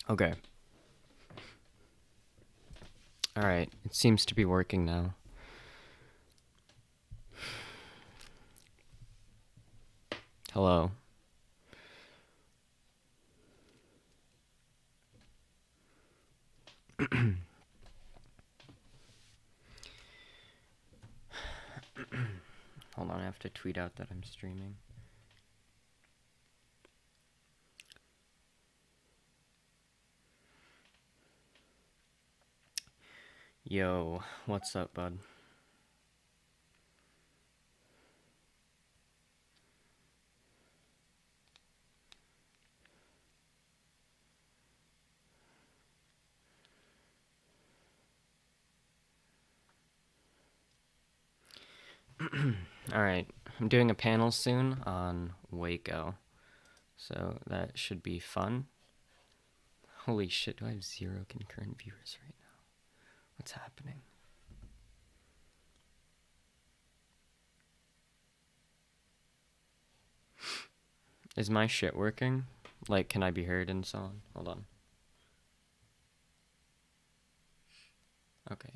Okay. Alright, it seems to be working now. Hello. Hold on, I have to tweet out that I'm streaming. Yo, what's up, bud? Alright, I'm doing a panel soon on Waco, so that should be fun. Holy shit, do I have 0 concurrent viewers right now? What's happening? Is my shit working? Like, can I be heard and so on? Hold on. Okay.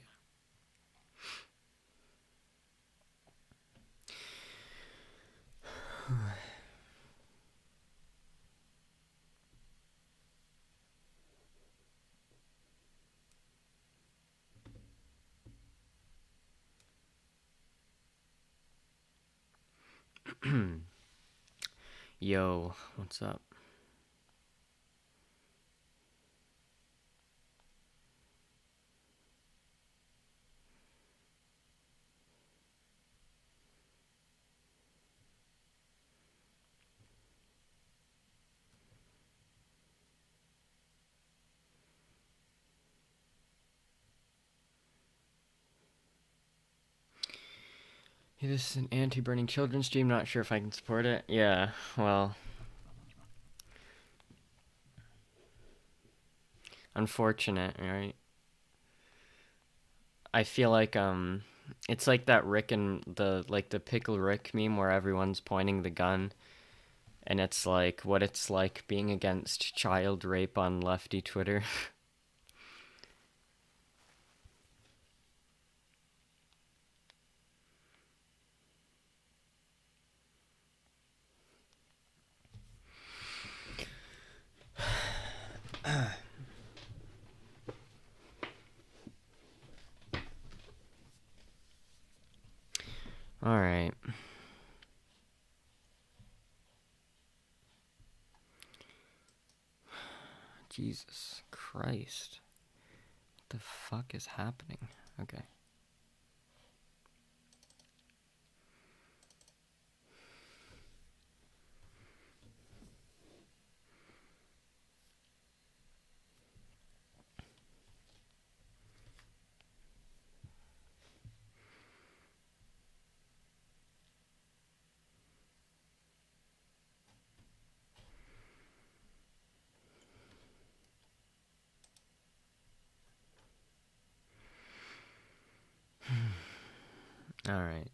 Yo, what's up? Hey, this is an anti-burning children stream. Not sure if I can support it. Yeah, well, unfortunate, right? I feel like it's like that Rick and the pickle Rick meme where everyone's pointing the gun, and it's like what it's like being against child rape on lefty Twitter. All right. Jesus Christ. What the fuck is happening? Okay. All right.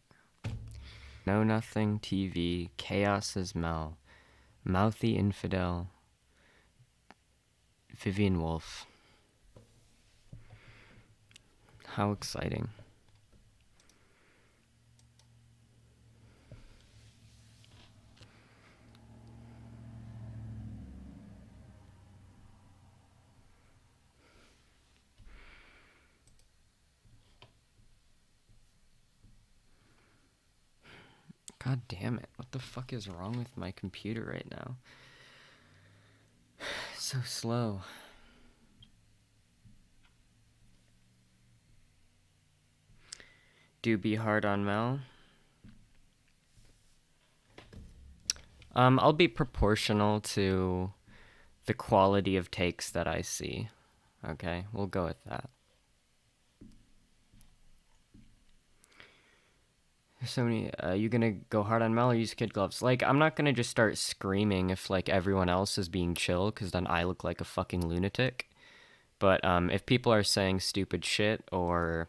Know Nothing TV, Chaos is Mel, Mouthy Infidel, Vivian Wolf. How exciting. God damn it. What the fuck is wrong with my computer right now? So slow. Do be hard on Mel. I'll be proportional to the quality of takes that I see. Okay, we'll go with that. So many. You gonna go hard on Mel or use kid gloves? Like, I'm not gonna just start screaming if like everyone else is being chill, because then I look like a fucking lunatic. But if people are saying stupid shit or,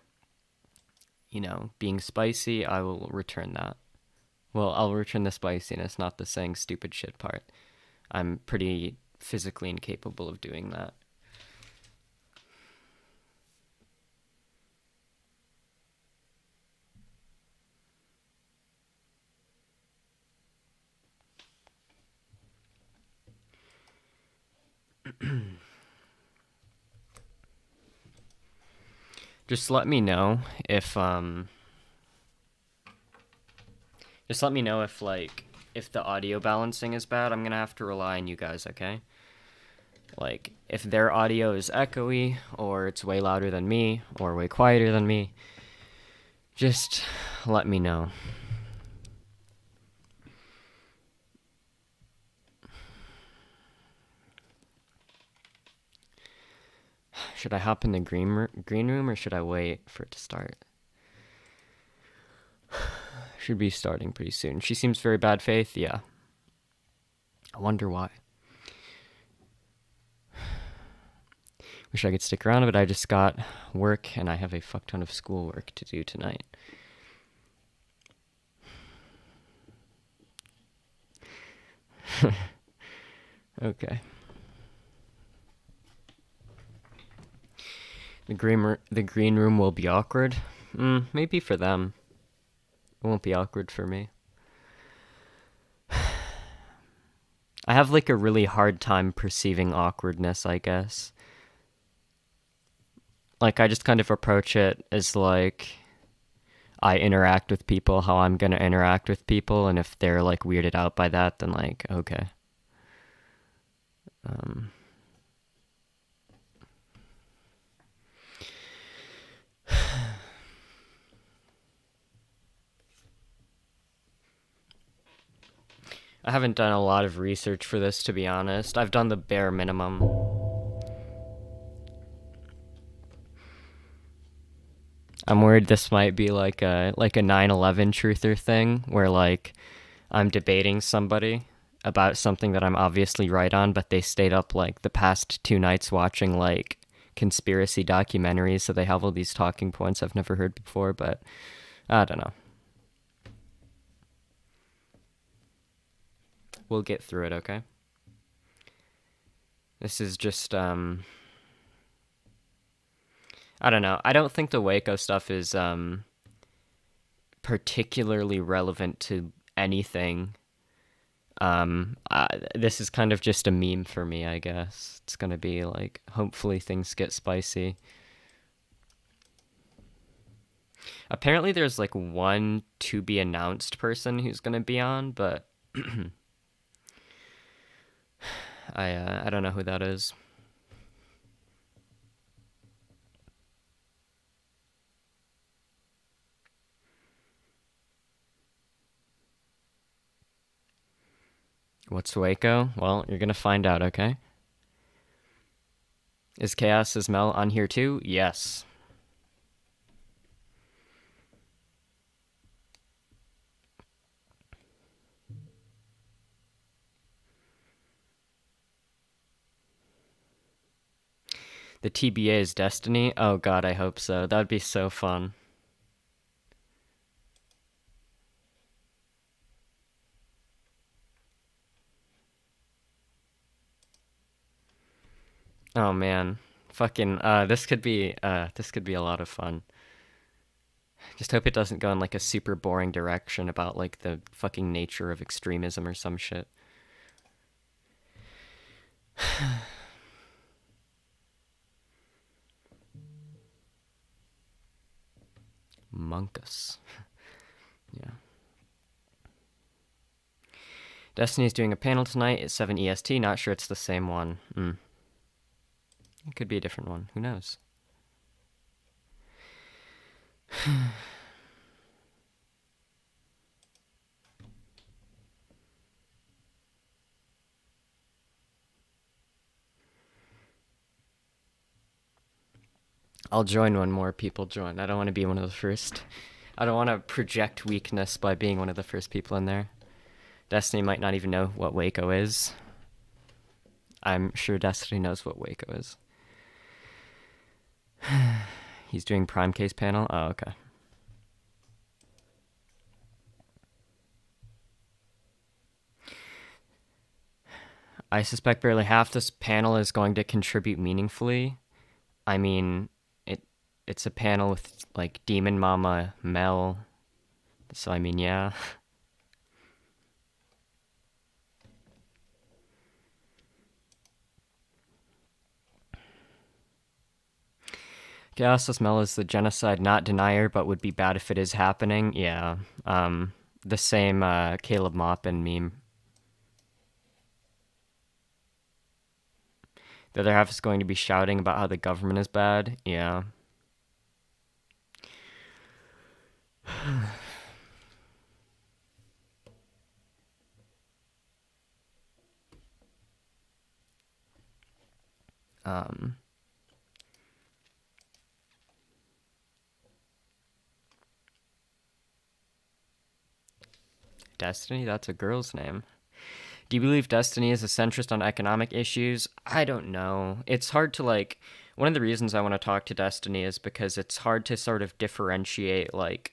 being spicy, I will return that. Well, I'll return the spiciness, not the saying stupid shit part. I'm pretty physically incapable of doing that. Just let me know if just let me know if like if the audio balancing is bad. I'm gonna have to rely on you guys, okay? Like if their audio is echoey or it's way louder than me or way quieter than me, just let me know. Should I hop in the green room or should I wait for it to start? Should be starting pretty soon. She seems very bad faith. Yeah. I wonder why. Wish I could stick around, but I just got work and I have a fuck ton of schoolwork to do tonight. Okay. The green room will be awkward. Maybe for them. It won't be awkward for me. I have like a really hard time perceiving awkwardness, I guess. Like I just kind of approach it as like I interact with people how I'm gonna interact with people, and if they're like weirded out by that, then like okay. I haven't done a lot of research for this, to be honest. I've done the bare minimum. I'm worried this might be like a 9/11 truther thing where like I'm debating somebody about something that I'm obviously right on, but they stayed up like the past 2 nights watching like conspiracy documentaries, so they have all these talking points I've never heard before, but I don't know. We'll get through it, okay? This is just I don't know. I don't think the Waco stuff is particularly relevant to anything. This is kind of just a meme for me, I guess. It's gonna be like, hopefully things get spicy. Apparently there's like one to be announced person who's gonna be on, but I don't know who that is. What's Waco? Well, you're gonna find out, okay? Is Chaos as Mel on here too? Yes. The TBA is Destiny? Oh god, I hope so. That'd be so fun. Oh man. Fucking this could be a lot of fun. Just hope it doesn't go in like a super boring direction about like the fucking nature of extremism or some shit. Monkus. Yeah. Destiny's doing a panel tonight at 7 EST. Not sure it's the same one. It could be a different one. Who knows? I'll join when more people join. I don't want to be one of the first. I don't want to project weakness by being one of the first people in there. Destiny might not even know what Waco is. I'm sure Destiny knows what Waco is. He's doing Prime Case panel? Oh, okay. I suspect barely half this panel is going to contribute meaningfully. I mean, it's a panel with like Demon Mama, Mel. So I mean, yeah. Chaos Mel is the genocide not denier, but would be bad if it is happening. Yeah. The same Caleb Maupin meme. The other half is going to be shouting about how the government is bad. Yeah. Um, Destiny? That's a girl's name. Do you believe Destiny is a centrist on economic issues? I don't know. It's hard to like. One of the reasons I want to talk to Destiny is because it's hard to sort of differentiate like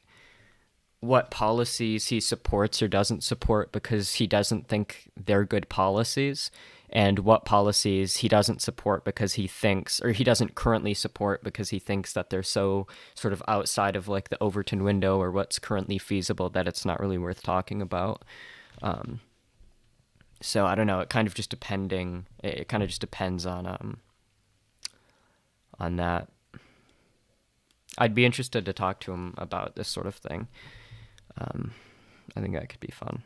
what policies he supports or doesn't support because he doesn't think they're good policies, and what policies he doesn't support because he thinks, or he doesn't currently support because he thinks that they're so sort of outside of like the Overton window or what's currently feasible that it's not really worth talking about. So I don't know. It kind of just depending. It kind of just depends on that. I'd be interested to talk to him about this sort of thing. I think that could be fun.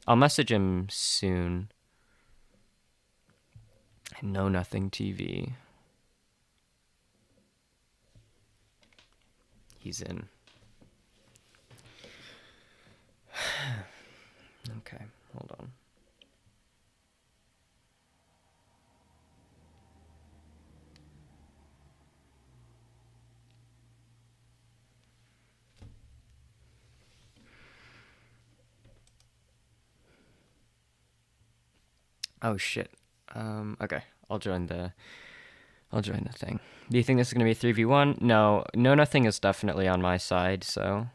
I'll message him soon. Know Nothing TV. He's in. Okay, hold on. Oh shit. Okay. I'll join the thing. Do you think this is gonna be a 3v1? No. Know Nothing is definitely on my side, so.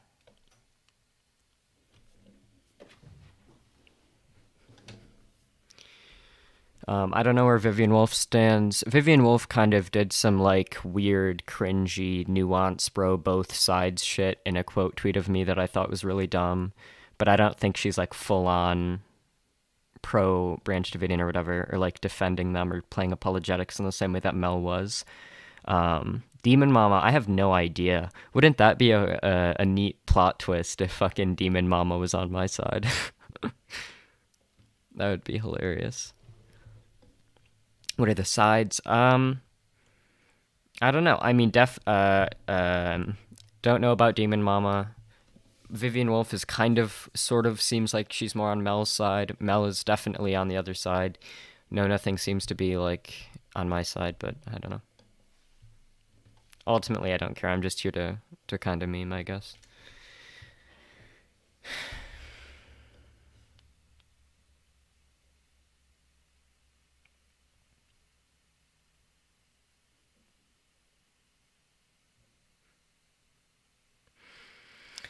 I don't know where Vivian Wolf stands. Vivian Wolf kind of did some like weird, cringy, nuance bro both sides shit in a quote tweet of me that I thought was really dumb. But I don't think she's like full on pro Branch Davidian or whatever, or like defending them or playing apologetics in the same way that Mel was. Demon Mama, I have no idea. Wouldn't that be a neat plot twist if fucking Demon Mama was on my side? That would be hilarious. What are the sides? I don't know. I mean, don't know about Demon Mama. Vivian Wolf is kind of, sort of seems like she's more on Mel's side. Mel is definitely on the other side. Know Nothing seems to be like on my side, but I don't know. Ultimately, I don't care. I'm just here to kind of meme, I guess.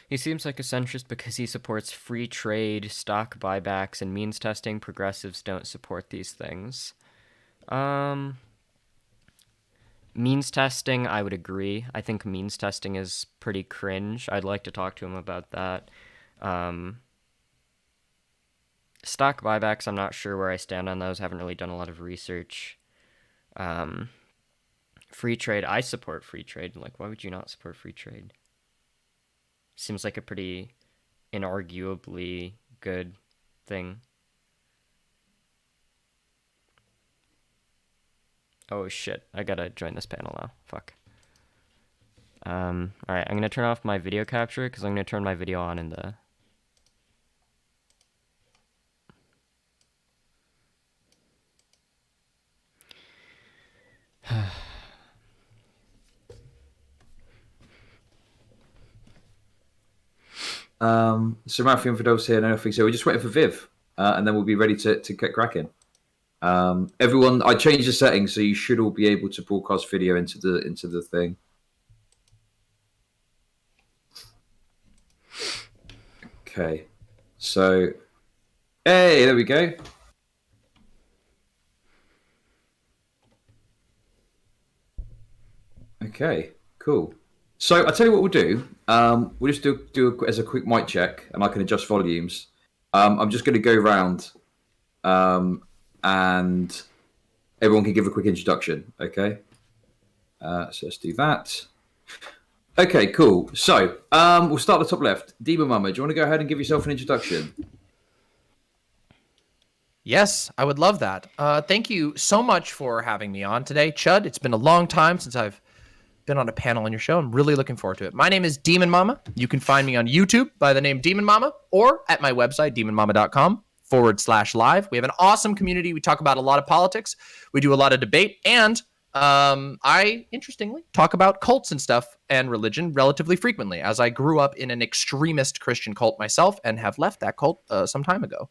He seems like a centrist because he supports free trade, stock buybacks, and means testing. Progressives don't support these things. Um, Means testing, I would agree. I think means testing is pretty cringe. I'd like to talk to him about that. Um, Stock buybacks, I'm not sure where I stand on those. Haven't really done a lot of research. Um, Free trade, I support free trade. Like, why would you not support free trade? Seems like a pretty inarguably good thing. Oh shit, I gotta join this panel now. Fuck. Alright, I'm gonna turn off my video capture because I'm gonna turn my video on in the. So Matthew for those here, no nothing. So we're just waiting for Viv, and then we'll be ready to get cracking. Everyone, I changed the settings, so you should all be able to broadcast video into the thing. Okay, so hey, there we go. Okay, cool. So I tell you what we'll do. We'll just do as a quick mic check, and I can adjust volumes. I'm just going to go around, and everyone can give a quick introduction. Okay. So let's do that. Okay, cool. So we'll start at the top left. Demon Mama, do you want to go ahead and give yourself an introduction? Yes, I would love that. Thank you so much for having me on today, Chud. It's been a long time since I've been on a panel on your show. I'm really looking forward to it. My name is Demon Mama. You can find me on YouTube by the name Demon Mama or at my website, demonmama.com/live. We have an awesome community. We talk about a lot of politics. We do a lot of debate. And I, interestingly, talk about cults and stuff and religion relatively frequently, as I grew up in an extremist Christian cult myself and have left that cult some time ago.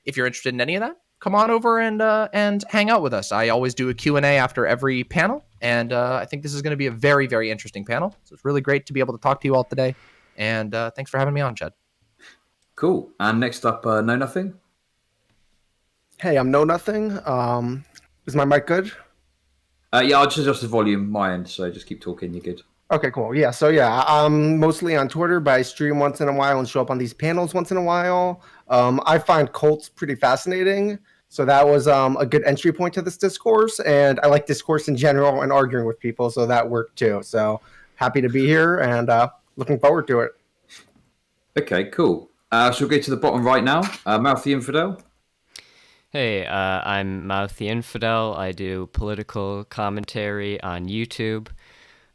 If you're interested in any of that, come on over and hang out with us. I always do a Q&A after every panel, and I think this is going to be a very, very interesting panel. So it's really great to be able to talk to you all today, and thanks for having me on, Chad. Cool. And next up, Know Nothing. Hey, I'm Know Nothing. Is my mic good? Yeah, I'll just adjust the volume my end, so just keep talking. You're good. Okay, cool. Yeah, so yeah, I'm mostly on Twitter, but I stream once in a while and show up on these panels once in a while. I find cults pretty fascinating, so that was a good entry point to this discourse, and I like discourse in general and arguing with people, so that worked too. So happy to be here and looking forward to it. Okay, cool. So we'll go to the bottom right now. Mouth the Infidel. Hey, I'm Mouth the Infidel. I do political commentary on YouTube.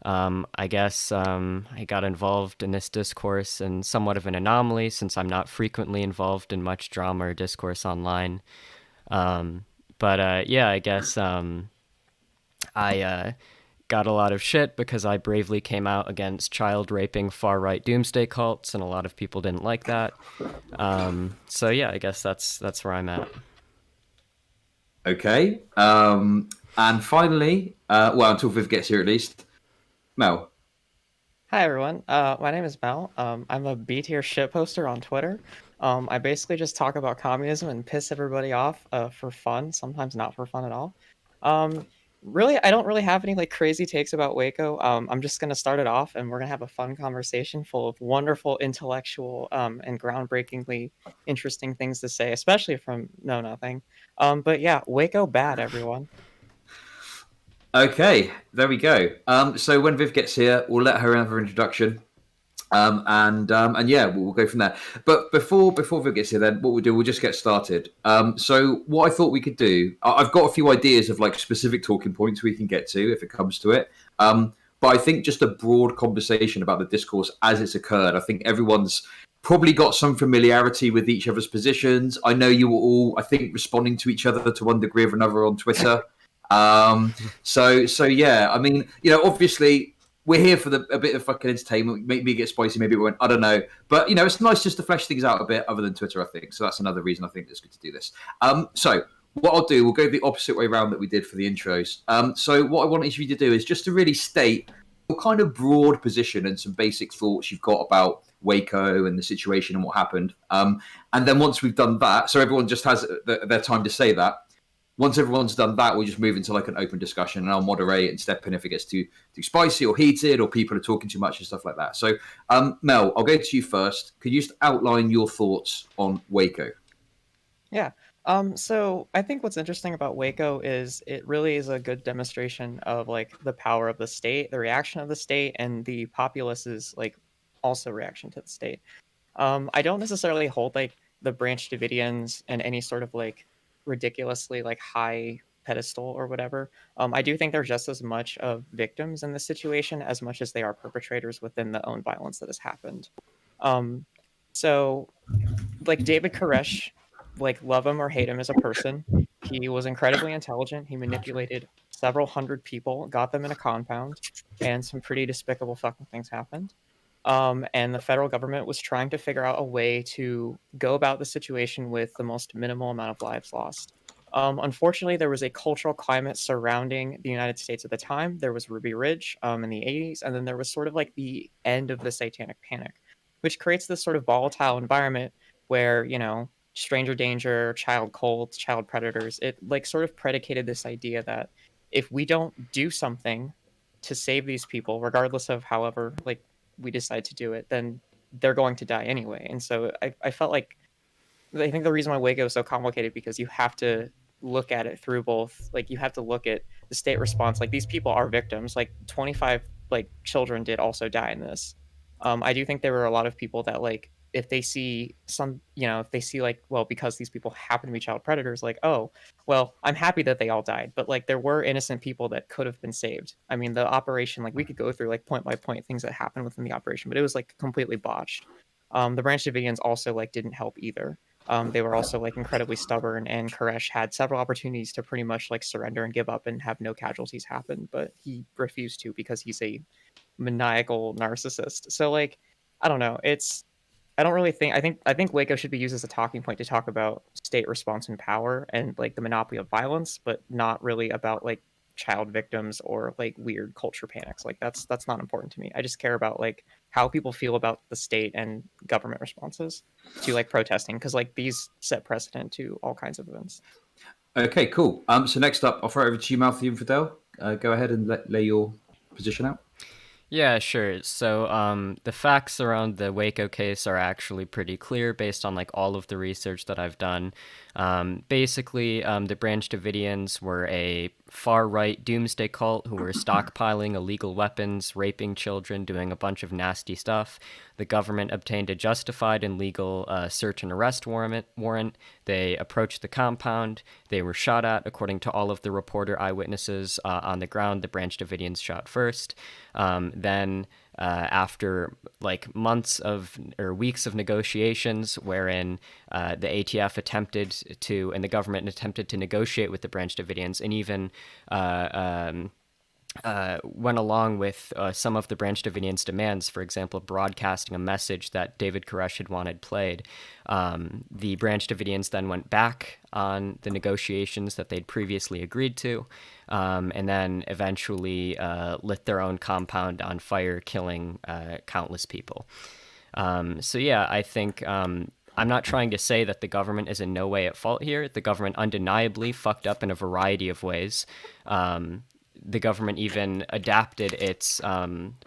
I guess I got involved in this discourse in somewhat of an anomaly since I'm not frequently involved in much drama or discourse online. Yeah, I guess I got a lot of shit because I bravely came out against child raping far right doomsday cults, and a lot of people didn't like that. Yeah, I guess that's where I'm at. Okay. And finally, well, until Viv gets here at least, Mel. Hi everyone. My name is Mel. I'm a B tier shit poster on Twitter. I basically just talk about communism and piss everybody off for fun, sometimes not for fun at all. Really, I don't really have any like crazy takes about Waco. I'm just gonna start it off, and we're gonna have a fun conversation full of wonderful, intellectual, and groundbreakingly interesting things to say, especially from Know Nothing. But yeah, Waco bad, everyone. Okay, there we go. So when Viv gets here, we'll let her have her introduction. And yeah, we'll go from there. But before Viv gets here, then what we'll do, we'll just get started. So what I thought we could do, I've got a few ideas of like specific talking points we can get to if it comes to it. But I think just a broad conversation about the discourse as it's occurred. I think everyone's probably got some familiarity with each other's positions. I know you were all, I think, responding to each other to one degree or another on Twitter. So yeah, I mean, you know, obviously we're here for a bit of fucking entertainment. Maybe it gets spicy, maybe it won't. I don't know, but you know, it's nice just to flesh things out a bit, other than Twitter, I think. So that's another reason I think it's good to do this. So what I'll do, we'll go the opposite way around that we did for the intros. So what I want each of you to do is just to really state your kind of broad position and some basic thoughts you've got about Waco and the situation and what happened. And then once we've done that, so everyone just has their time to say that. Once everyone's done that, we'll just move into like an open discussion, and I'll moderate and step in if it gets too spicy or heated or people are talking too much and stuff like that. So, Mel, I'll go to you first. Could you just outline your thoughts on Waco? Yeah. So I think what's interesting about Waco is it really is a good demonstration of like the power of the state, the reaction of the state, and the populace's like also reaction to the state. I don't necessarily hold like the Branch Davidians and any sort of like ridiculously like high pedestal or whatever. I do think they're just as much of victims in this situation as much as they are perpetrators within the own violence that has happened. So like David Koresh, like love him or hate him as a person, he was incredibly intelligent. He manipulated several hundred people, got them in a compound, and some pretty despicable fucking things happened. And the federal government was trying to figure out a way to go about the situation with the most minimal amount of lives lost. Unfortunately, there was a cultural climate surrounding the United States at the time. There was Ruby Ridge in the 80s, and then there was sort of like the end of the Satanic Panic, which creates this sort of volatile environment where, you know, stranger danger, child cults, child predators, it like sort of predicated this idea that if we don't do something to save these people, regardless of however like we decide to do it, then they're going to die anyway. And so I felt like I think the reason why Waco is so complicated because you have to look at it through both, like you have to look at the state response. Like these people are victims. Like 25 like children did also die in this. I do think there were a lot of people that like if they see some, you know, if they see like, well, because these people happen to be child predators, like, oh, well, I'm happy that they all died, but like there were innocent people that could have been saved. I mean, the operation, like we could go through like point by point things that happened within the operation, but it was like completely botched. The Branch Davidians also like didn't help either. They were also like incredibly stubborn, and Koresh had several opportunities to pretty much like surrender and give up and have no casualties happen, but he refused to because he's a maniacal narcissist. So like, I don't know. I don't really think I think Waco should be used as a talking point to talk about state response and power and like the monopoly of violence, but not really about like child victims or like weird culture panics. Like that's not important to me. I just care about like how people feel about the state and government responses to like protesting, because like these set precedent to all kinds of events. Okay, cool. So next up, I'll throw it over to you, Mouth the Infidel. Go ahead and lay your position out. Yeah, sure. So, the facts around the Waco case are actually pretty clear based on like all of the research that I've done. Basically, the Branch Davidians were a far-right doomsday cult who were stockpiling illegal weapons, raping children, doing a bunch of nasty stuff. The government obtained a justified and legal search and arrest warrant. They approached the compound. They were shot at, according to all of the reporter eyewitnesses on the ground. The Branch Davidians shot first. Then, after like months of or weeks of negotiations, wherein the ATF attempted to and the government attempted to negotiate with the Branch Davidians, and even went along with some of the Branch Davidians' demands, for example, broadcasting a message that David Koresh had wanted played. The Branch Davidians then went back on the negotiations that they'd previously agreed to, and then eventually lit their own compound on fire, killing countless people. So yeah, I think I'm not trying to say that the government is in no way at fault here. The government undeniably fucked up in a variety of ways. The government even adapted its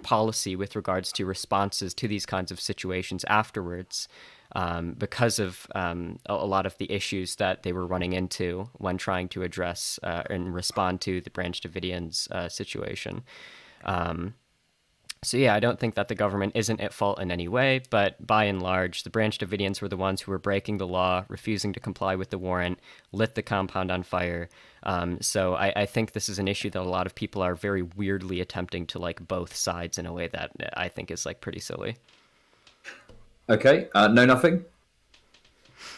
policy with regards to responses to these kinds of situations afterwards, because of a lot of the issues that they were running into when trying to address and respond to the Branch Davidians' situation. So yeah, I don't think that the government isn't at fault in any way, but by and large, the Branch Davidians were the ones who were breaking the law, refusing to comply with the warrant, lit the compound on fire. So I think this is an issue that a lot of people are very weirdly attempting to like both sides in a way that I think is like pretty silly. Okay, know nothing.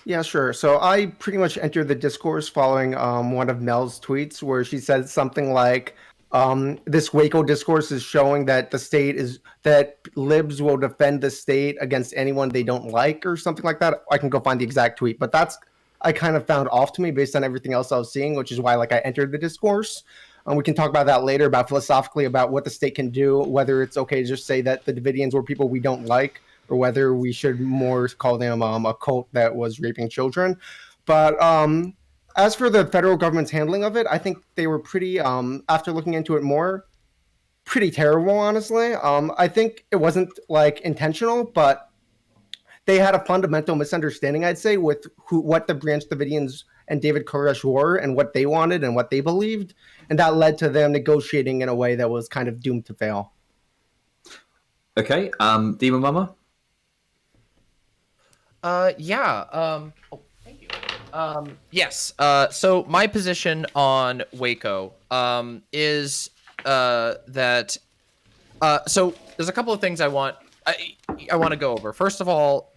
Yeah, sure. So I pretty much entered the discourse following one of Mel's tweets where she said something like, this Waco discourse is showing that that libs will defend the state against anyone they don't like, or something like that. I can go find the exact tweet, but I kind of found off to me based on everything else I was seeing, which is why like I entered the discourse. We can talk about that later, about philosophically about what the state can do, whether it's okay to just say that the Davidians were people we don't like, or whether we should more call them a cult that was raping children. But as for the federal government's handling of it, I think they were pretty, after looking into it more, pretty terrible, honestly. I think it wasn't like intentional, but they had a fundamental misunderstanding, I'd say, with what the Branch Davidians and David Koresh were and what they wanted and what they believed. And that led to them negotiating in a way that was kind of doomed to fail. Okay, Demon Mama. Yeah. Oh, thank you. Yes. So my position on Waco is that. So there's a couple of things I want to go over. First of all,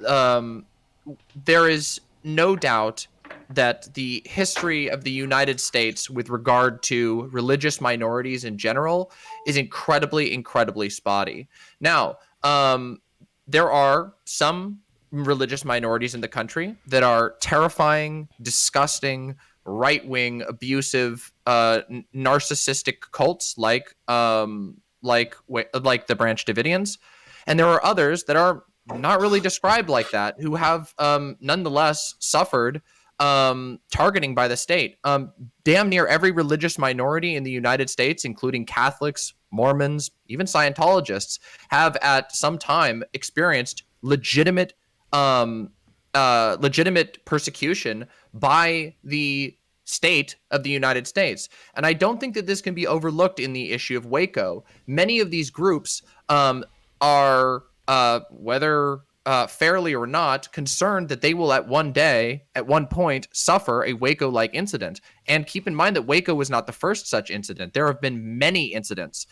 there is no doubt that the history of the United States with regard to religious minorities in general is incredibly, incredibly spotty. Now, there are some religious minorities in the country that are terrifying, disgusting, right-wing, abusive, narcissistic cults like the Branch Davidians, and there are others that are not really described like that, who have nonetheless suffered targeting by the state. Damn near every religious minority in the United States, including Catholics, Mormons, even Scientologists, have at some time experienced legitimate persecution by the state of the United States. And I don't think that this can be overlooked in the issue of Waco. Many of these groups are, whether fairly or not, concerned that they will at one point, suffer a Waco-like incident. And keep in mind that Waco was not the first such incident. There have been many incidents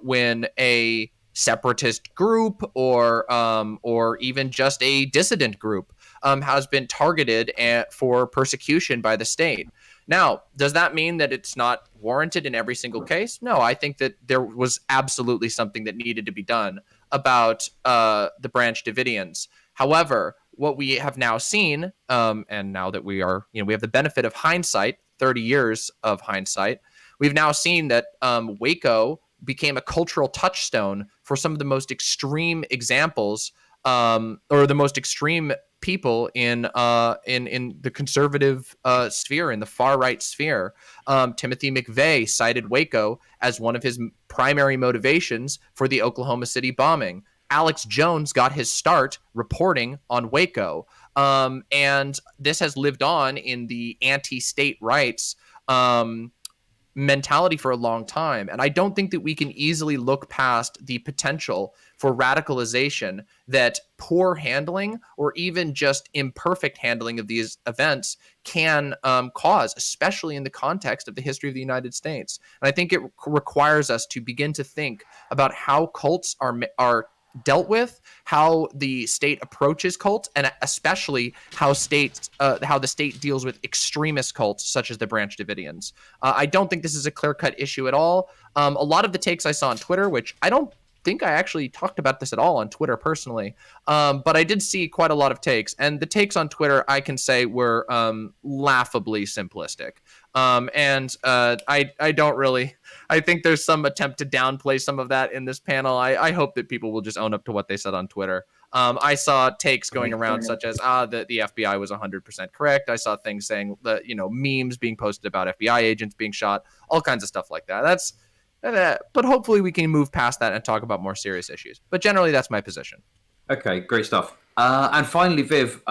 when a separatist group or even just a dissident group has been targeted for persecution by the state. Now, does that mean that it's not warranted in every single case? No, I think that there was absolutely something that needed to be done about the Branch Davidians. However, what we have now seen, and now that we have the benefit of hindsight, 30 years of hindsight, we've now seen that Waco became a cultural touchstone for some of the most extreme examples, or the most extreme people in the conservative sphere, in the far right sphere. Timothy McVeigh cited Waco as one of his primary motivations for the Oklahoma City bombing. Alex Jones got his start reporting on Waco, and this has lived on in the anti-state rights mentality for a long time. And I don't think that we can easily look past the potential for radicalization that poor handling or even just imperfect handling of these events can cause, especially in the context of the history of the United States. And I think it requires us to begin to think about how cults are dealt with, how the state approaches cults, and especially how the state deals with extremist cults such as the Branch Davidians. I don't think this is a clear-cut issue at all. A lot of the takes I saw on Twitter, which I don't think I actually talked about this at all on Twitter personally, but I did see quite a lot of takes, and the takes on Twitter I can say were laughably simplistic. I don't really. I think there's some attempt to downplay some of that in this panel. I hope that people will just own up to what they said on Twitter. I saw takes going around such as the FBI was 100% correct. I saw things saying that memes being posted about FBI agents being shot, all kinds of stuff like that. But hopefully we can move past that and talk about more serious issues. But generally, that's my position. Okay, great stuff. And finally, Viv,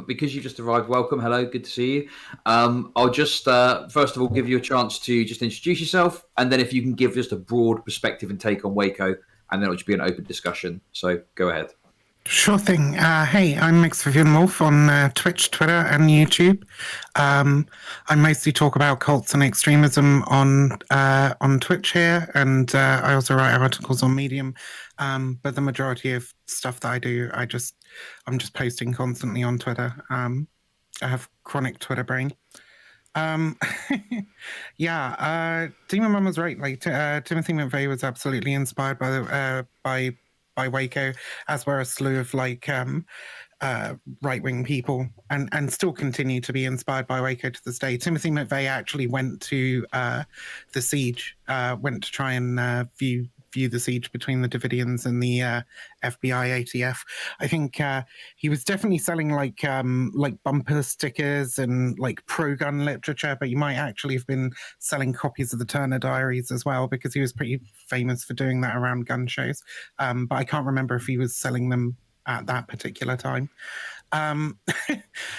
because you just arrived, welcome. Hello, good to see you. I'll just, first of all, give you a chance to just introduce yourself, and then if you can give just a broad perspective and take on Waco, and then it'll just be an open discussion. So go ahead. Sure thing. Hey, I'm Mix Vivian Wolf on Twitch, Twitter, and YouTube. I mostly talk about cults and extremism on Twitch here, and I also write articles on Medium. But the majority of stuff that I do, I'm just posting constantly on Twitter. I have chronic Twitter brain. Yeah, Demon Mum was right. Like Timothy McVeigh was absolutely inspired by Waco, as were a slew of right-wing people, and still continue to be inspired by Waco to this day. Timothy McVeigh actually went to the siege, went to try and view the siege between the Davidians and the FBI ATF. I think he was definitely selling like bumper stickers and like pro-gun literature, but he might actually have been selling copies of the Turner Diaries as well, because he was pretty famous for doing that around gun shows. But I can't remember if he was selling them at that particular time.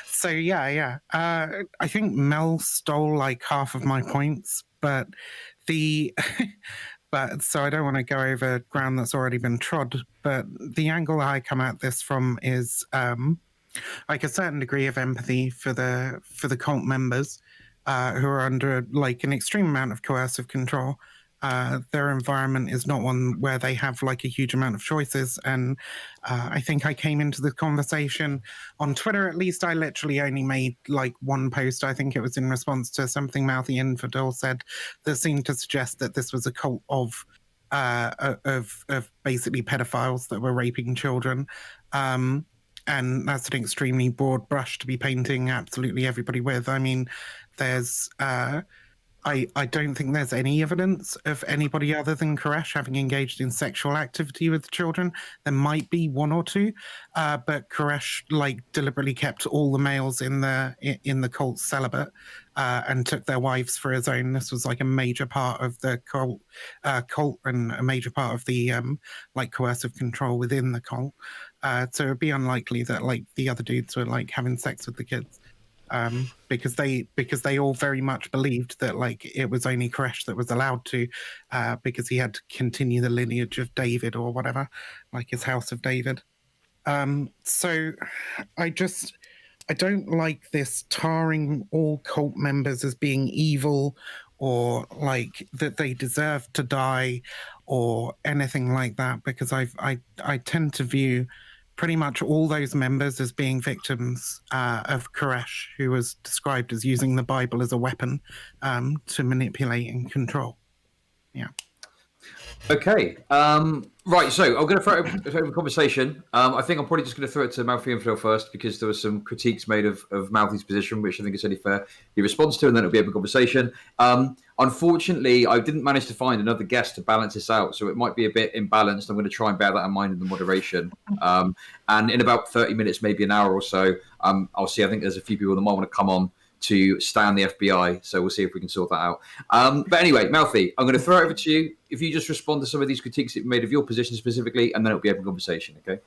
So yeah. I think Mel stole like half of my points, but But so I don't want to go over ground that's already been trod. But the angle I come at this from is like a certain degree of empathy for the cult members who are under like an extreme amount of coercive control. Their environment is not one where they have like a huge amount of choices. And I think I came into the conversation on Twitter, at least I literally only made like one post. I think it was in response to something Mouthy Infidel said that seemed to suggest that this was a cult of basically pedophiles that were raping children. And that's an extremely broad brush to be painting absolutely everybody with. I mean, there's I don't think there's any evidence of anybody other than Koresh having engaged in sexual activity with children. There might be one or two, but Koresh like deliberately kept all the males in the cult celibate and took their wives for his own. This was like a major part of the cult and a major part of the like coercive control within the cult. So it'd be unlikely that like the other dudes were like having sex with the kids. because they all very much believed that like it was only Koresh that was allowed to, because he had to continue the lineage of David or whatever, like his house of David. So I don't like this tarring all cult members as being evil or like that they deserve to die or anything like that, because I tend to view pretty much all those members as being victims of Koresh, who was described as using the Bible as a weapon to manipulate and control. Yeah. Okay. Right. So I'm going to throw it over conversation. I think I'm probably just going to throw it to Mouthy Infidel first, because there were some critiques made of Mouthy's position, which I think is only fair he responds to, and then it'll be open conversation. Unfortunately, I didn't manage to find another guest to balance this out, so it might be a bit imbalanced. I'm going to try and bear that in mind in the moderation. And in about 30 minutes, maybe an hour or so, I'll see. I think there's a few people that might want to come on to stand the FBI, so we'll see if we can sort that out. But anyway, Mouthy, I'm going to throw it over to you. If you just respond to some of these critiques that you made of your position specifically, and then it'll be open conversation, okay?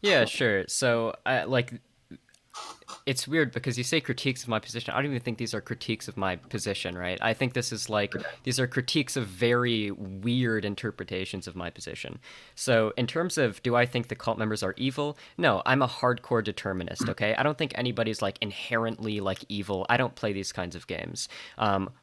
Yeah, sure. So, it's weird because you say critiques of my position. I don't even think these are critiques of my position, right? I think this is like, these are critiques of very weird interpretations of my position. So in terms of, do I think the cult members are evil? No, I'm a hardcore determinist, okay? I don't think anybody's like inherently like evil. I don't play these kinds of games.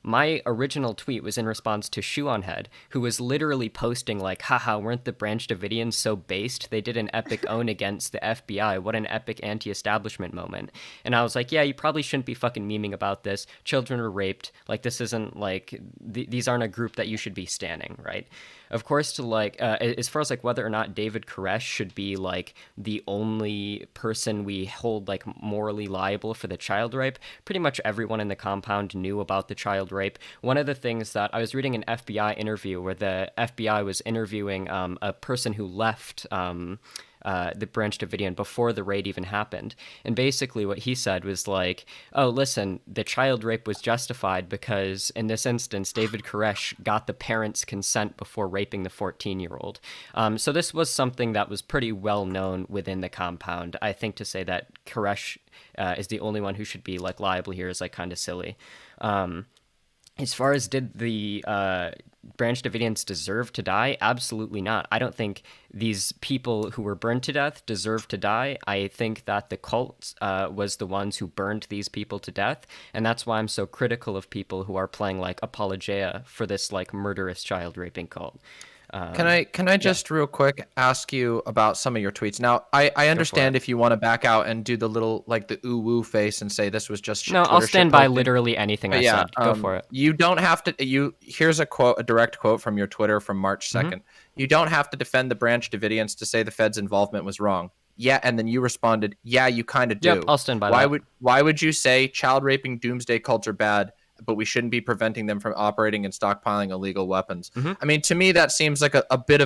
My original tweet was in response to Shoe on Head, who was literally posting like, haha, weren't the Branch Davidians so based? They did an epic own against the FBI. What an epic anti-establishment moment. And I was like, yeah, you probably shouldn't be fucking memeing about this. Children were raped. Like, this isn't like, these aren't a group that you should be standing, right? Of course, to like, as far as like whether or not David Koresh should be like the only person we hold like morally liable for the child rape, pretty much everyone in the compound knew about the child rape. One of the things that I was reading an FBI interview where the FBI was interviewing a person who left the Branch Davidian before the raid even happened. And basically what he said was like, oh, listen, the child rape was justified because in this instance, David Koresh got the parents' consent before raping the 14-year-old. So this was something that was pretty well known within the compound. I think to say that Koresh is the only one who should be like liable here is like kind of silly. As far as did the Branch Davidians deserve to die? Absolutely not. I don't think these people who were burned to death deserve to die. I think that the cult was the ones who burned these people to death, and that's why I'm so critical of people who are playing like apologia for this like murderous child raping cult. Can I just real quick ask you about some of your tweets? Now, I understand if you want to back out and do the little like the ooh woo face and say this was just no, I'll stand by literally anything I said. Go for it. You don't have to. Here's a quote, a direct quote from your Twitter from March 2nd. Mm-hmm. You don't have to defend the Branch Davidians to say the Fed's involvement was wrong. Yeah, and then you responded, yeah, you kind of do. Yep, I'll stand by that. Why would you say child raping doomsday cults are bad, but we shouldn't be preventing them from operating and stockpiling illegal weapons? Mm-hmm. I mean, to me, that seems like a bit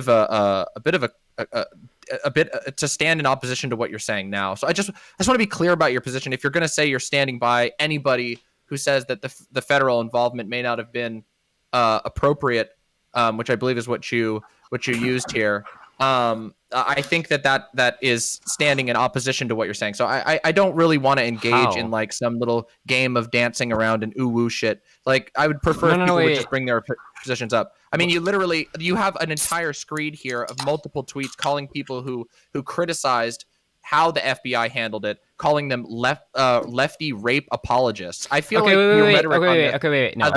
to stand in opposition to what you're saying now. So I just want to be clear about your position. If you're going to say you're standing by anybody who says that the federal involvement may not have been appropriate, which I believe is what you used here. I think that is standing in opposition to what you're saying. So I don't really want to engage in like some little game of dancing around and ooh woo shit. Like I would prefer if people would just bring their positions up. I mean, you have an entire screed here of multiple tweets calling people who criticized how the FBI handled it, calling them lefty rape apologists. I feel like your rhetoric wait. No,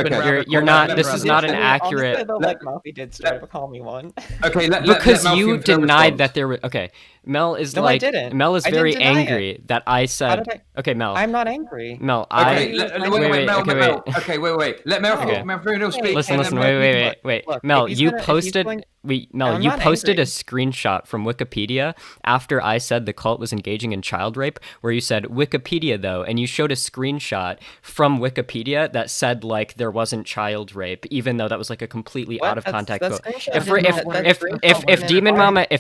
you're not. This is not an accurate. Honestly, though, like Mouthy did straight up call me one. Okay, because you denied that there were. Okay, Mel is like. I didn't. Mel is very angry that I said. Okay, Mel. I'm not angry. Mel, wait. Okay, wait. Let Mel speak. Listen. Wait. Look, Mel, you posted. You posted a screenshot from Wikipedia after I said the cult was engaging in child rape, where you said Wikipedia though, and you showed a screenshot from Wikipedia that said like there wasn't child rape, even though that was like a completely out of context quote. If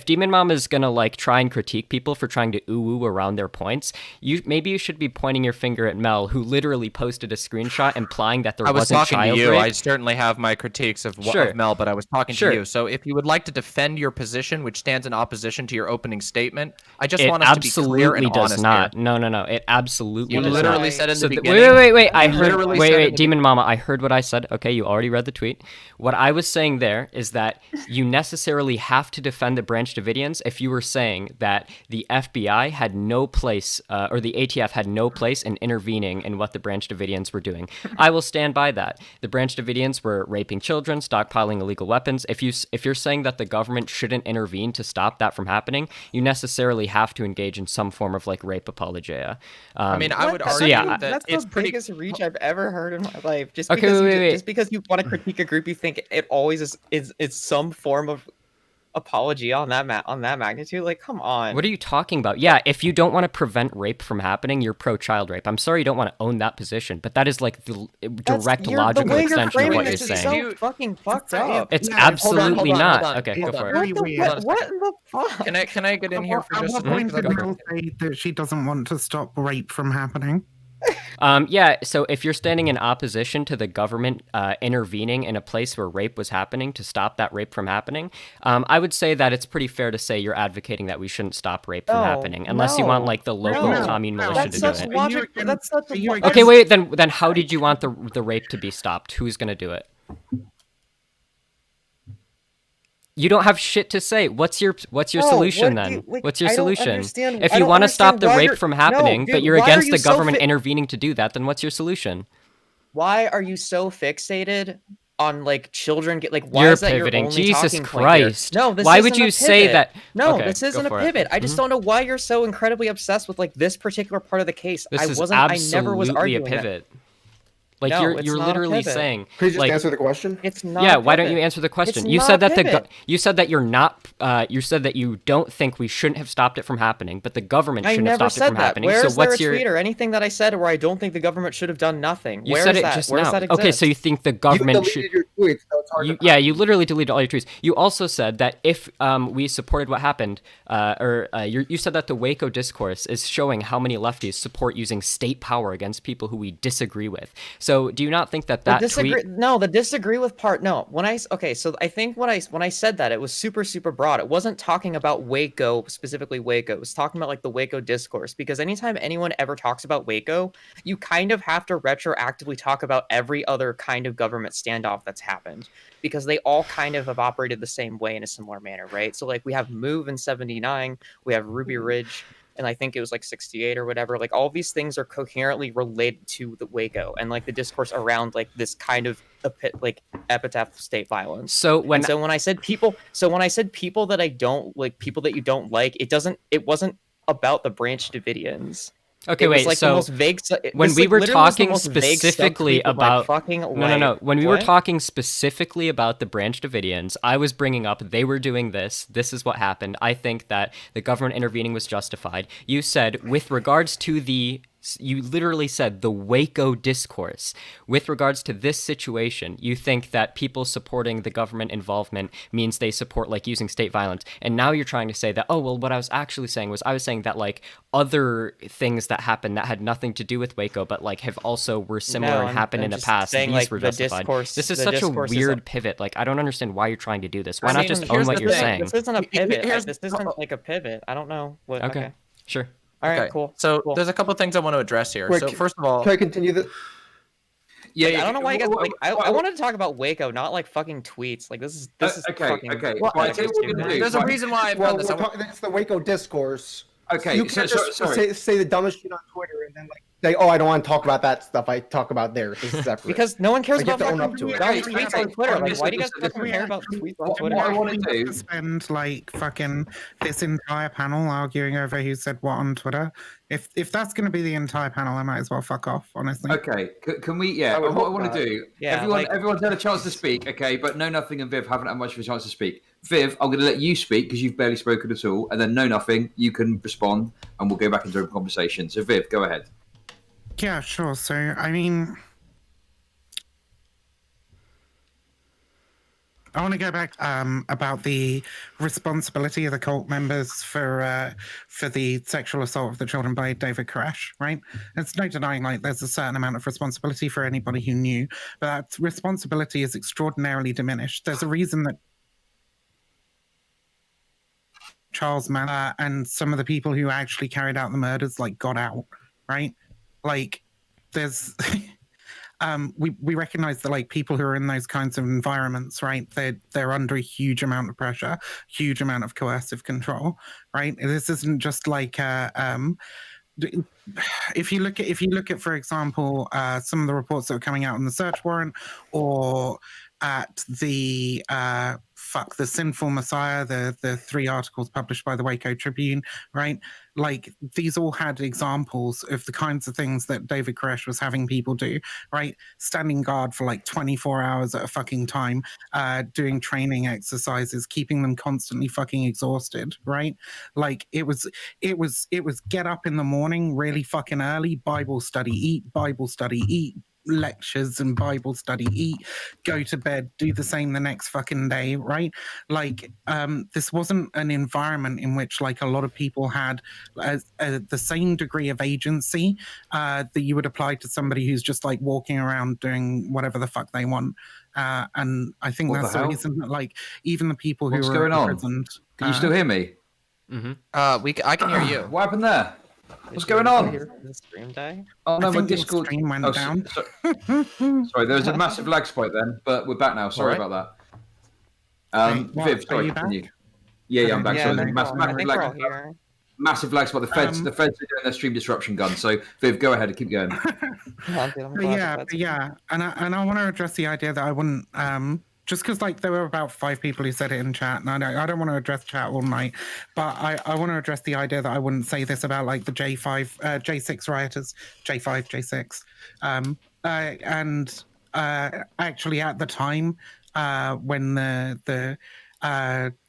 Demon Mama is gonna like try and critique people for trying to ooh around their points, maybe you should be pointing your finger at Mel, who literally posted a screenshot implying that there wasn't child rape. I was talking to you. I certainly have my critiques of Mel, but I was talking to you. So if you would like to defend your position, which stands in opposition to your opening statement, I just want us to be clear and honest. No. It absolutely You does literally not. said in So the wait, beginning. wait. I You heard. literally Wait, said in wait, the Demon Mama. I heard what I said. Okay, you already read the tweet. What I was saying there is that you necessarily have to defend the Branch Davidians if you were saying that the FBI had no place, or the ATF had no place in intervening in what the Branch Davidians were doing. I will stand by that. The Branch Davidians were raping children, stockpiling illegal weapons. If you're saying that the government shouldn't intervene to stop that from happening, you necessarily have to engage in some form of like rape apologia. I mean, I would What? argue yeah, that That's it's the pretty. biggest reach I've ever heard in my life. Just Okay, because wait. just because you want to critique a group, you think it always is some form of apology on that magnitude. Like, come on. What are you talking about? Yeah, if you don't want to prevent rape from happening, you're pro-child rape. I'm sorry you don't want to own that position, but that is like the direct The logical way you're extension of framing what you're this is saying. so fucking fucked up. It's Yeah, absolutely hold on, not. hold on, Okay, hold go on. for it. Very weird. What in the fuck? Can I get in here for At just a what second? point 'Cause I did got- Mel say that she doesn't want to stop rape from happening? Yeah, so if you're standing in opposition to the government intervening in a place where rape was happening to stop that rape from happening, I would say that it's pretty fair to say you're advocating that we shouldn't stop rape from No, happening, unless you want no, like the local no. commune No, militia That's to do such it. logic. against- That's such are you a. against- Okay, wait. Then how did you want the rape to be stopped? Who's gonna do it? You don't have shit to say. What's your solution then? What's your solution? If you want to stop the rape from happening, but you're against the government intervening to do that, then what's your solution? Why are you so fixated on like children get like? Why You're is that pivoting. your only Jesus talking point here? Christ. No, this Why would isn't a you say pivot. that? No, Okay, this go isn't a for it. pivot. I just don't know why you're so incredibly obsessed with like this particular part of the case. This is I never was absolutely a arguing that. pivot. Like No, it's you're not a literally pivot. saying, Could you just like, answer the question? It's not. yeah, a why don't you pivot. answer the question? It's You not said a that pivot. you said that you're not you said that you don't think we shouldn't have stopped it from happening, but the government I shouldn't have never stopped it said from that. happening. Where So is there what's a your tweet or anything that I said where I don't think the government should have done nothing? You Where said is it that? just Where now. does that Okay, exist? so you think the You government should deleted your tweets, so it's hard to yeah, you literally deleted all your tweets. You also said that if we supported what happened, you said that the Waco discourse is showing how many lefties support using state power against people who we disagree with. So do you not think that that tweet? No, the disagree with part. No, so I think when I said that, it was super broad. It wasn't talking about Waco, specifically Waco. It was talking about like the Waco discourse, because anytime anyone ever talks about Waco, you kind of have to retroactively talk about every other kind of government standoff that's happened, because they all kind of have operated the same way in a similar manner, right? So like we have Move in 79, we have Ruby Ridge, and I think it was like 68 or whatever. Like all these things are coherently related to the Waco and like the discourse around like this kind of like epitaph of state violence. So when When I said people that I don't like, people that you don't like, it wasn't about the Branch Davidians. okay, It was wait, like the so most vague. when This, we like, were literally was the talking most vague specifically subtweet of my about fucking no, life. when we were What? talking specifically about the Branch Davidians, I was bringing up they were doing this. This is what happened. I think that the government intervening was justified. You said with regards to you literally said the Waco discourse. With regards to this situation, you think that people supporting the government involvement means they support like using state violence. And now you're trying to say that, oh, well, what I was actually saying was I was saying that like other things that happened that had nothing to do with Waco, but like have also were similar and happened in the just past. saying, These like, were the justified. discourse- This is the such a discourse is weird a- pivot. Like, I don't understand why you're trying to do this. Why I not mean, just here's own the what you're thing. saying? This isn't a pivot. Here's- This isn't like a pivot. I don't know what. Okay. Okay. Sure. All right. Okay, Cool. So Cool. there's a couple of things I want to address here. Wait, So first of all, Can I continue this? Yeah, I don't know why you guys like. I wanted to talk about Waco, not like fucking tweets. Like this is okay, fucking. okay. Well, Right, tell you what we're gonna do. there's a Right. reason why I've Well, done this. we're talking, it's the Waco discourse. Okay, You can't just say the dumbest shit on Twitter and then like say, "Oh, I don't want to talk about that stuff. I talk about theirs." This is separate. Because no one cares Like, you about have to own fucking up to it. dumb Okay, tweets okay, on Twitter. Like, listen, why do you guys listen, fucking care about tweets on What Twitter? I want to We have do. to spend like fucking this entire panel arguing over who said what on Twitter. If that's going to be the entire panel, I might as well fuck off. Honestly. Okay, can we? Yeah, I would what I hope want not. to do. Yeah, Everyone's had a chance to speak. Okay, but No Nothing and Viv haven't had much of a chance to speak. Viv, I'm going to let you speak because you've barely spoken at all, and then No Nothing, you can respond, and we'll go back into open conversation. So Viv, go ahead. Yeah, sure. So, I mean, I want to go back about the responsibility of the cult members for the sexual assault of the children by David Koresh, right? It's no denying like there's a certain amount of responsibility for anybody who knew, but that responsibility is extraordinarily diminished. There's a reason that Charles Manson, and some of the people who actually carried out the murders like got out, right? Like, there's we recognize that like people who are in those kinds of environments, right? They're under a huge amount of pressure, huge amount of coercive control, right? This isn't just like if you look at for example some of the reports that are coming out on the search warrant, or at the the Sinful Messiah, the 3 articles published by the Waco Tribune, right? Like, these all had examples of the kinds of things that David Koresh was having people do, right? Standing guard for like 24 hours at a fucking time, doing training exercises, keeping them constantly fucking exhausted, right? Like, it was get up in the morning really fucking early, Bible study, eat lectures and Bible study, eat, go to bed, do the same the next fucking day, right? Like, this wasn't an environment in which like a lot of people had the same degree of agency that you would apply to somebody who's just like walking around doing whatever the fuck they want. And I think What that's the the hell? reason that like even the people who What's were going on? imprisoned. Can you still hear me? I can hear you. What happened there? What's Did going your- on? Did the stream die? Oh no, I my think your Discord stream went down. Sorry, there was a massive lag spike then, but we're back now. Sorry Alright. about that. Wait, what, Viv, are sorry, you back? continue. Yeah, I'm back. Yeah, So I there's a think massive, I think we're all here. massive lag spike. The feds are doing their stream disruption gun. So Viv, go ahead and keep going. Yeah, dude, I'm But glad yeah, that's- but yeah, and I want to address the idea that I wouldn't just because like there were about 5 people who said it in chat, and I don't want to address chat all night, but I want to address the idea that I wouldn't say this about like the J6 rioters, J5, J6, and actually at the time when the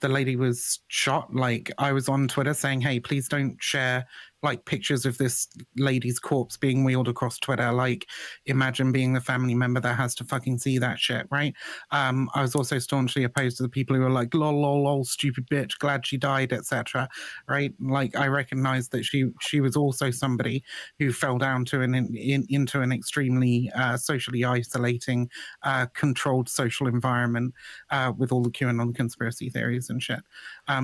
lady was shot, like I was on Twitter saying, hey, please don't share like pictures of this lady's corpse being wheeled across Twitter. Like, imagine being the family member that has to fucking see that shit, right? I was also staunchly opposed to the people who were like, lol, lol, lol, stupid bitch, glad she died, etc. Right? Like, I recognized that she was also somebody who fell down to into an extremely socially isolating, controlled social environment with all the QAnon conspiracy theories and shit.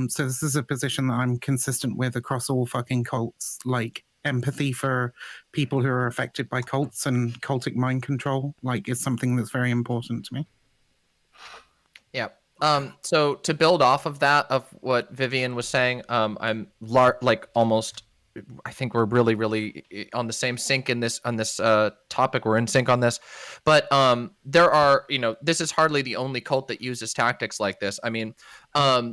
So this is a position that I'm consistent with across all fucking cults. Like, empathy for people who are affected by cults and cultic mind control, like, is something that's very important to me. Yeah. So to build off of that, of what Vivian was saying, I'm like almost. I think we're really on the same sync in this topic. We're in sync on this, but there are, this is hardly the only cult that uses tactics like this. I mean,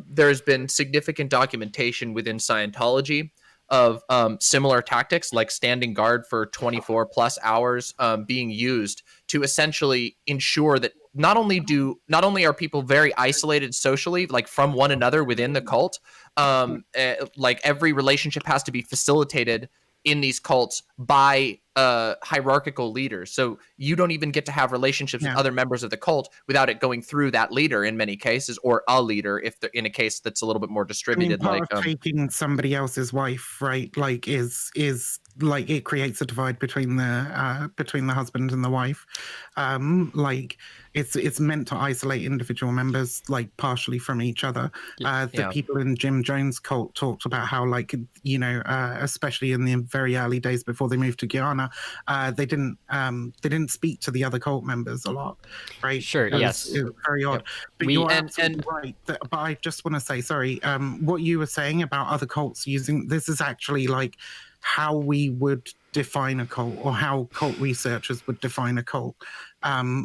there's been significant documentation within Scientology of similar tactics, like standing guard for 24 plus hours, being used to essentially ensure that not only are people very isolated socially, like from one another within the cult, like every relationship has to be facilitated in these cults by hierarchical leaders. So you don't even get to have relationships with other members of the cult without it going through that leader in many cases, or a leader if they're in a case that's a little bit more distributed. I mean, part of taking somebody else's wife, right? Like, is like, it creates a divide between the husband and the wife. Like, it's meant to isolate individual members, like, partially from each other. The people in Jim Jones' cult talked about how, like, especially in the very early days before they moved to Guyana, they didn't speak to the other cult members a lot, right? Sure. Yes. It's very odd. But you're absolutely right. But I just want to say, sorry, what you were saying about other cults using this is actually like how we would define a cult, or how cult researchers would define a cult.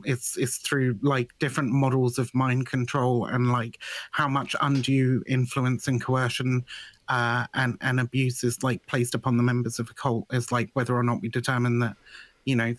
It's through like different models of mind control, and like how much undue influence and coercion and abuse is like placed upon the members of a cult, is like whether or not we determine that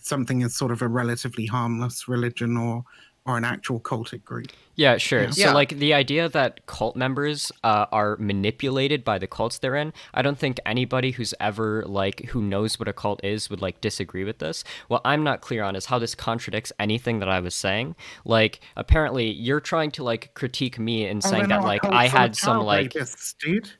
something is sort of a relatively harmless religion or an actual cultic group. Yeah, sure. So, like, the idea that cult members are manipulated by the cults they're in, I don't think anybody who's ever, like, who knows what a cult is would, like, disagree with this. What I'm not clear on is how this contradicts anything that I was saying. Like, apparently, you're trying to, like, critique me and saying that, like, I had some, like... Rapists, dude.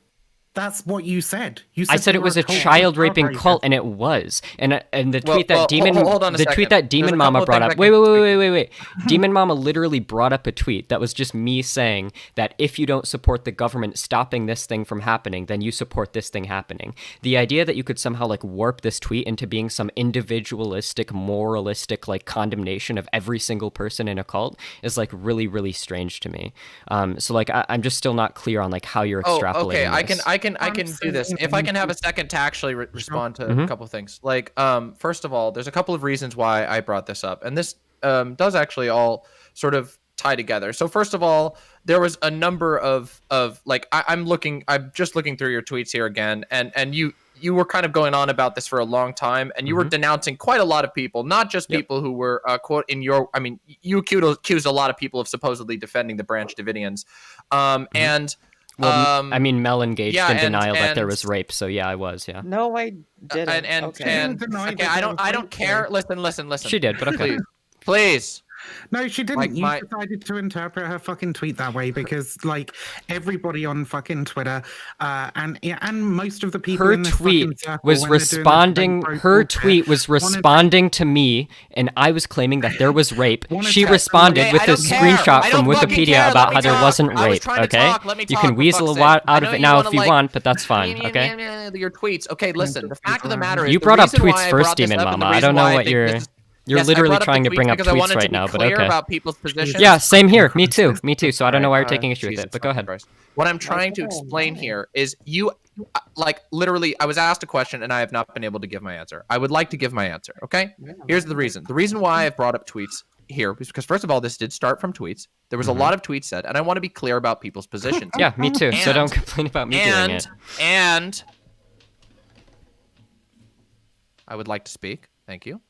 That's what you said. I said they it was were a cult child raping rapist. cult, and it was. And the tweet well, that Demon, hold on a the second. tweet that There's a Demon couple Mama of brought things up. I Wait, can wait, wait, wait. Demon Mama literally brought up a tweet that was just me saying that if you don't support the government stopping this thing from happening, then you support this thing happening. The idea that you could somehow like warp this tweet into being some individualistic, moralistic like condemnation of every single person in a cult is like really, really strange to me. So like I'm just still not clear on like how you're extrapolating. Okay. This. I can do this. If I can have a second to actually respond to a couple of things. Like, first of all, there's a couple of reasons why I brought this up, and this does actually all sort of tie together. So first of all, there was a number of like I'm just looking through your tweets here again, and you were kind of going on about this for a long time, and you were denouncing quite a lot of people, not just people who were quote in your. I mean, you accused a lot of people of supposedly defending the Branch Davidians, and. Well, I mean, Mel engaged in and- denial that there and- was rape, so yeah, I was, yeah. No, I didn't. And deny okay, that I there don't was rape care. there. Listen. She did, but okay. Please. No, she didn't. Like You my- decided to interpret her fucking tweet that way because, like, everybody on fucking Twitter, and most of the people Her in this tweet fucking circle, was when they're doing this responding. very Her bullshit, tweet was wanted- responding to me, and I was claiming that there was rape. Wanted She to- responded Okay, with I a don't care. screenshot I from don't fucking Wikipedia care. about Let how me there talk. wasn't I was rape. trying to Okay, talk. Let me you talk, can for weasel a fuck's lot sake. I out know of it you now wanna, if you like, want, but that's fine. Okay. Your tweets. Okay, listen. The fact of the matter is, You the brought up reason why tweets I first, brought this Demon up and Mama. the I don't reason know why I what think you're. this is- You're Yes, I literally brought up the trying to bring up because I wanted tweets to right be now, but clear okay. about people's positions. Yeah, same here. Me too. Me too. So I don't know why you're taking issue with Jesus it, but go ahead. Christ. What I'm trying to explain here is you, like, literally, I was asked a question and I have not been able to give my answer. I would like to give my answer, okay? Here's the reason. The reason why I've brought up tweets here is because, first of all, this did start from tweets. There was a lot of tweets said, and I want to be clear about people's positions. Yeah, me too. So And- don't complain about me doing it. And I would like to speak. Thank you.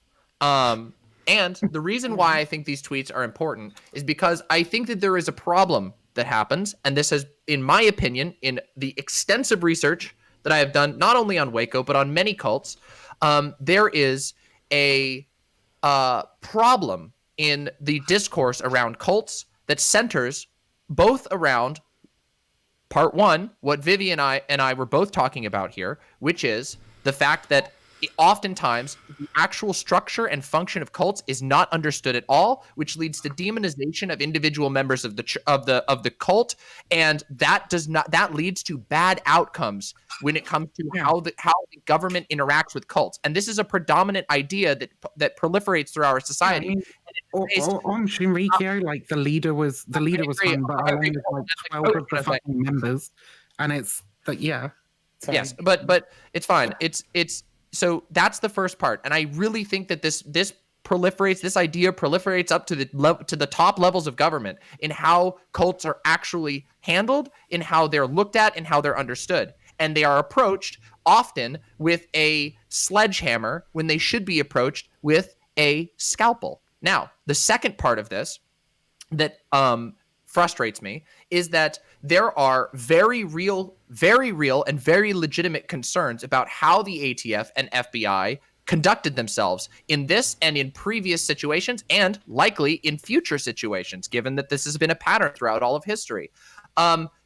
And the reason why I think these tweets are important is because I think that there is a problem that happens, and this has, in my opinion, in the extensive research that I have done, not only on Waco, but on many cults, there is a problem in the discourse around cults that centers both around part one, what Vivi and I were both talking about here, which is the fact that oftentimes the actual structure and function of cults is not understood at all, which leads to demonization of individual members of the cult, and that leads to bad outcomes when it comes to how the government interacts with cults. And this is a predominant idea that proliferates through our society. I mean, on Shinrikyo, like the leader was agree. fine, but I agree. only like 12 of the fucking members, and it's like Yes, but it's fine. It's so that's the first part, and I really think that this proliferates. This idea proliferates up to the top levels of government in how cults are actually handled, in how they're looked at, and how they're understood, and they are approached often with a sledgehammer when they should be approached with a scalpel. Now, the second part of this that frustrates me is that there are very real and very legitimate concerns about how the ATF and FBI conducted themselves in this and in previous situations, and likely in future situations, given that this has been a pattern throughout all of history.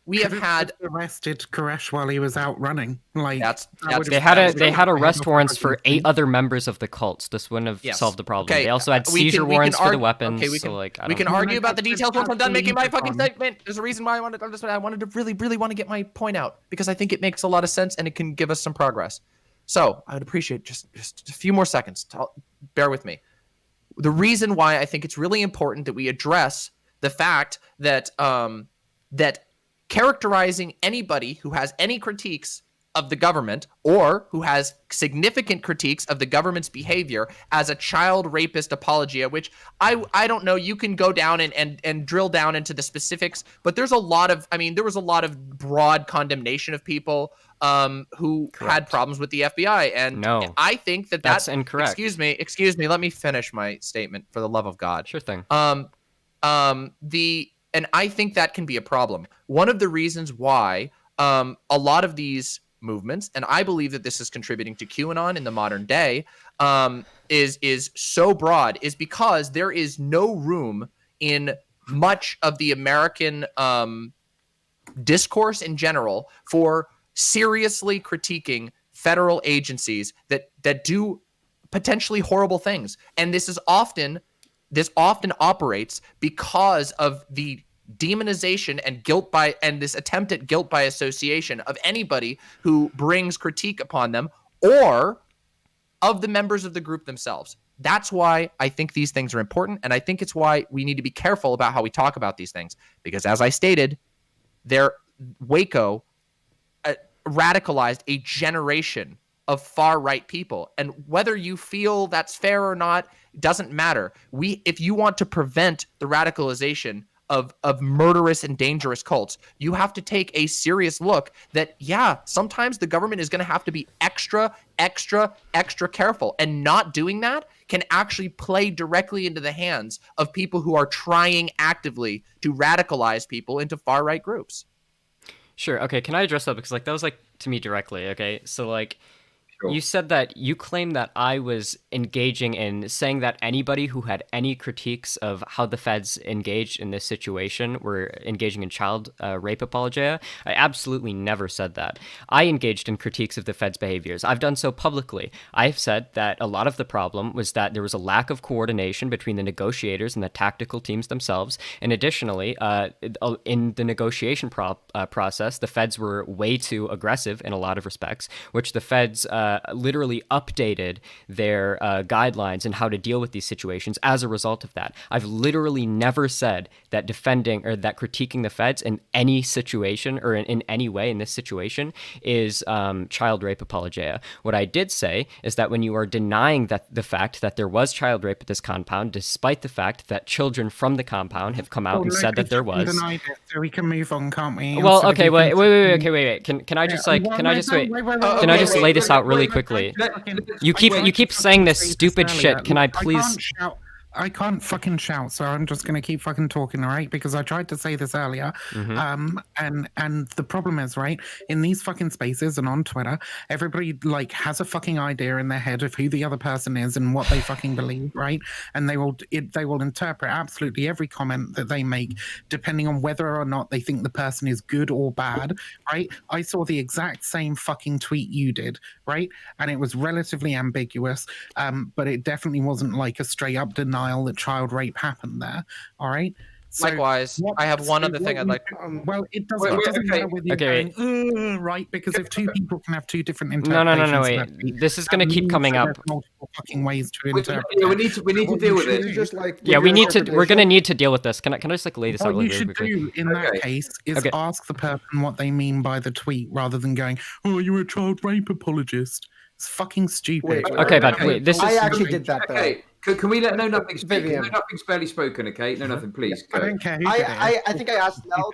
We have had arrested Koresh while he was out running. Like that's They had arrest warrants for 8 other members of the cults. This wouldn't have Yes. solved the problem. Okay, They also had we can- seizure we can warrants for the argue- weapons. okay, we so can- like, I we don't can know. argue about the details once I'm done making my fucking Absolutely. statement. There's a reason why I wanted to really want to get my point out, because I think it makes a lot of sense and it can give us some progress. So I would appreciate just a few more seconds. Bear with me. The reason why I think it's really important that we address the fact that that characterizing anybody who has any critiques of the government or who has significant critiques of the government's behavior as a child rapist apologia, which I don't know, you can go down and drill down into the specifics, but there was a lot of broad condemnation of people who had problems with the FBI. And No. I think That's incorrect. Excuse me, let me finish my statement, for the love of God. Sure thing. And I think that can be a problem. One of the reasons why a lot of these movements, and I believe that this is contributing to QAnon in the modern day, is so broad, is because there is no room in much of the American discourse in general for seriously critiquing federal agencies that do potentially horrible things. And this often operates because of the demonization and this attempt at guilt by association of anybody who brings critique upon them or of the members of the group themselves. That's why I think these things are important, and I think it's why we need to be careful about how we talk about these things, because as I stated, Waco radicalized a generation of far-right people, and whether you feel that's fair or not doesn't matter. If you want to prevent the radicalization of murderous and dangerous cults, you have to take a serious look that, yeah, sometimes the government is going to have to be extra careful, and not doing that can actually play directly into the hands of people who are trying actively to radicalize people into far-right groups. Sure. Okay. Can I address that? Because like that was like to me directly. Okay. So like Sure. you said that you claimed that I was engaging in saying that anybody who had any critiques of how the feds engaged in this situation were engaging in child rape apologia. I absolutely never said that. I engaged in critiques of the feds' behaviors. I've done so publicly. I've said that a lot of the problem was that there was a lack of coordination between the negotiators and the tactical teams themselves. And additionally, in the negotiation process, the feds were way too aggressive in a lot of respects, which the feds literally updated their guidelines and how to deal with these situations as a result of that. I've literally never said that defending or that critiquing the feds in any situation or in any way in this situation is child rape apologia. What I did say is that when you are denying that the fact that there was child rape at this compound, despite the fact that children from the compound have come out and said that there was. Denied it, so we can move on, can't we? Well, Instead of okay, you wait. continuing- Can I just Yeah, like well, can I wait, just no, wait? wait, Can I just wait, lay this out really wait, quickly? let's You keep fucking saying this say stupid earlier. shit. Can I I please? can't shout. I can't fucking shout, so I'm just gonna keep fucking talking, all right? Because I tried to say this earlier, and the problem is, right, in these fucking spaces and on Twitter, everybody like has a fucking idea in their head of who the other person is and what they fucking believe, right? And they will interpret absolutely every comment that they make depending on whether or not they think the person is good or bad, right? I saw the exact same fucking tweet you did, right? And it was relatively ambiguous, but it definitely wasn't like a straight up denial that child rape happened there. All right. So Likewise, I have one other thing I'd like. well, it doesn't, Wait, doesn't okay. matter whether you're Okay, going, right? Because if two people can have two different No, interpretations, no, of wait. that tweet, This is gonna that keep means coming that up. there's multiple fucking ways to We interpret. need to What deal you with should it. do- Just like Yeah, with we your need to. We're interpretation. gonna need to deal with this. Can I just like lay this out What really, you really should quickly? do in that Okay. case is Okay. ask the person what they mean by the tweet rather than going, "Oh, you're a child rape apologist." It's fucking stupid. Wait, Okay, but wait, this I is. actually did that though. Okay, can we let no nothing speak? Vivian. No nothing's barely spoken. Okay, no nothing. Please I go. don't care who did it. I think I asked Mel.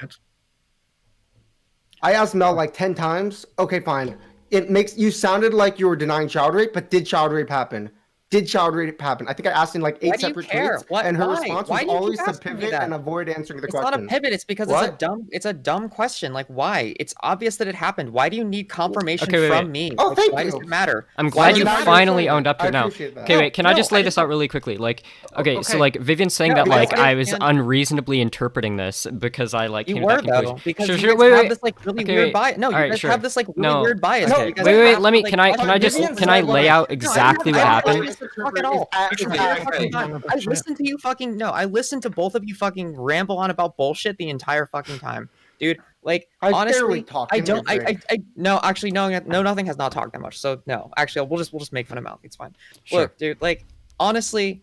I asked Mel like 10 times. Okay, fine. It makes you sounded like you were denying child rape, but did child rape happen? Did child rape happen? I think I asked in like 8 Why do you separate care? tweets, What- and her why? response Why was do you keep always to asking me pivot that? and avoid answering the It's not a question. pivot. It's because What? it's a dumb question. Like, why? It's obvious that it happened. Why do you need confirmation Okay, wait, from wait. me? Oh, Like, thank why does you. it matter? I'm Why glad does you it matter? finally owned up to I it now. appreciate that. Okay, wait. Can I No, just I lay this just- out really quickly? Like, okay, so okay. like Vivian's saying No, that like because I was and- unreasonably interpreting this because I like You came to were that conclusion. though, because Sure, you sure, guys wait, have wait. this like really Okay, weird wait. bias. No, you Alright, guys sure. have this like really No. weird bias. No, that you guys Wait, have to, let me. like, Can I just? Vivian's Can I not lay right. out No, exactly what I happened? don't listen to talk at all. It's The actually- entire fucking time. I listened to you fucking no. I listened to both of you fucking ramble on about bullshit the entire fucking time, dude. Like I honestly, barely talked. I Give me a don't. break. I no. Actually, no. Nothing has not talked that much. So no. Actually, we'll just make fun of Mouth. It's fine. Sure. Look, dude. Like honestly,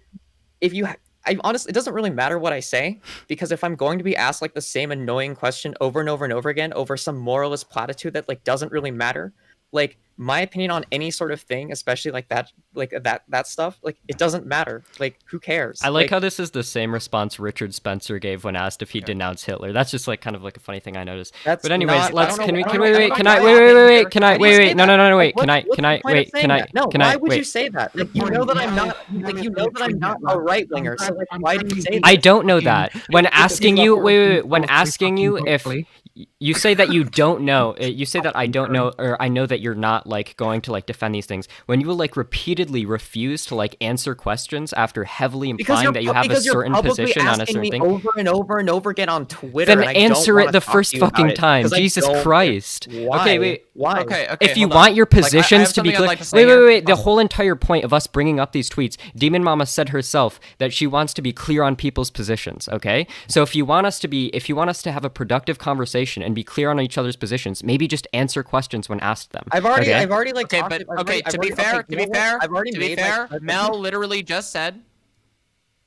if you. I honestly, it doesn't really matter what I say because if I'm going to be asked like the same annoying question over and over and over again over some moralist platitude that like doesn't really matter, like my opinion on any sort of thing, especially like that stuff, like it doesn't matter. Like who cares? I like how this is the same response Richard Spencer gave when asked if he denounced Hitler. That's just like kind of like a funny thing I noticed. That's But anyways, not- I let's. don't Can know- we? I Can don't we? know- Wait. I Can don't I? know Wait. why Wait. I'm Wait. here. Wait. Can I? Why do you Wait. say Wait. No. that? No. No. Wait. Like, Can I? what's Can I? the point of Wait. saying Can I? that? No, Can why I? would you Wait. say that? Like you know that I'm not. Like you know that I'm not a right winger. So like, why do you say that? I don't know that. When asking you, wait. When asking you if you say that you don't know, you say that I don't know, or I know that you're not like going to like defend these things. When you will like repeatedly refuse to like answer questions after heavily implying that you have a certain position on a certain thing, over and over and over again on Twitter. then and I don't answer wanna it the talk first to you about fucking it, time. 'cause I Jesus don't- Christ. Why? Okay, wait. Why? Okay. If you hold on. want your Like, I positions have to be something I'd clear, like to say here. wait. The Oh. whole entire point of us bringing up these tweets, Demon Mama said herself that she wants to be clear on people's positions. Okay, so if you want us to have a productive conversation and be clear on each other's positions, maybe just answer questions when asked them. I've already like Okay, talked but I've already- okay. I've To be already- fair, okay, to you be know what? fair, I've already to be made fair, my Mel literally just said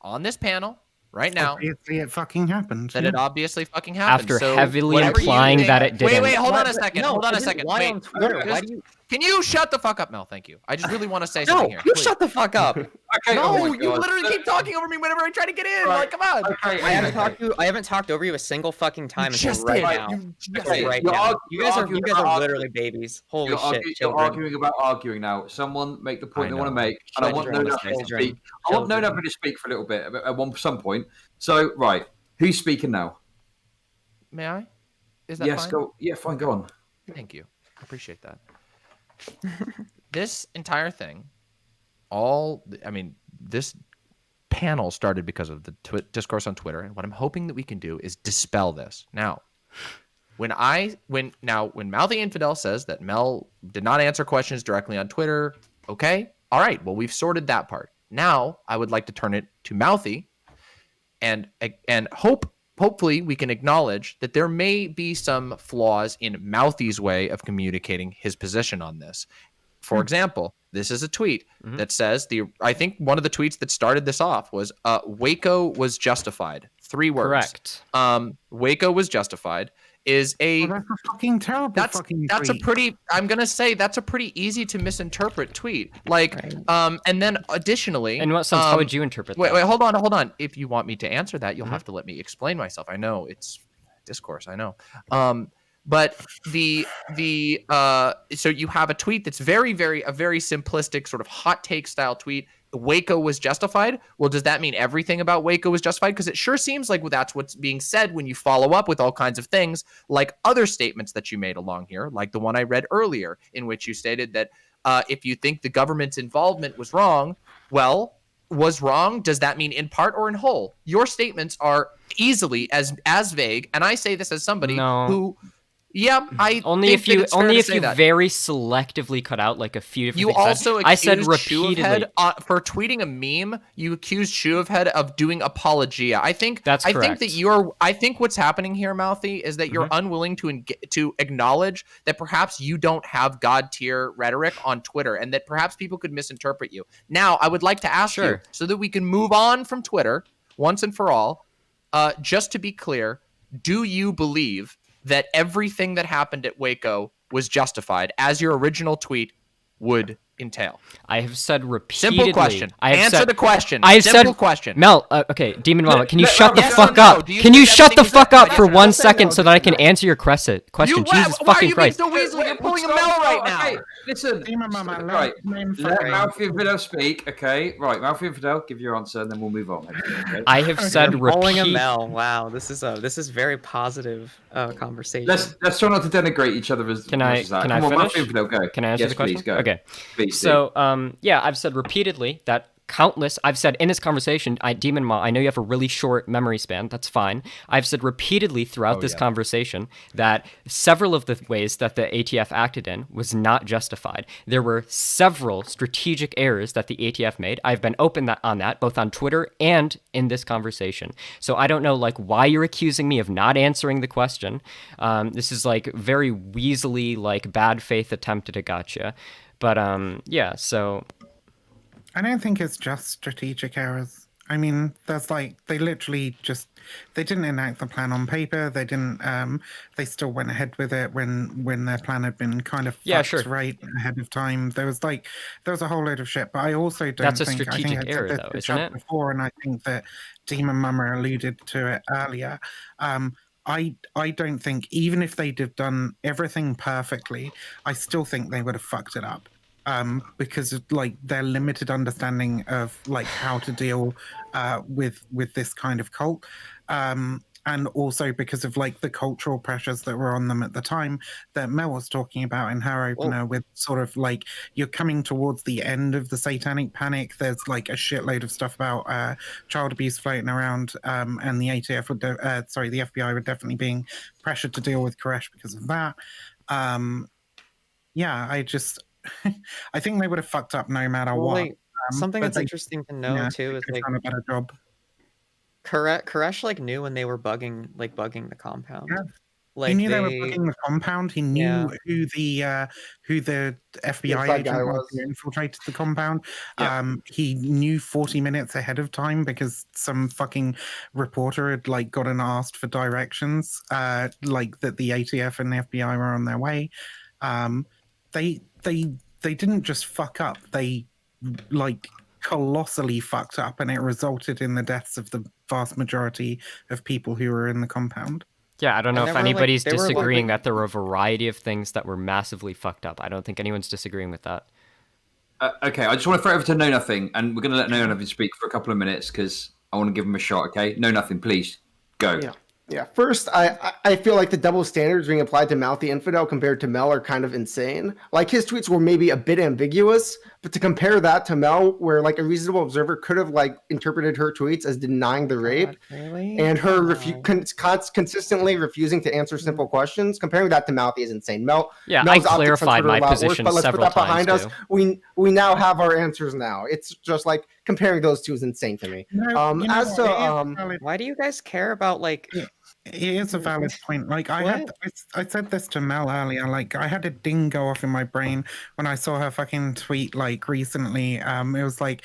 on this panel right now Obviously, it fucking happened. that yeah. it obviously fucking happened. After So heavily whatever you implying think- that it didn't. Wait, hold on Why- a second. no, Hold on I a didn't second. lie Wait, on Twitter. Why just- do you? Can you shut the fuck up, Mel? Thank you. I just really want to say No, something here. you Please. shut the fuck up. Okay. No, oh my you God. literally keep talking over me whenever I try to get in. Right. Like, come on. Okay. I haven't talked over you a single fucking time until just right did. now. You just Okay, did. Right you're now. argu- You you're guys arguing are about literally babies. Holy You're, shit, you're children. arguing about arguing now. Someone make the point I they want to know. make, and I want Children, No Nappy to children, speak. I want No children. Nappy to speak for a little bit at some point. So, right, who's speaking now? May I? Is that Yes, fine? go. Yeah, fine, go on. Thank you. I appreciate that. This entire thing, this panel started because of the discourse on Twitter, and what I'm hoping that we can do is dispel this. Now, when Mouthy Infidel says that Mel did not answer questions directly on Twitter, okay, all right, well, we've sorted that part. Now, I would like to turn it to Mouthy, and hopefully we can acknowledge that there may be some flaws in Mouthy's way of communicating his position on this. For example, this is a tweet that says I think one of the tweets that started this off was Waco was justified. 3 words. Correct. Waco was justified is a Well, that's a fucking terrible that's fucking a tweet. pretty I'm gonna say that's a pretty easy to misinterpret tweet. Like and then additionally In what sense? How would you interpret wait, that? hold on. If you want me to answer that, you'll have to let me explain myself. I know it's discourse. I know. But so you have a tweet that's very simplistic, sort of hot take style tweet. Waco was justified. Well, does that mean everything about Waco was justified? Because it sure seems like that's what's being said when you follow up with all kinds of things, like other statements that you made along here, like the one I read earlier, in which you stated that if you think the government's involvement was wrong, well, was wrong. Does that mean in part or in whole? Your statements are easily as vague, and I say this as somebody who. Yeah, I only think if you that it's fair to say that. very selectively cut out like a few different You things. also I said accused repeatedly. Shoevehead, for tweeting a meme. You accused Shoevehead of doing apologia. I think That's I correct. think that I think what's happening here, Mouthy, is that you're unwilling to acknowledge that perhaps you don't have god tier rhetoric on Twitter, and that perhaps people could misinterpret you. Now, I would like to ask you, so that we can move on from Twitter once and for all. Just to be clear, do you believe that everything that happened at Waco was justified, as your original tweet would entail? I have said repeatedly. Simple question. Answer the question. I have Simple said, question. Mel, okay, Demon Mama, can you shut the yes or fuck no? up? Do you Can you think shut the everything fuck is up for justified? 1 Yes or second no? so that I can answer your question? Why Jesus are fucking you Christ. being so weasel? You're pulling a Stop, Mel stop, right now. Okay, listen. Demon Mama, Right. name Let fucking- Mouthy Infidel speak, okay? Right, Mouthy Infidel, give your answer, and then we'll move on. Okay? I have said You're pulling a repeat. Mel. Wow, this is very positive conversation. Let's try not to denigrate each other as Can much I as that. can I Come on, finish? Mouthy Infidel, go. Can I answer Yes, the question? Please, go. Okay. Please, So, yeah, I've said repeatedly that I've said in this conversation, Demon Ma, I know you have a really short memory span. That's fine. I've said repeatedly throughout this conversation that several of the ways that the ATF acted in was not justified. There were several strategic errors that the ATF made. I've been open on that, both on Twitter and in this conversation. So I don't know, like, why you're accusing me of not answering the question. This is, like, very weaselly, like, bad faith attempt at a gotcha. But, yeah, so... I don't think it's just strategic errors. I mean, there's like they didn't enact the plan on paper. They didn't. They still went ahead with it when their plan had been kind of fucked right ahead of time. There was a whole load of shit. But I also don't. That's a think, strategic I think error, I said though, this isn't it? before, and I think that Demon Mama alluded to it earlier. I don't think even if they'd have done everything perfectly, I still think they would have fucked it up. Because of like their limited understanding of like how to deal with this kind of cult, and also because of like the cultural pressures that were on them at the time that Mel was talking about in her opener, with sort of like you're coming towards the end of the satanic panic. There's like a shitload of stuff about child abuse floating around, and the ATF would, the FBI would definitely being pressured to deal with Koresh because of that. yeah, I think they would have fucked up no matter Well, what. like, something but that's they, interesting to know yeah, too they is could have like done a better job. Koresh like knew when they were bugging the compound. Yeah. He Like knew they were they bugging the compound. He knew who the FBI inside agent guy was was. who infiltrated the compound. Yeah. He knew 40 minutes ahead of time because some fucking reporter had like gotten asked for directions, like that the ATF and the FBI were on their way. They didn't just fuck up. They like colossally fucked up, and it resulted in the deaths of the vast majority of people who were in the compound. Yeah, I don't know And if there were, like- anybody's there were, like- disagreeing that there were a variety of things that were massively fucked up. I don't think anyone's disagreeing with that. Okay, I just want to throw it over to Know Nothing, and we're going to let Know Nothing speak for a couple of minutes because I want to give him a shot. Okay, Know Nothing, please go. Yeah. First, I feel like the double standards being applied to Mouthy Infidel compared to Mel are kind of insane. Like his tweets were maybe a bit ambiguous, but to compare that to Mel, where like a reasonable observer could have like interpreted her tweets as denying the rape, God, really? and her God. consistently refusing to answer simple questions, comparing that to Mouthy is insane. Yeah, Mel's I optics on clarified Twitter are my a lot worse, position but let's put several that behind times us. too. We now have our answers now. It's just like comparing those two is insane to me. As to Why do you guys care about like? It is a valid point. Like I said this to Mel earlier. Like I had a ding go off in my brain when I saw her fucking tweet like recently. It was like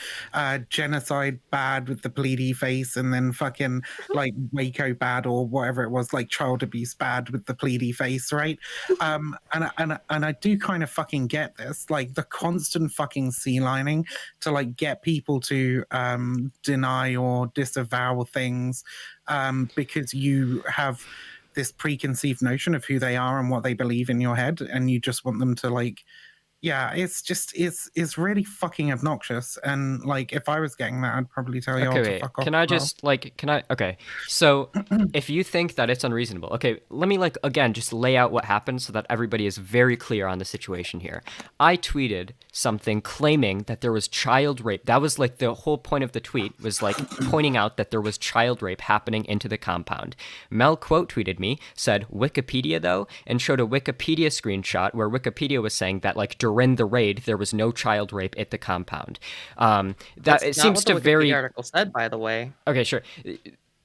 genocide bad with the pleady face, and then fucking like Waco bad or whatever it was, like child abuse bad with the pleady face, right? And I do kind of fucking get this, like the constant fucking sea lining to like get people to deny or disavow things. Because you have this preconceived notion of who they are and what they believe in your head, and you just want them to like, yeah, it's really fucking obnoxious. And like, if I was getting that, I'd probably tell you all to fuck off. Okay, so if you think that it's unreasonable, okay, let me like again just lay out what happened so that everybody is very clear on the situation here. I tweeted something claiming that there was child rape. That was like the whole point of the tweet, was like pointing out that there was child rape happening into the compound. Mel quote tweeted me, said Wikipedia though, and showed a Wikipedia screenshot where Wikipedia was saying that like during the raid there was no child rape at the compound. That's it not seems what the to Wikipedia very article said, by the way. Okay, sure.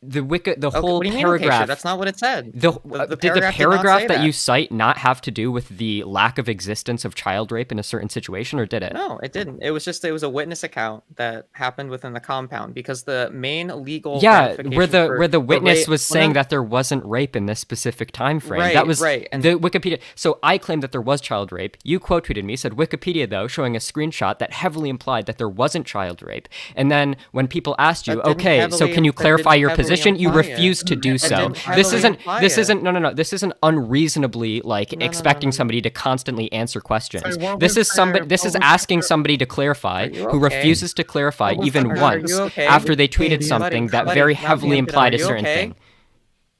The Okay, whole what do you mean, paragraph. okay, sure? That's not what it said. Did the paragraph say that you cite not have to do with the lack of existence of child rape in a certain situation, or did it? No, it didn't. It was a witness account that happened within the compound because the main legal where the witness was saying that that there wasn't rape in this specific time frame. Right, that was right, and the Wikipedia. So I claimed that there was child rape. You quote tweeted me, said Wikipedia though, showing a screenshot that heavily implied that there wasn't child rape. And then when people asked you, That didn't okay, so heavily- can you that clarify didn't your heavily position? You imply it. refused to do That so. didn't This heavily isn't. imply This it. isn't. No. This isn't unreasonably like No, no, expecting no, no. somebody to constantly answer questions. So what This was is somebody. the- This what is was asking the- somebody to clarify Are you who okay? refuses to clarify What was even the- once Are you okay? after they tweeted Buddy, something that buddy, very not heavily being implied a are you certain okay? thing.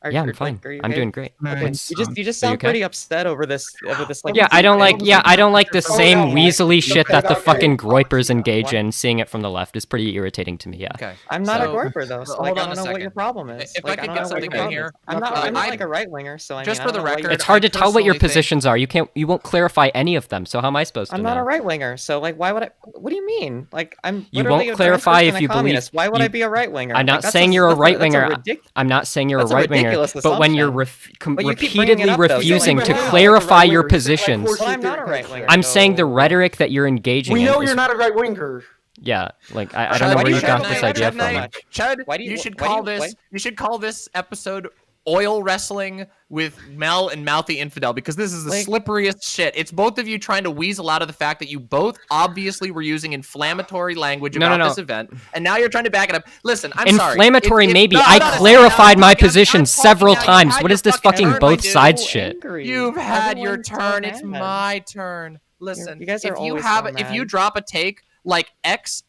Yeah, I'm fine. I'm doing great. No, Okay. it's You fine. just sound okay? pretty upset over this like Yeah, I don't like. Yeah, I don't like the Oh, same no, weaselly shit that the okay. fucking groypers engage What? in. Seeing it from the left is pretty irritating to me. Yeah. Okay. I'm not a So- groyper though, so hold like, I on don't a know what your second. problem is. If I Like, could don't get know what something your in problem here, is. I'm not I- like a right winger, so I just mean, for I the don't know what your- record, It's hard to tell what your personally think- positions are. You won't clarify any of them. So how am I supposed to I'm know? not a right winger, so like, why would I? What do you mean? Like, I'm You literally won't a clarify transcription if and you a communist. believe- Why would you- I be a right winger? I'm not saying you're a right winger. I'm not saying you're a that's a right winger. ridiculous But when you're assumption. But you keep bringing it repeatedly up, though. You're refusing like, to "Wow, like a clarify right your winger." He's like, positions, "Of course Well, I'm not a right winger. I'm saying the so- rhetoric that you're engaging We in know is- you're not a right winger. Yeah, like I Chud, don't know why where do you you got have this that? idea Chud, from. Chud, Why do you- you should why do call you- this. why- You should call this episode "Oil Wrestling with Mel and Mouthy Infidel" because this is the Like- slipperiest shit. It's both of you trying to weasel out of the fact that you both obviously were using inflammatory language No, about no. this event, and now you're trying to back it up. Listen, I'm sorry. Inflammatory, maybe. no, I no, no, clarified no, my I'm position talking several now. You times. had What your is this fucking fucking turn, both my dude. sides So shit? angry. You've had your Everyone's so turn. It's mad. my turn. Listen, You guys are if you always have, so if you mad. drop a take like X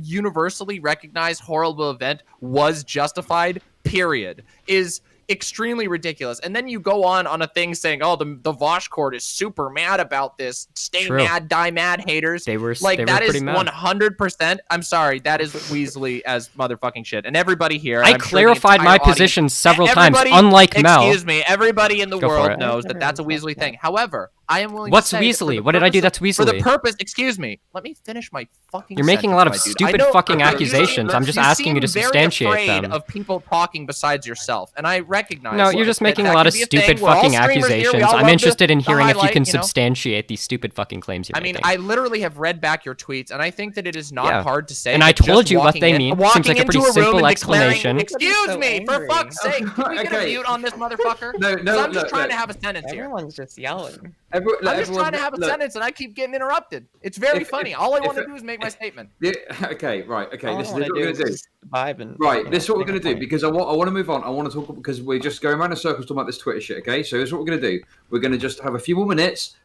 universally recognized horrible event was justified, period, is extremely ridiculous. And then you go on a thing saying, "Oh, the Vosh court is super mad about this. Stay True. mad, die mad, haters." They were Like, they that were is pretty mad. 100%. I'm sorry, that is Weasley as motherfucking shit. And everybody here, I I'm sure the clarified my entire audience- position several times. Everybody- Unlike Mel, Excuse me, everybody in the Go for world it. knows that that's a Weasley thing. However, I am willing What's to say that for Weasley? the What did I do purpose that's For the Weasley? purpose, excuse me, let me finish my fucking You're making a lot of sentence, my dude. stupid I know- fucking okay, accusations. I'm just asking you to seem substantiate very afraid them. of people talking besides yourself, and I recognize. No, you're just that making that a lot can of be a stupid thing. We're all fucking streamers here. We accusations. all I'm love interested in the hearing if you highlight, can you know? substantiate these stupid fucking claims you're I mean, making. I literally have read back your tweets, and I think that it is not hard to say. And I that just told you what walking they in- mean. walking Seems like a into pretty room simple and declaring, explanation. Excuse so me, for angry. fuck's sake, can we get a Okay. mute on this motherfucker? No, 'Cause no, I'm just look, trying look. to have a sentence here. Everyone's just yelling. I'm just trying to have a look, sentence, and I keep getting interrupted. It's very funny. All I want to do is make my statement. Yeah, okay, right, okay. All This I is wanna what we're do going is to do. just vibe and Right, this is what we're make going a to do point. because I want to move on. I want to talk because we're just going around in circles talking about this Twitter shit. Okay, so this is what we're going to do. We're going to just have a few more minutes,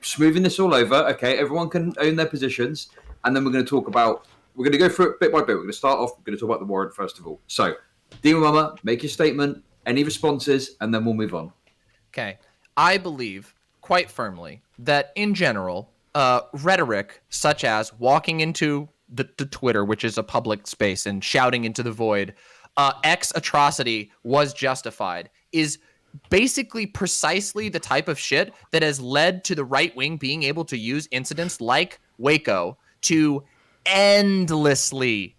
smoothing this all over. Okay, everyone can own their positions, and then we're going to talk about. We're going to go through it bit by bit. We're going to start off. We're going to talk about the warrant first of all. So, Demon Mama, make your statement. Any responses, and then we'll move on. Okay. I believe quite firmly that in general, rhetoric such as walking into the Twitter, which is a public space, and shouting into the void, X atrocity was justified, is basically precisely the type of shit that has led to the right wing being able to use incidents like Waco to endlessly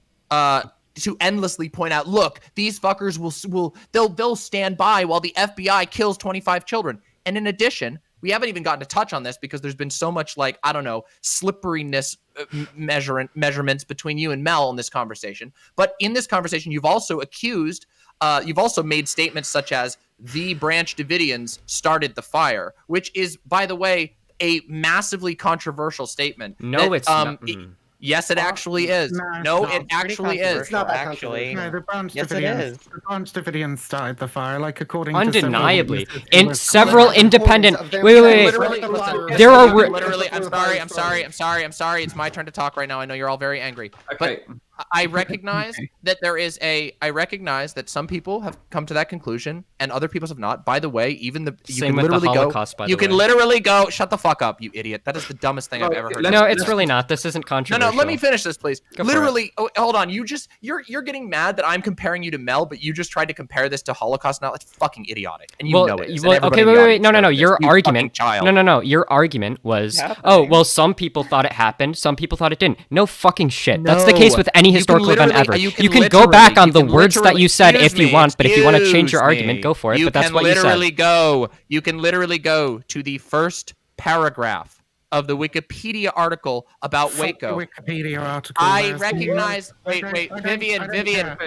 point out, look, these fuckers they'll stand by while the FBI kills 25 children. And in addition, we haven't even gotten to touch on this because there's been so much, like, I don't know, slipperiness measurements between you and Mel in this conversation. But in this conversation, you've also made statements such as the Branch Davidians started the fire, which is, by the way, a massively controversial statement. No, it's not. Yes, it actually is. No, it actually is. It's not that actually. No, the Branch Yes, it Davidians. is. The Branch Davidians started the fire, like according to Undeniably. several witnesses In who were- several independent. Of them Wait. Literally, There are literally. I'm sorry. It's my turn to talk right now. I know you're all very angry, Okay. but I recognize that I recognize that some people have come to that conclusion and other people have not. By the way, even you Same can with the literally Holocaust, by go. You the can way. literally go. Shut the fuck up, you idiot. That is the dumbest thing I've Right, ever heard. No, it's really not. This isn't No, controversial. let me finish this, please. Go for Literally, hold on. You're getting mad that I'm comparing you to Mel, but you just tried to compare this to Holocaust. Now it's fucking idiotic, and you know it. Is, and everybody okay, in the wait. audience No. knows this. Your You argument. fucking child. No. Your argument was, Happening. oh, well, some people thought it happened, some people thought it didn't. No fucking shit. That's the No. case with any You can historical event literally- ever. you You can can go back literally- on you the can words that literally- you said if excuse you me, want, but if you want to change your excuse argument, me. go for it. You But that's can what you literally said. go. You can literally go to the first paragraph of the Wikipedia article about Fuck the Waco. Wikipedia article. I there's- recognize. Wait, I don't Vivian. care.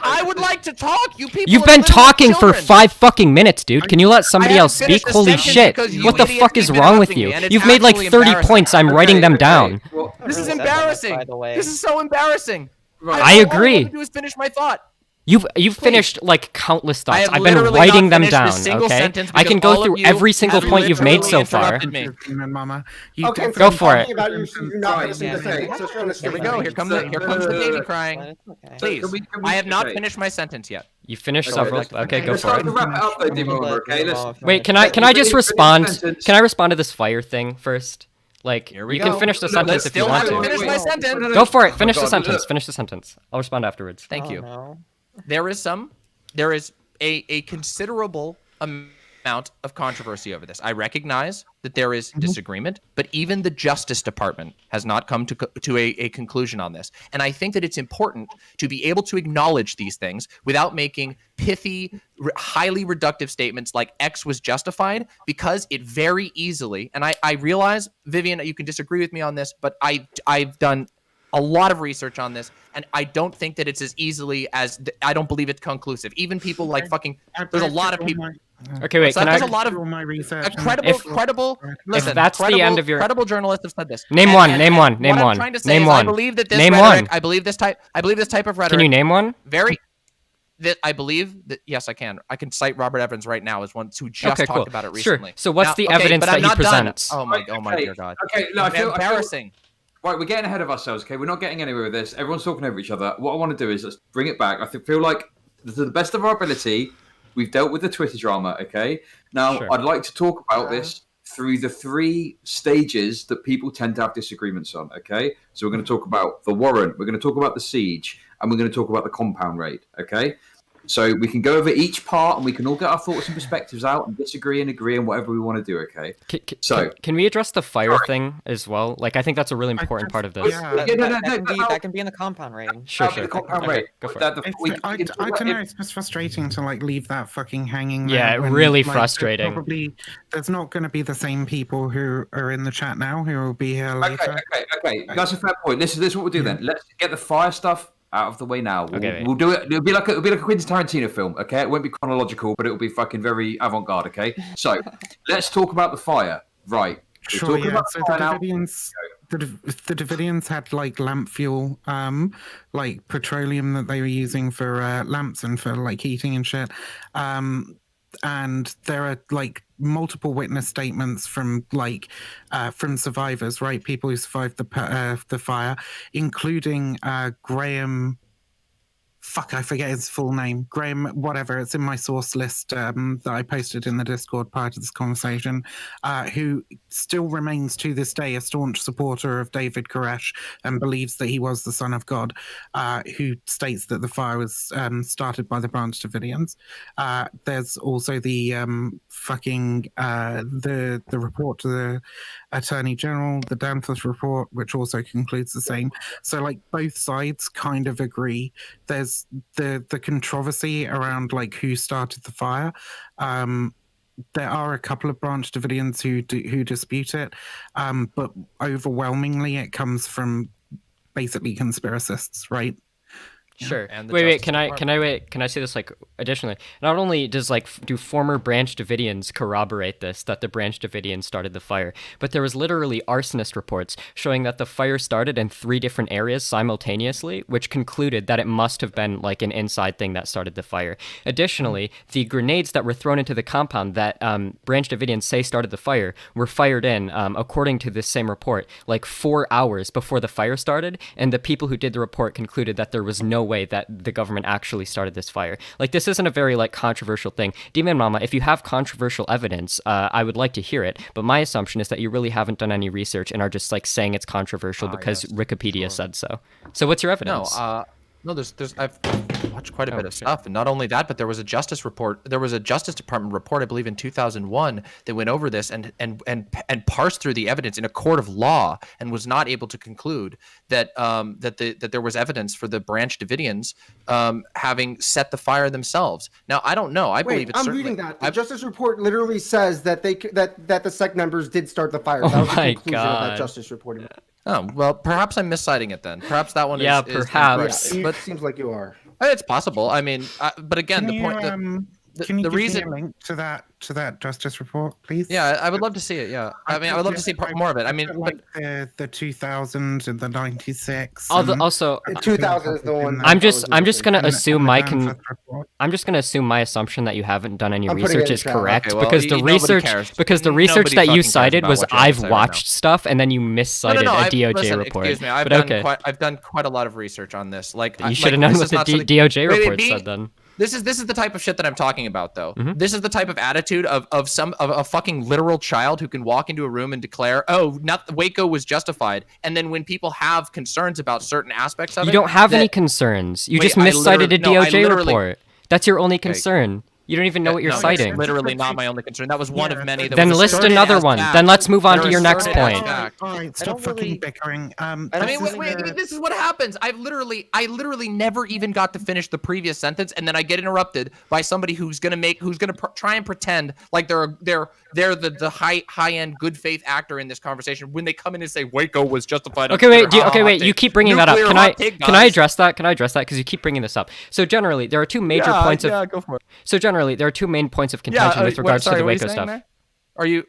I would like to talk. You people. You've are been literal talking for children. 5 fucking minutes, dude. Can you let somebody haven't else finished speak? a Holy sentence shit. because you What the idiots fuck is keep wrong with interrupting you? me, and it's You've made like actually 30 embarrassing. points. I'm writing them Okay, down. well, This is Said that, embarrassing. by the way. This is so embarrassing. right. I All agree. I want to do is finish my thought. You've finished like countless I thoughts. have I've been literally writing not them finished a down. single Okay, sentence I can because all go of through you every single have point you've made literally so far. interrupted me. Demon Mama. You Okay, definitely- Go for it. About you're not Right, finishing the yeah, sentence. yeah. Just finish Here we the go. sentence. Here comes So- the baby But crying. it's okay. Please, Can we- I have not okay. finished my sentence yet. You finished Okay, several. let's- Okay, go Let's for start it. to wrap it up, though, Demon Mama. Okay, let's. Wait, can I just Finish respond? sentence. Can I respond to this fire thing first? Like, Here we you go. can finish the No, sentence let's if you still want have to to. finish my sentence. Go for it. Finish Oh, the God, sentence. look. Finish the sentence. I'll respond afterwards. Thank you. No. There is a considerable amount of controversy over this. I recognize that there is disagreement, but even the Justice Department has not come to a conclusion on this. And I think that it's important to be able to acknowledge these things without making pithy, highly reductive statements like X was justified, because it very easily, and I realize, Vivian, you can disagree with me on this, but I've done a lot of research on this, and I don't think that it's as easily as I don't believe it's conclusive. Even people like fucking. There's a lot of people. Okay, wait. So Can there's I a lot of all my research. credible. Listen, that's the credible- end of your- credible journalists have said this. Name And- one, and- name and one, what name I'm one, trying to say name is one. I believe that this Name rhetoric. one. I believe this type of rhetoric. Can you name one? Very. That I believe that yes, I can. I can cite Robert Evans right now as one who just Okay, talked cool. about it Sure. recently. So what's Now- the okay, evidence but I'm that he not done. presents? Oh my dear God. Okay, no, I feel Embarrassing. Right, we're getting ahead of ourselves. Okay, we're not getting anywhere with this. Everyone's talking over each other. What I want to do is let's bring it back. Feel like to the best of our ability, we've dealt with the Twitter drama. Okay, now Sure. I'd like to talk about this through the 3 stages that people tend to have disagreements on. Okay, so we're going to talk about the warrant, we're going to talk about the siege, and we're going to talk about the compound raid. Okay, So we can go over each part and we can all get our thoughts and perspectives out and disagree and agree on whatever we want to do, okay? Can we address the fire thing as well? Like, I think that's a really important part of this. That can be in the compound rating. Sure. The compound rate. Go for it. I don't know. It's just frustrating to like leave that fucking hanging. Yeah, there when, really like, frustrating. There's not going to be the same people who are in the chat now who will be here later. Okay. That's a fair point. This is what we'll do then. Let's get the fire stuff out of the way now. We'll do it. It'll be like a Quentin Tarantino film. Okay, it won't be chronological, but it'll be fucking very avant-garde. Okay, so let's talk about the fire. Right. Sure. Yeah. So the Davidians had like lamp fuel, like petroleum that they were using for lamps and for like heating and shit. And there are like multiple witness statements from survivors, right? People who survived the fire, including Graham. Fuck, I forget his full name. Graham, whatever. It's in my source list that I posted in the Discord prior to this conversation, who still remains to this day a staunch supporter of David Koresh and believes that he was the son of God, who states that the fire was started by the Branch Davidians. There's also the the report to the Attorney General, the Danforth report, which also concludes the same. So like both sides kind of agree. There's the controversy around like who started the fire. There are a couple of Branch Davidians who dispute it, but overwhelmingly it comes from basically conspiracists, right? Sure. Wait. Can I say this like additionally? Not only does do former Branch Davidians corroborate this that the Branch Davidians started the fire, but there was literally arsonist reports showing that the fire started in 3 different areas simultaneously, which concluded that it must have been like an inside thing that started the fire. Additionally, the grenades that were thrown into the compound that Branch Davidians say started the fire were fired in, according to this same report, like 4 hours before the fire started, and the people who did the report concluded that there was no way that the government actually started this fire. Like, this isn't a very like controversial thing. Demon Mama, if you have controversial evidence, I would like to hear it, but my assumption is that you really haven't done any research and are just like saying it's controversial because Wikipedia said so. So what's your evidence? No, I've watched quite a bit of stuff, and not only that, but there was a Justice Department report, I believe, in 2001 that went over this and parsed through the evidence in a court of law and was not able to conclude that that there was evidence for the Branch Davidians having set the fire themselves. Now, I don't know. I believe it's. I'm reading that. The Justice report literally says that that the sect members did start the fire. That was the conclusion of that Justice report. Oh, well, perhaps I'm misciting it then. Perhaps that one is perhaps. But it seems like you are. It's possible. I mean, but again, Can you the reason give me a link to that Justice report, please? Yeah, I would love to see it. Yeah, I mean, I would love to see more of it. I mean, like the 2000s and the 96. Also, 2000 is the one. I'm just gonna assume my assumption that you haven't done any research is correct, because the research that you cited was I've watched stuff and then you miscited a DOJ report. Excuse me, I've done quite a lot of research on this. Like, you should have known what the DOJ report said then. This is the type of shit that I'm talking about, though. Mm-hmm. This is the type of attitude of a fucking literal child who can walk into a room and declare, "Oh, Waco was justified," and then when people have concerns about certain aspects of it, you don't have any concerns. You just miscited a DOJ report. That's your only concern. You don't even know what you're citing. That's literally not my only concern. That was one of many. Then list another one. Then let's move on to your next point. All right, stop fucking bickering. I mean, wait, this is what happens. I literally never even got to finish the previous sentence, and then I get interrupted by somebody who's gonna try and pretend like they're the high end good faith actor in this conversation when they come in and say Waco was justified. Okay, wait. You keep bringing that up. Can I address that? Because you keep bringing this up. So generally, there are two major points of. Go for it. So generally, there are two main points of contention with regards to the Waco stuff. There? Are you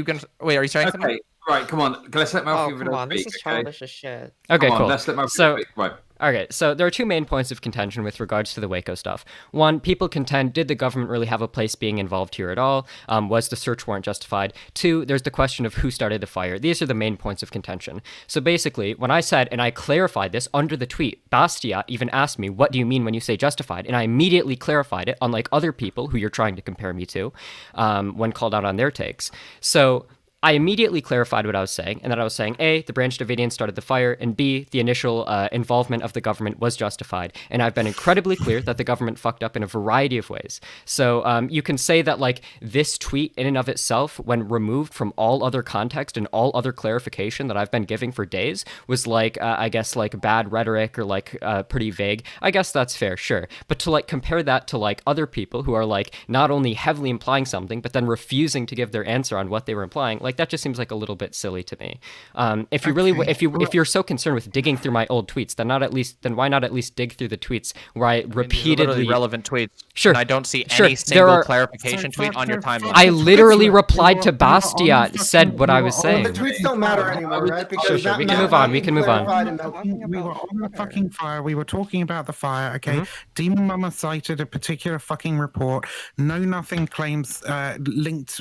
gonna wait? Are you saying something? Right, come on. Let's let Malfi come on, this is childish as shit. Okay, cool. Let's let Malfi speak. Right. Okay, so there are two main points of contention with regards to the Waco stuff. One, people contend, did the government really have a place being involved here at all? Was the search warrant justified? Two, there's the question of who started the fire. These are the main points of contention. So basically, when I said, and I clarified this under the tweet, Bastia even asked me, what do you mean when you say justified? And I immediately clarified it, unlike other people who you're trying to compare me to, when called out on their takes. So I immediately clarified what I was saying, and that I was saying, A, the Branch Davidians started the fire, and B, the initial involvement of the government was justified. And I've been incredibly clear that the government fucked up in a variety of ways. So you can say that, like, this tweet in and of itself, when removed from all other context and all other clarification that I've been giving for days, was like, I guess, like, bad rhetoric or, like, pretty vague. I guess that's fair, sure. But to, like, compare that to, like, other people who are, like, not only heavily implying something, but then refusing to give their answer on what they were implying, like, that just seems like a little bit silly to me. If you really, if you're so concerned with digging through my old tweets, then why not at least dig through the tweets where I repeatedly relevant tweets. Sure, And I don't see sure, any there single are- clarification tweet on your timeline. I literally replied to We were on the Bastiat, said what I was fucking- Well, the saying. tweets don't matter anymore, right? Because Sure, that we can matter move on, being we can move on. clarified and We were on the fucking fire. We were talking about the fire. Okay, Mm-hmm. Demon Mama cited a particular fucking report. No, nothing claims linked.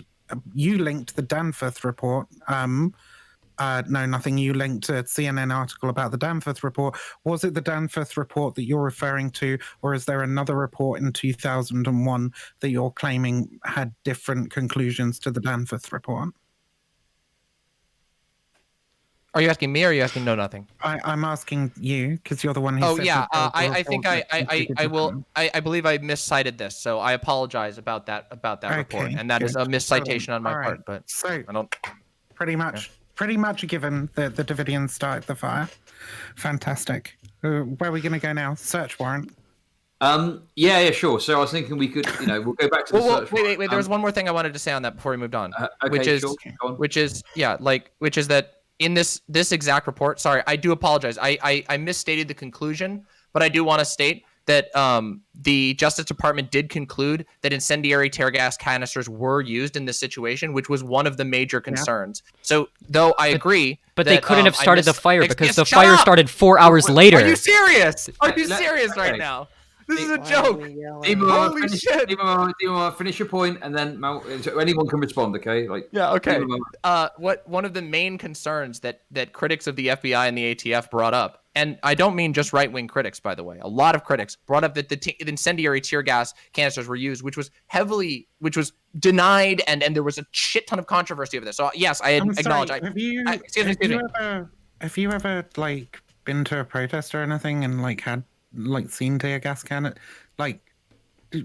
You linked the Danforth report. No, nothing. You linked a CNN article about the Danforth report. Was it the Danforth report that you're referring to, or is there another report in 2001 that you're claiming had different conclusions to the Danforth report? Are you asking me or are you asking no nothing? I'm asking you because you're the one who. Oh said yeah, that there was a I think report that I concluded will different. I believe I miscited this, so I apologize about that report, Okay, and that is a good. miscitation on my All right. part. But So I don't. pretty much given that the Davidians started the fire. Fantastic. Where are we going to go now? Search warrant. Yeah, sure. So I was thinking we could, we'll go back to the Well, search. wait. There was warrant. one more thing I wanted to say on that before we moved on, Okay, which is sure. Go on. which is that in this exact report. Sorry, I do apologize. I misstated the conclusion, but I do want to state that the Justice Department did conclude that incendiary tear gas canisters were used in this situation, which was one of the major concerns. So, though I agree, But they that, couldn't have I started the missed- fire Ex- because yes, the shut fire up! started 4 hours Are later. you serious? Are you Let- serious right okay. now? This is a Why are joke. we yelling? Holy shit. Demon, finish your point, and then so anyone can respond. Okay, like Yeah, okay. Demon, What one of the main concerns that critics of the FBI and the ATF brought up, and I don't mean just right-wing critics, by the way, a lot of critics brought up that the incendiary tear gas canisters were used, which was denied, and there was a shit ton of controversy over this. So yes, I I'm acknowledge. sorry, Excuse me. have you ever like been to a protest or anything and like had like seen tear gas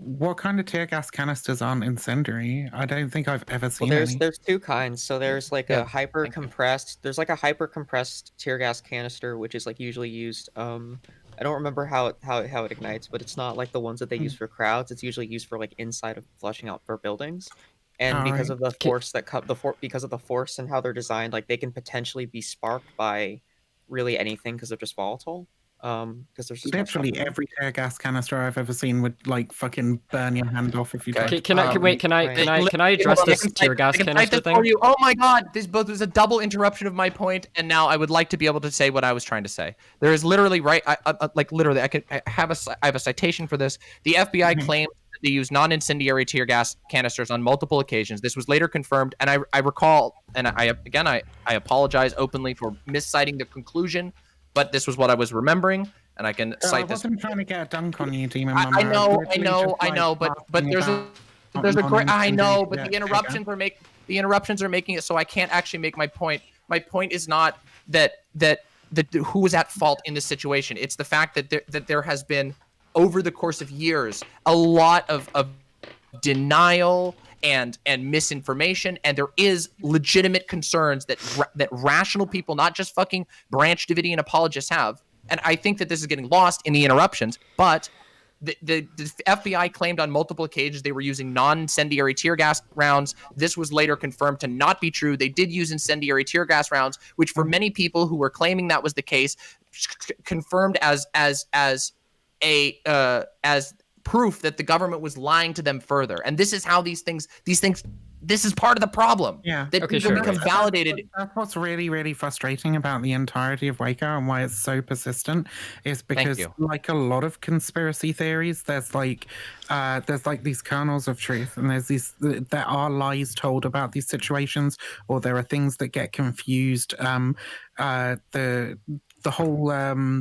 what kind of tear gas canisters aren't incendiary? I don't think I've ever seen Well, any. there's two kinds. So there's like Yeah, a hyper compressed. There's like a hyper compressed tear gas canister, which is like usually used. I don't remember how it ignites, but it's not like the ones that they use for crowds. It's usually used for like inside of flushing out for buildings. And because Alright. of the force that because of the force and how they're designed, like they can potentially be sparked by really anything because they're just volatile. Because there's just no stuff Literally in them. every tear gas canister I've ever seen would like fucking burn your hand off if you Okay. tried. Can I address this tear gas I can cite canister this thing? for you. Oh my god, this both was a double interruption of my point, and now I would like to be able to say what I was trying to say. There is literally I have a citation for this. The FBI claimed that they used non-incendiary tear gas canisters on multiple occasions. This was later confirmed, and I recall, and I apologize openly for misciting the conclusion, but this was what I was remembering, and I can I cite this. wasn't trying to get a dunk on you, Demon I Mama. know, was literally just, like, but asking there's a about great. I know, non-incendiary but tear the gas. interruptions are making it so I can't actually make my point. My point is not that who was at fault in this situation. It's the fact that there has been over the course of years a lot of denial and misinformation, and there is legitimate concerns that rational people, not just fucking Branch Davidian apologists, have. And I think that this is getting lost in the interruptions, but the FBI claimed on multiple occasions they were using non-incendiary tear gas rounds. This was later confirmed to not be true. They did use incendiary tear gas rounds, which for many people who were claiming that was the case, confirmed as proof that the government was lying to them further. And this is how these things this is part of the problem. Yeah. That Okay, people sure. become validated. That's what's really, really frustrating about the entirety of Waco and why it's so persistent is because, you. like a lot of conspiracy theories, there's like these kernels of truth, and there are lies told about these situations, or there are things that get confused. The whole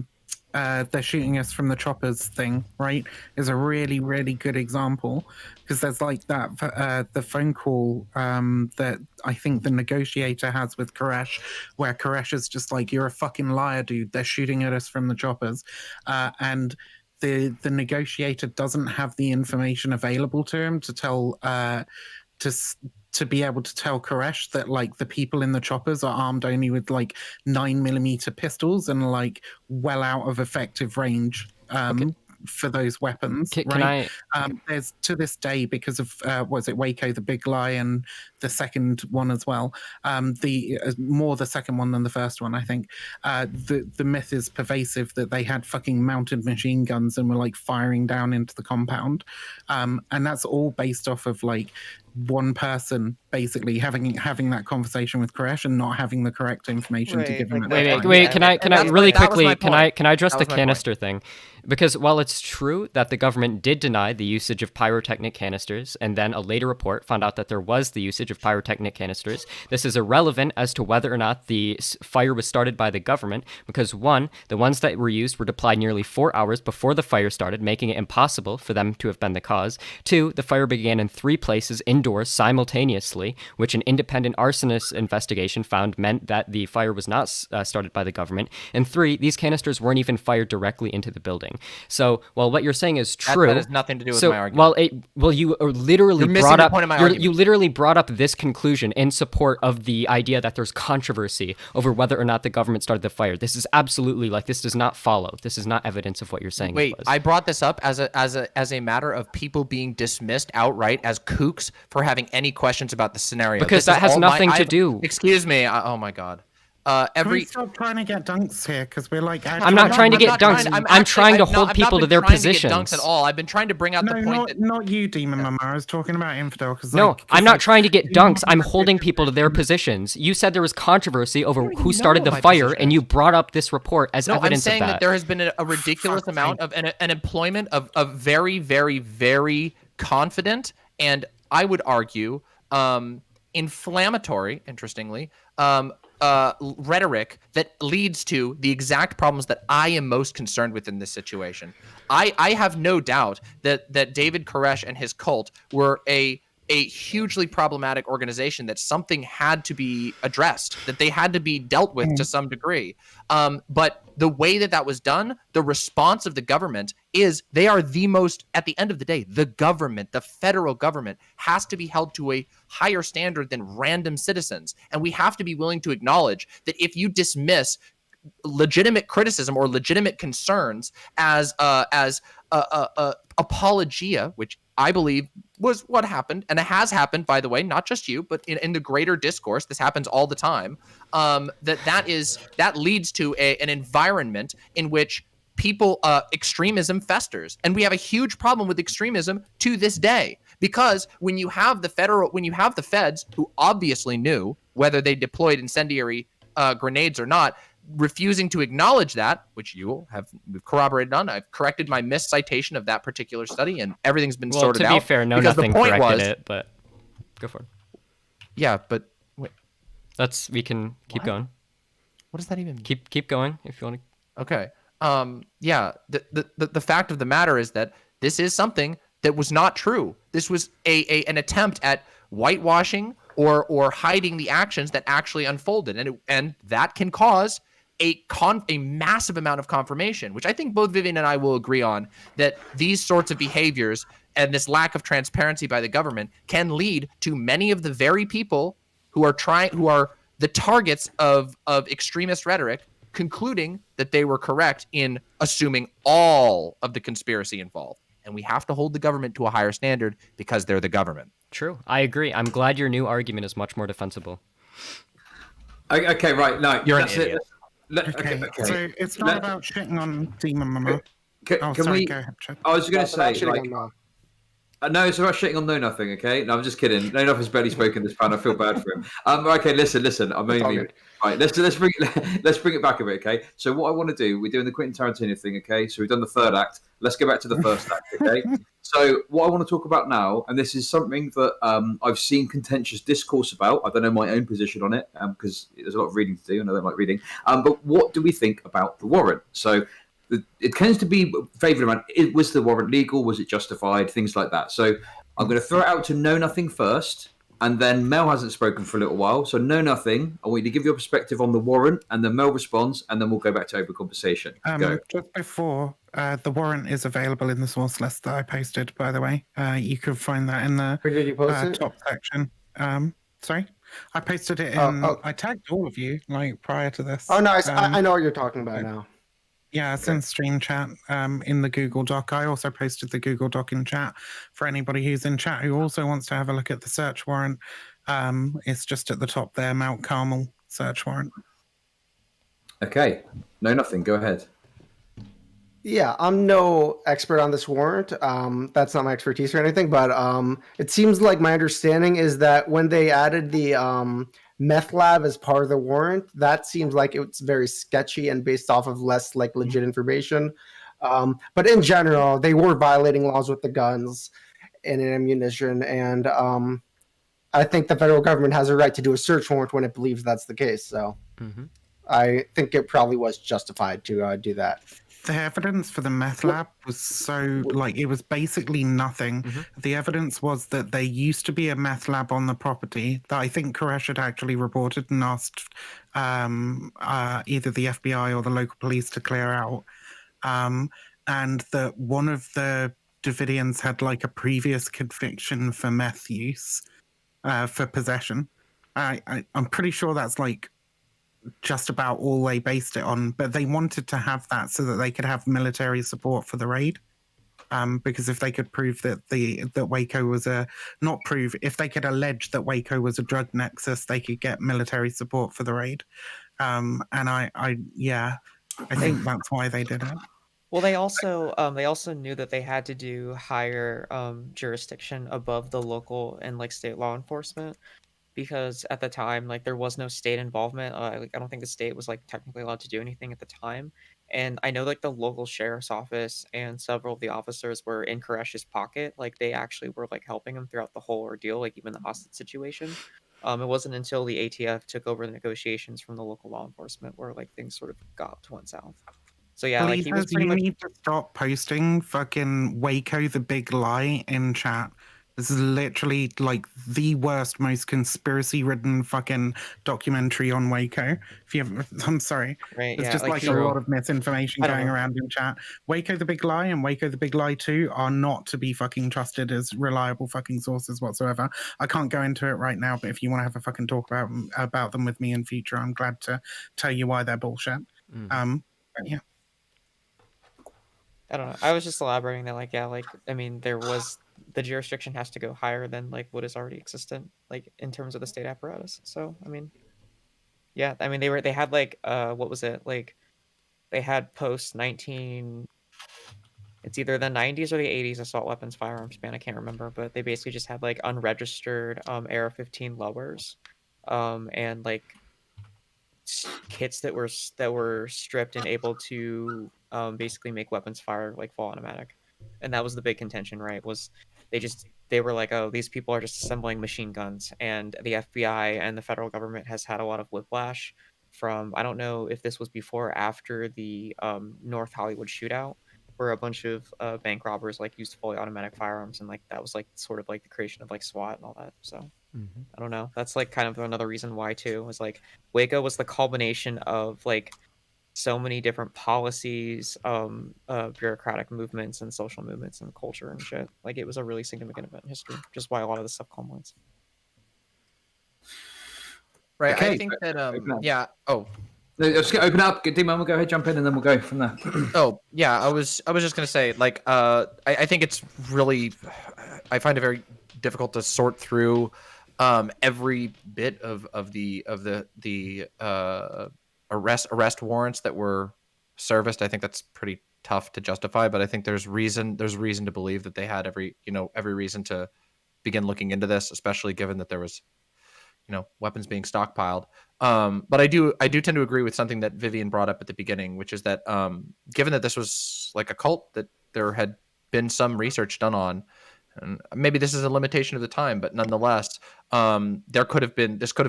they're shooting us from the choppers thing, right, is a really, really good example, because there's like that the phone call that I think the negotiator has with Koresh, where Koresh is just like, "You're a fucking liar, dude. They're shooting at us from the choppers," and the negotiator doesn't have the information available to him to tell to to be able to tell Koresh that like the people in the choppers are armed only with like 9mm pistols and like well out of effective range for those weapons. Can right? I? There's to this day, because of was it Waco, the big lie, and the second one as well. The more the second one than the first one, I think. The myth is pervasive that they had fucking mounted machine guns and were like firing down into the compound, and that's all based off of like one person basically having that conversation with Koresh and not having the correct information to Right, give him like at that- that time. Wait. Yeah, Can like- I and really that was my quickly? point. Can I address That the was my point. canister thing? Because while it's true that the government did deny the usage of pyrotechnic canisters, and then a later report found out that there was the usage of pyrotechnic canisters, this is irrelevant as to whether or not the fire was started by the government. Because one, the ones that were used were deployed nearly 4 hours before the fire started, making it impossible for them to have been the cause. Two, the fire began in 3 places indoors simultaneously, which an independent arsonist investigation found meant that the fire was not started by the government. And 3, these canisters weren't even fired directly into the building. So while what you're saying is true, That has nothing to do with my argument. you literally You're missing brought the up point of my argument. you literally brought up this conclusion in support of the idea that there's controversy over whether or not the government started the fire. This is absolutely this does not follow. This is not evidence of what you're saying. Wait, it was. I brought this up as a matter of people being dismissed outright as kooks for having any questions about the scenario. Because This that is has all nothing to do. Excuse me. Oh my god. Can we Every stop trying to get dunks here? Because we're like, I'm not trying to get dunks. I'm trying to hold people to their positions. I've not been trying to get dunks at all. I've been trying to bring out the point that not you, Demon Mama. I was talking about Infidel. No, I'm not trying to get dunks. I'm holding people to their positions. You said there was controversy over who started the my fire, position. and you brought up this report as No, I'm evidence saying of that there has been a ridiculous Fuck's amount of an employment of very, very, very confident and I would argue inflammatory, interestingly, rhetoric that leads to the exact problems that I am most concerned with in this situation. I have no doubt that David Koresh and his cult were a hugely problematic organization, that something had to be addressed, that they had to be dealt with to some degree. But the way that was done, the response of the government is they are the most, at the end of the day, the government, the federal government has to be held to a higher standard than random citizens. And we have to be willing to acknowledge that if you dismiss legitimate criticism or legitimate concerns as apologia, which I believe was what happened, and it has happened, by the way, not just you, but in the greater discourse, this happens all the time. That leads to an environment in which people extremism festers, and we have a huge problem with extremism to this day, because when you have the feds who obviously knew whether they deployed incendiary grenades or not, refusing to acknowledge that, which you have corroborated on. I've corrected my miscitation of that particular study, and everything's been sorted out. To be fair, nothing corrected it, but go for it. Yeah, but wait, we can keep going. What does that even mean? Keep going if you want to. Okay. Yeah. The fact of the matter is that this is something that was not true. This was an attempt at whitewashing or hiding the actions that actually unfolded, and that can cause a massive amount of confirmation, which I think both Vivian and I will agree on, that these sorts of behaviors and this lack of transparency by the government can lead to many of the very people who are the targets of extremist rhetoric concluding that they were correct in assuming all of the conspiracy involved. And we have to hold the government to a higher standard because they're the government. True. I agree. I'm glad your new argument is much more defensible. Okay, right. No, You're an that's idiot. Okay. So it's not about shitting on Demon Mama. Can sorry, we? go ahead, Chad. I was going to say, Actually, like, no. no, it's about shitting on Know Nothing. Okay, no, I'm just kidding. Know Nothing's barely spoken this panel. I feel bad for him. Okay, listen. I'm all only good. right. Let's bring it back a bit. Okay, so what I want to do, we're doing the Quentin Tarantino thing. Okay, so we've done the third act. Let's go back to the first act. Okay. So what I want to talk about now, and this is something that I've seen contentious discourse about. I don't know my own position on it because there's a lot of reading to do, and I don't like reading. But what do we think about the warrant? So it tends to be favoured around, was the warrant legal? Was it justified? Things like that. So I'm going to throw it out to Know Nothing first, and then Mel hasn't spoken for a little while. So Know Nothing, I want you to give your perspective on the warrant, and then Mel responds, and then we'll go back to open conversation. Go. Just before, the warrant is available in the source list that I posted, by the way. You can find that in the Where did you post it? top section. Sorry? I posted it in... I tagged all of you, like, prior to this. Oh, nice. I know what you're talking about now. Yeah, it's in Stream Chat in the Google Doc. I also posted the Google Doc in chat for anybody who's in chat who also wants to have a look at the search warrant. It's just at the top there, Mount Carmel search warrant. Okay. Know Nothing. Go ahead. Yeah, I'm no expert on this warrant. That's not my expertise or anything, but it seems like my understanding is that when they added the meth lab as part of the warrant, that seems like it's very sketchy and based off of less like legit information. But in general, they were violating laws with the guns and ammunition, and I think the federal government has a right to do a search warrant when it believes that's the case. So I think it probably was justified to do that. The evidence for the meth lab was so, like, it was basically nothing. The evidence was that there used to be a meth lab on the property that I think Koresh had actually reported and asked either the FBI or the local police to clear out. And that one of the Davidians had, like, a previous conviction for meth use, for possession. I'm pretty sure that's, like, just about all they based it on, but they wanted to have that so that they could have military support for the raid. Because if they could prove that that Waco was if they could allege that Waco was a drug nexus, they could get military support for the raid. And I think that's why they did it. Well, they also knew that they had to do higher jurisdiction above the local and like state law enforcement, because at the time, like, there was no state involvement. I don't think the state was like technically allowed to do anything at the time. And I know like the local sheriff's office and several of the officers were in Koresh's pocket. Like, they actually were like helping him throughout the whole ordeal, like even the hostage situation. It wasn't until the ATF took over the negotiations from the local law enforcement where like things sort of went south. So yeah, like, he was pretty much... need to stop posting fucking Waco the Big Lie in chat. This is literally like the worst, most conspiracy-ridden fucking documentary on Waco. I'm sorry. Right, There's yeah, just like a lot of misinformation going around in chat. Waco the Big Lie and Waco the Big Lie 2 are not to be fucking trusted as reliable fucking sources whatsoever. I can't go into it right now, but if you want to have a fucking talk about them with me in future, I'm glad to tell you why they're bullshit. But yeah. I don't know. I was just elaborating that, like, yeah, like, I mean, the jurisdiction has to go higher than like what is already existent, like in terms of the state apparatus. So, I mean, yeah, I mean, they had like, what was it? Like, they had post 19, it's either the 90s or the 80s assault weapons firearms ban. I can't remember, but they basically just had like unregistered AR-15 lowers, and like kits that were stripped and able to basically make weapons fire like full automatic. And that was the big contention, right? Was they were like, oh, these people are just assembling machine guns, and the FBI and the federal government has had a lot of whiplash from, I don't know if this was before or after the North Hollywood shootout, where a bunch of bank robbers like used fully automatic firearms, and like that was like sort of like the creation of like SWAT and all that. So I don't know. That's like kind of another reason why too, was like Waco was the culmination of like so many different policies, bureaucratic movements and social movements and culture and shit. Like, it was a really significant event in history, just why a lot of this stuff culminates. Right. Okay. I think that yeah. Oh. No, let's get open up. D-Man, we'll go ahead, jump in, and then we'll go from there. Oh yeah, I was just gonna say, like, I think it's really, I find it very difficult to sort through every bit of the arrest warrants that were serviced. I think that's pretty tough to justify, but I think there's reason to believe that they had every reason to begin looking into this, especially given that there was weapons being stockpiled. But I do tend to agree with something that Vivian brought up at the beginning, which is that given that this was like a cult that there had been some research done on, and maybe this is a limitation of the time, but nonetheless, this could have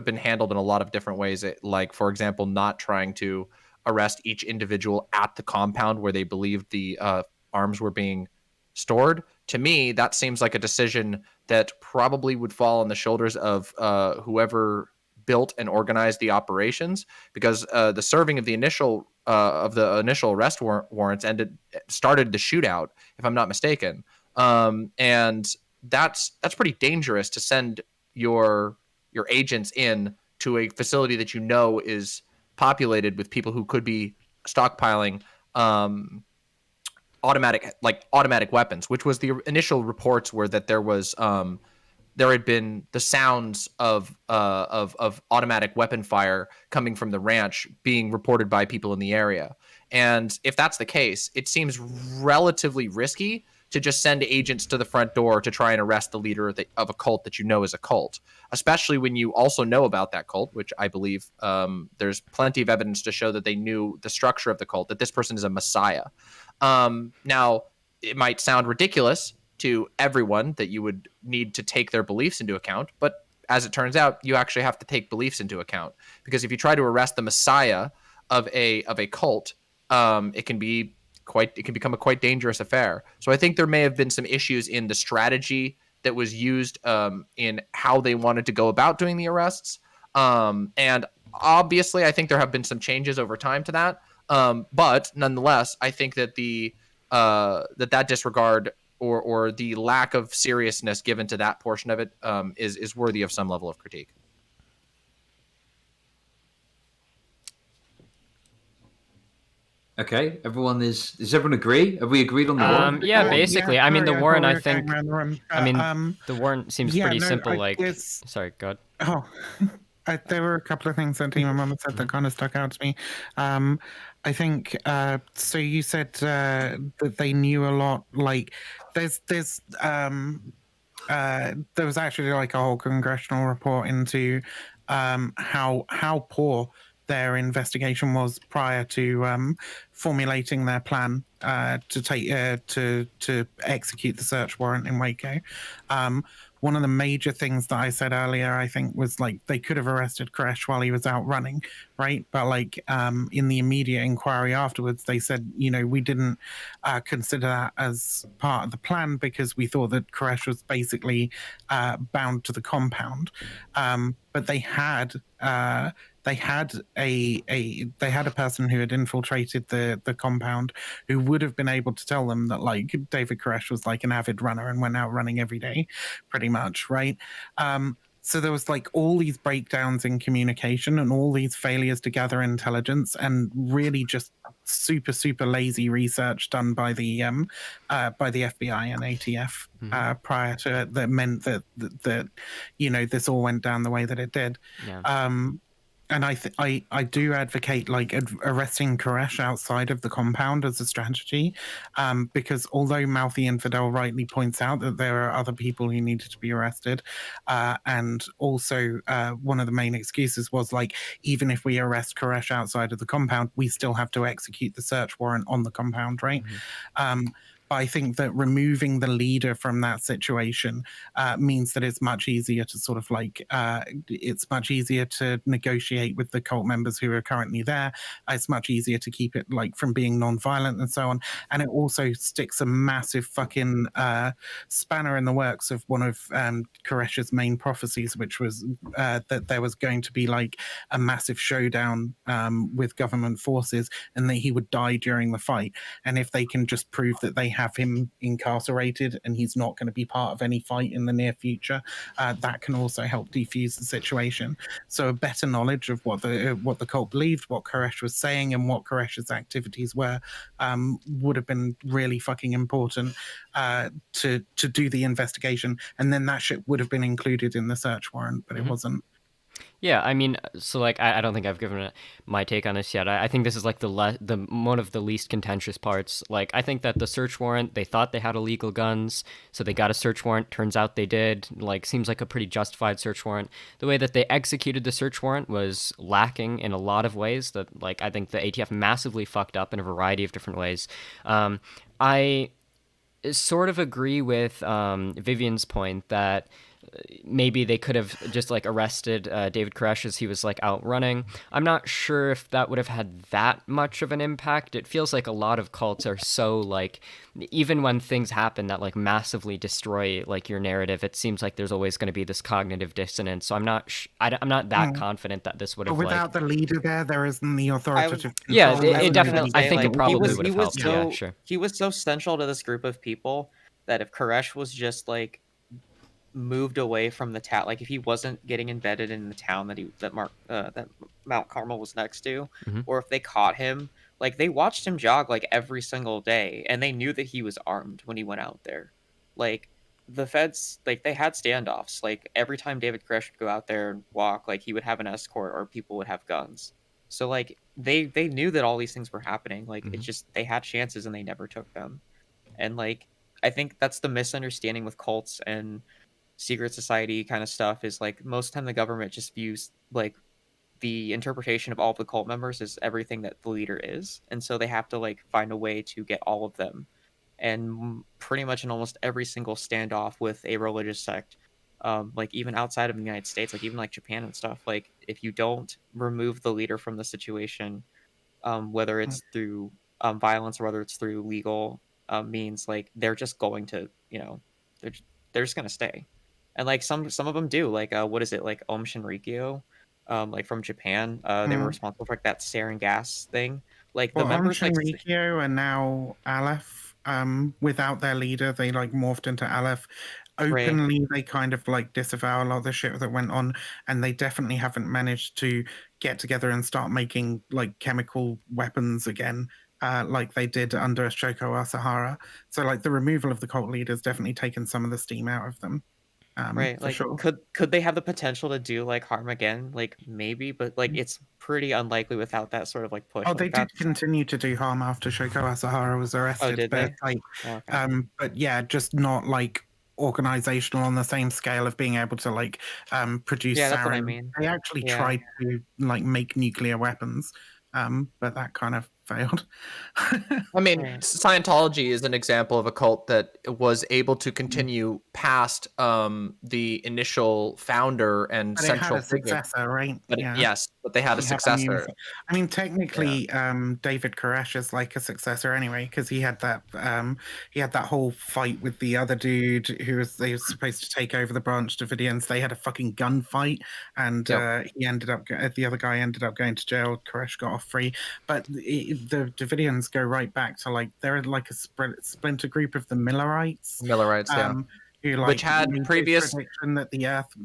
been handled in a lot of different ways. Like, for example, not trying to arrest each individual at the compound where they believed the arms were being stored. To me, that seems like a decision that probably would fall on the shoulders of whoever built and organized the operations, because the serving of the initial arrest warrants started the shootout, if I'm not mistaken. And that's pretty dangerous to send your agents in to a facility that you know is populated with people who could be stockpiling automatic weapons, which was the initial reports were that there had been the sounds of automatic weapon fire coming from the ranch being reported by people in the area. And if that's the case, it seems relatively risky to just send agents to the front door to try and arrest the leader of a cult that you know is a cult, especially when you also know about that cult, which I believe there's plenty of evidence to show that they knew the structure of the cult, that this person is a messiah. Now, it might sound ridiculous to everyone that you would need to take their beliefs into account, but as it turns out, you actually have to take beliefs into account, because if you try to arrest the messiah of a cult, it can become a quite dangerous affair. So I think there may have been some issues in the strategy that was used in how they wanted to go about doing the arrests, and obviously I think there have been some changes over time to that, but nonetheless I think that that disregard or the lack of seriousness given to that portion of it is worthy of some level of critique. Okay, does everyone agree? Have we agreed on the warrant? Yeah, basically. I mean, the sorry, warrant, thought we I were going think. around the room. I mean, the warrant seems yeah, pretty no, simple. I Like, guess- sorry, God. Oh, there were a couple of things that Team Mama said that kind of stuck out to me. I think so. You said that they knew a lot. Like, there was actually like a whole congressional report into how poor their investigation was prior to formulating their plan to execute the search warrant in Waco. One of the major things that I said earlier, I think, was like they could have arrested Koresh while he was out running, right? But like in the immediate inquiry afterwards, they said, we didn't consider that as part of the plan because we thought that Koresh was basically bound to the compound. But they had a person who had infiltrated the compound who would have been able to tell them that like David Koresh was like an avid runner and went out running every day, pretty much, right? So there was like all these breakdowns in communication and all these failures to gather intelligence and really just super, super lazy research done by the FBI and ATF prior to it that meant that this all went down the way that it did. Yeah. And I do advocate like arresting Koresh outside of the compound as a strategy, because although Mouthy Infidel rightly points out that there are other people who needed to be arrested, and also one of the main excuses was like, even if we arrest Koresh outside of the compound, we still have to execute the search warrant on the compound, right? But I think that removing the leader from that situation means that it's much easier to sort of like, it's much easier to negotiate with the cult members who are currently there. It's much easier to keep it like from being non-violent and so on. And it also sticks a massive fucking spanner in the works of one of Koresh's main prophecies, which was that there was going to be like a massive showdown with government forces and that he would die during the fight. And if they can just prove that they have him incarcerated and he's not going to be part of any fight in the near future, that can also help defuse the situation. So a better knowledge of what the cult believed, what Koresh was saying, and what Koresh's activities were would have been really fucking important to do the investigation. And then that shit would have been included in the search warrant, but it wasn't. Yeah, I mean, so like I don't think I've given my take on this yet. I think this is like the one of the least contentious parts. Like I think that the search warrant, they thought they had illegal guns, so they got a search warrant. Turns out they did. Like seems like a pretty justified search warrant. The way that they executed the search warrant was lacking in a lot of ways. That like I think the ATF massively fucked up in a variety of different ways. I sort of agree with Vivian's point that maybe they could have just like arrested David Koresh as he was like out running. I'm not sure if that would have had that much of an impact. It feels like a lot of cults are so like, even when things happen that like massively destroy like your narrative, it seems like there's always going to be this cognitive dissonance. So I'm not I'm not that confident that this would But have like, without the leader there isn't the authoritative yeah, control. I it was gonna definitely, I say think it like probably would he have was helped. so Yeah, sure. he was so central to this group of people that if Koresh was just like moved away from the town, like if he wasn't getting embedded in the town that Mount Carmel was next to, Mhm. or if they caught him, like they watched him jog like every single day, and they knew that he was armed when he went out there. Like the feds, like they had standoffs. Like every time David Koresh would go out there and walk, like he would have an escort or people would have guns. So like they knew that all these things were happening. Like it's Mhm. just they had chances and they never took them. And like I think that's the misunderstanding with cults and secret society kind of stuff is like most of the time the government just views like the interpretation of all of the cult members as everything that the leader is, and so they have to like find a way to get all of them. And pretty much in almost every single standoff with a religious sect, like even outside of the United States, like even like Japan and stuff, like if you don't remove the leader from the situation, whether it's through violence or whether it's through legal means, like they're just going to, they're just going to stay. And like some of them do, like what is it, like Om Shinrikyo, like from Japan, they were Mm. responsible for like that sarin gas thing. Like the Well, Aum members, like Shinrikyo and now Aleph, without their leader, they like morphed into Aleph. right, Openly, they kind of like disavow a lot of the shit that went on, and they definitely haven't managed to get together and start making like chemical weapons again, like they did under Shoko Asahara. So, like the removal of the cult leaders definitely taken some of the steam out of them, right. for Like sure. could they have the potential to do like harm again? Like maybe, but like it's pretty unlikely without that sort of like push. Oh, Like they did that's continue to do harm after Shoko Asahara was oh, arrested, did but they? like, Oh, okay. but yeah, just not like organizational on the same scale of being able to like produce Yeah, that's what I sarin. mean. They actually Yeah. tried to like make nuclear weapons, but that kind of failed. I mean, Right. Scientology is an example of a cult that was able to continue past the initial founder and But it had central a figure. successor, right? But Yeah. yes, but they had a He had a new- successor. I mean, technically, David Koresh is like a successor anyway, because he had that whole fight with the other dude they were supposed to take over the Branch Davidians. They had a fucking gunfight, and Yep. he ended up the other guy ended up going to jail. Koresh got off free, but the Davidians go right back to like they're like a splinter group of the Millerites. Millerites, yeah. Who Which like had made previous this prediction that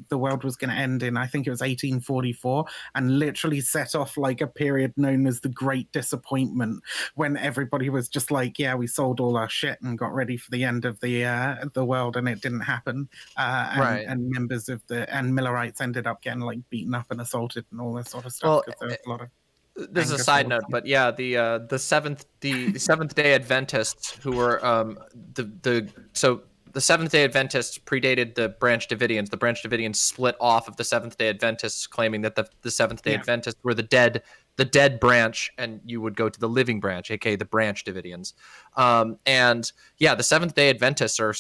the world was going to end in, I think it was 1844, and literally set off like a period known as the Great Disappointment, when everybody was just like, yeah, we sold all our shit and got ready for the end of the world, and it didn't happen. Right. And members of and Millerites ended up getting like beaten up and assorted and all this sort of stuff Well, because there was a lot of this is a anger side towards note, them. but yeah, the Seventh Day Adventists who were the Seventh Day Adventists predated the Branch Davidians. The Branch Davidians split off of the Seventh Day Adventists, claiming that the Seventh Day Yeah. Adventists were the dead branch, and you would go to the living branch, aka the Branch Davidians. And yeah, the Seventh Day Adventists are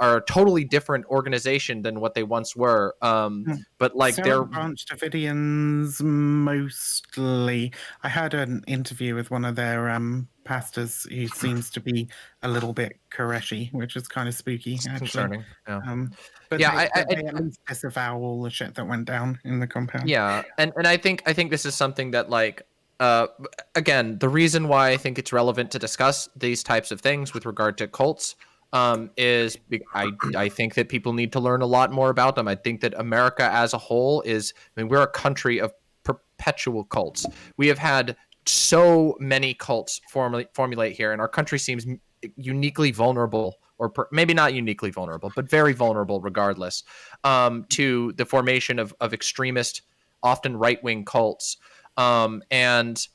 a totally different organization than what they once were. But like So they're Branch Davidians mostly. I had an interview with one of their pastors who seems to be a little bit Koreshi, which is kind of spooky, actually. concerning. Yeah. But Yeah, they at least disavow all the shit that went down in the compound. Yeah, and I think this is something that like again, the reason why I think it's relevant to discuss these types of things with regard to cults I think that people need to learn a lot more about them. I think that America as a whole we're a country of perpetual cults. We have had so many cults formulate here, and our country seems uniquely vulnerable, or maybe not uniquely vulnerable, but very vulnerable regardless, to the formation of extremist, often right-wing cults. And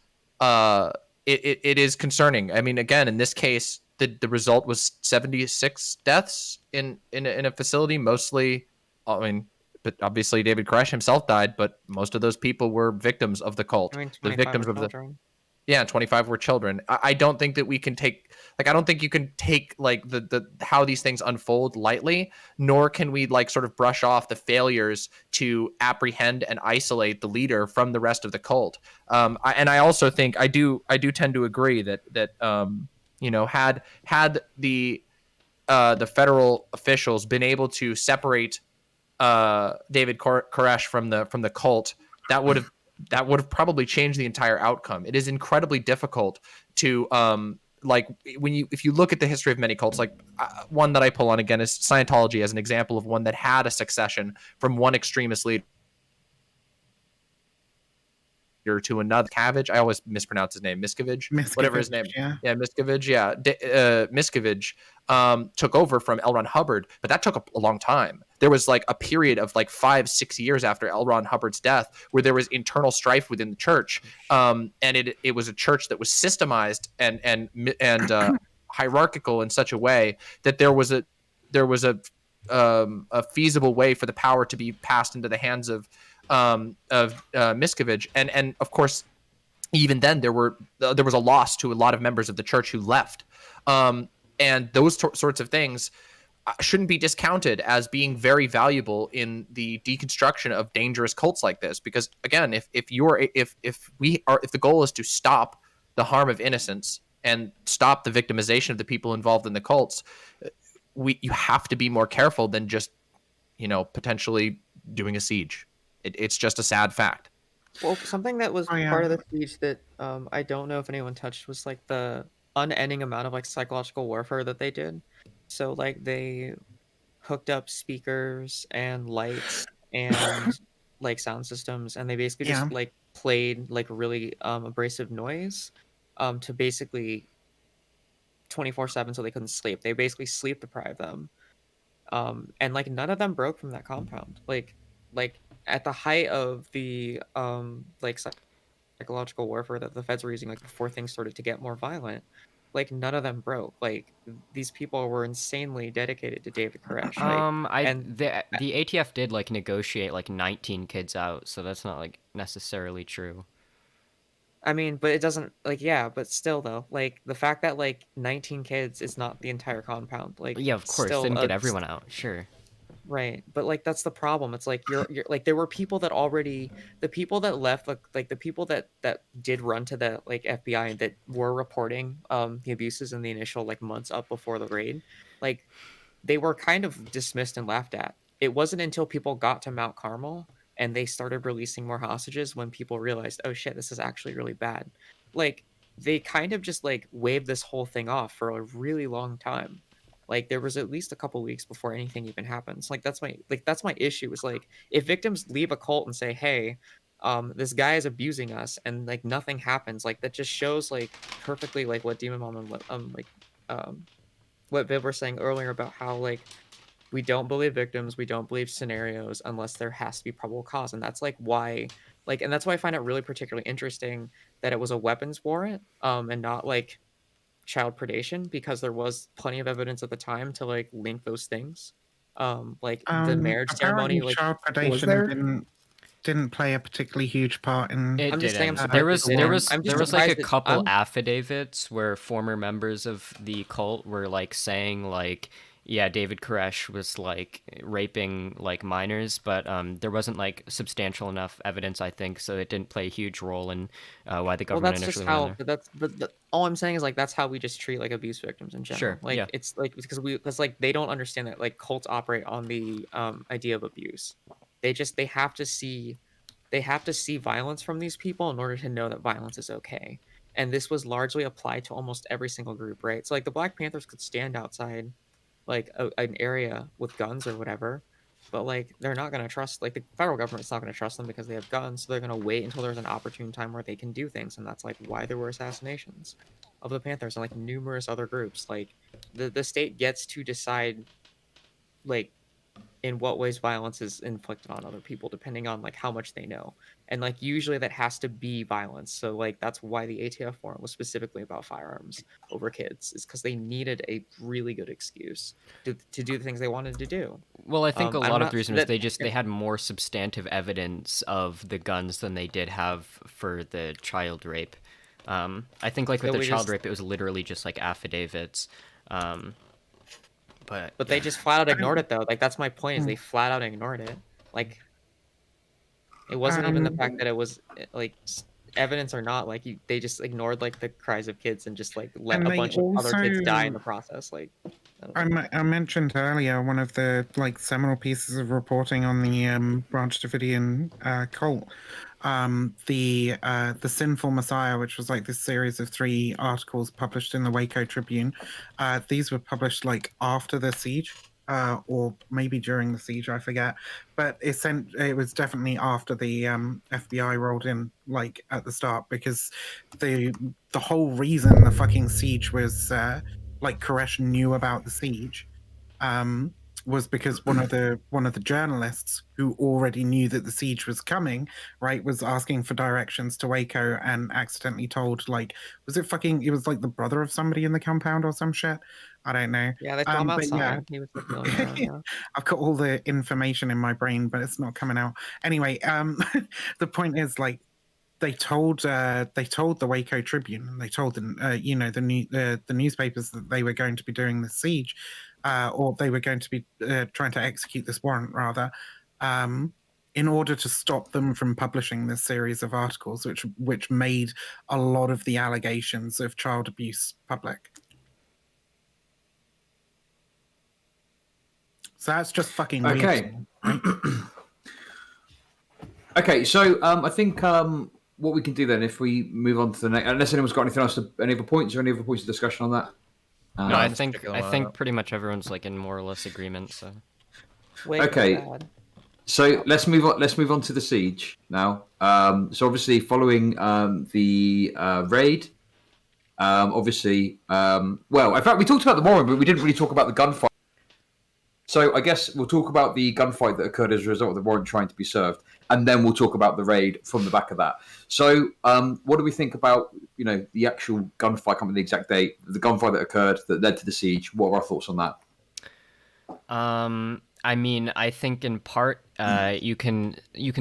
it is concerning. I mean, again, in this case, the result was 76 deaths in a facility, mostly, I mean, but obviously David Koresh himself died, but most of those people were victims of the cult. I mean, The 25 victims were of the children. Yeah, 25 were children. I don't think that we can take I don't think you can take like the how these things unfold lightly, nor can we like sort of brush off the failures to apprehend and isolate the leader from the rest of the cult. And I also think I do tend to agree that you know, had the federal officials been able to separate David Koresh from the cult, that would have probably changed the entire outcome. It is incredibly difficult to like if you look at the history of many cults, like one that I pull on again is Scientology as an example of one that had a succession from one extremist leader to another. Cabbage, I always mispronounce his name. Whatever his name. Yeah. Yeah, Miscavige. Yeah, Miscavige took over from L. Ron Hubbard, but that took a long time. There was like a period of like 5-6 years after L. Ron Hubbard's death where there was internal strife within the church, and it was a church that was systemized and hierarchical in such a way that there was a feasible way for the power to be passed into the hands of Miscavige, and of course, even then there was a loss to a lot of members of the church who left, and those sorts of things shouldn't be discounted as being very valuable in the deconstruction of dangerous cults like this. Because again, if the goal is to stop the harm of innocence and stop the victimization of the people involved in the cults, you have to be more careful than just potentially doing a siege. It's just a sad fact. Well, something that was part of the siege that I don't know if anyone touched was like the unending amount of like psychological warfare that they did. So like they hooked up speakers and lights and like sound systems, and they basically just like played like really abrasive noise to basically 24/7 so they couldn't sleep. They basically sleep deprived them. And like none of them broke from that compound. Like at the height of the like psychological warfare that the feds were using, like before things started to get more violent, like none of them broke. Like these people were insanely dedicated to David Koresh. The ATF did like negotiate like 19 kids out, so that's not like necessarily true. I mean, but it doesn't but still though, like the fact that like 19 kids is not the entire compound. Like yeah, of course, still, didn't get everyone out, sure. Right, but like that's the problem. It's like you're like there were people that already the people that left like the people that did run to the like FBI and that were reporting the abuses in the initial like months up before the raid, like they were kind of dismissed and laughed at. It wasn't until people got to Mount Carmel and they started releasing more hostages when people realized, oh shit, this is actually really bad. Like they kind of just like waved this whole thing off for a really long time. Like there was at least a couple weeks before anything even happens. Like that's my issue is like if victims leave a cult and say, hey, this guy is abusing us, and like nothing happens, like that just shows like perfectly like what Demon Mom and what Viv were saying earlier about how like we don't believe victims, we don't believe scenarios unless there has to be probable cause. And that's like why and that's why I find it really particularly interesting that it was a weapons warrant and not like child predation, because there was plenty of evidence at the time to like link those things. The marriage ceremony, like child predation didn't play a particularly huge part in it. I'm just saying, There was like a couple I'm affidavits where former members of the cult were like saying like, yeah, David Koresh was like raping like minors, but there wasn't like substantial enough evidence, I think, so it didn't play a huge role in why the government initially went there. but all I'm saying is like that's how we just treat like abuse victims in general. Sure, Like yeah. it's like because like they don't understand that like cults operate on the idea of abuse. They have to see violence from these people in order to know that violence is okay. And this was largely applied to almost every single group, right? So like the Black Panthers could stand outside like an area with guns or whatever, but like they're not going to trust, like the federal government's not going to trust them because they have guns, so they're going to wait until there's an opportune time where they can do things. And that's like why there were assassinations of the Panthers and like numerous other groups. Like the state gets to decide like in what ways violence is inflicted on other people depending on like how much they know, and like usually that has to be violence. So like that's why the ATF forum was specifically about firearms over kids, is because they needed a really good excuse to do the things they wanted to do. Well, I think a lot of the reason was that they had more substantive evidence of the guns than they did have for the child rape. I think like with So the we child just- rape, it was literally just like affidavits. But But they just flat out ignored it though. Like that's my point. Is Hmm. they flat out ignored it. Like it wasn't even the fact that it was like evidence or not. Like they just ignored like the cries of kids and just like let And a they bunch of other kids die in also- the process. Like I don't know. I mentioned earlier one of the like seminal pieces of reporting on the Branch Davidian cult, the Sinful Messiah, which was like this series of 3 articles published in the Waco Tribune. These were published like after the siege, or maybe during the siege, I forget. But it was definitely after the FBI rolled in, like at the start, because the whole reason the fucking siege was like Koresh knew about the siege, was because one of the journalists who already knew that the siege was coming, right, was asking for directions to Waco and accidentally told, like, it was like the brother of somebody in the compound or some shit. I don't know. Yeah, they saw him But yeah, outside. He was like milling around. Yeah. I've got all the information in my brain, but it's not coming out. Anyway, the point is, like, they told the Waco Tribune, and they told the newspapers that they were going to be doing the siege, or they were going to be trying to execute this warrant rather, in order to stop them from publishing this series of articles, which made a lot of the allegations of child abuse public. So that's just fucking weird. Okay. Right? Okay, so I think what we can do then, if we move on to the next, unless anyone's got anything else, any other points or any other points of discussion on that. no, I just think picking I one think up. pretty much everyone's like in more or less agreement. So Waco Okay. bad. So let's move on. Let's move on to the siege now. So obviously, following the raid, obviously, well, in fact, we talked about the warrant, but we didn't really talk about the gunfight. So I guess we'll talk about the gunfight that occurred as a result of the warrant trying to be served, and then we'll talk about the raid from the back of that. So, what do we think about the actual gunfight? I can't remember the exact date. The gunfight that occurred that led to the siege. What are our thoughts on that? I mean, I think in part you can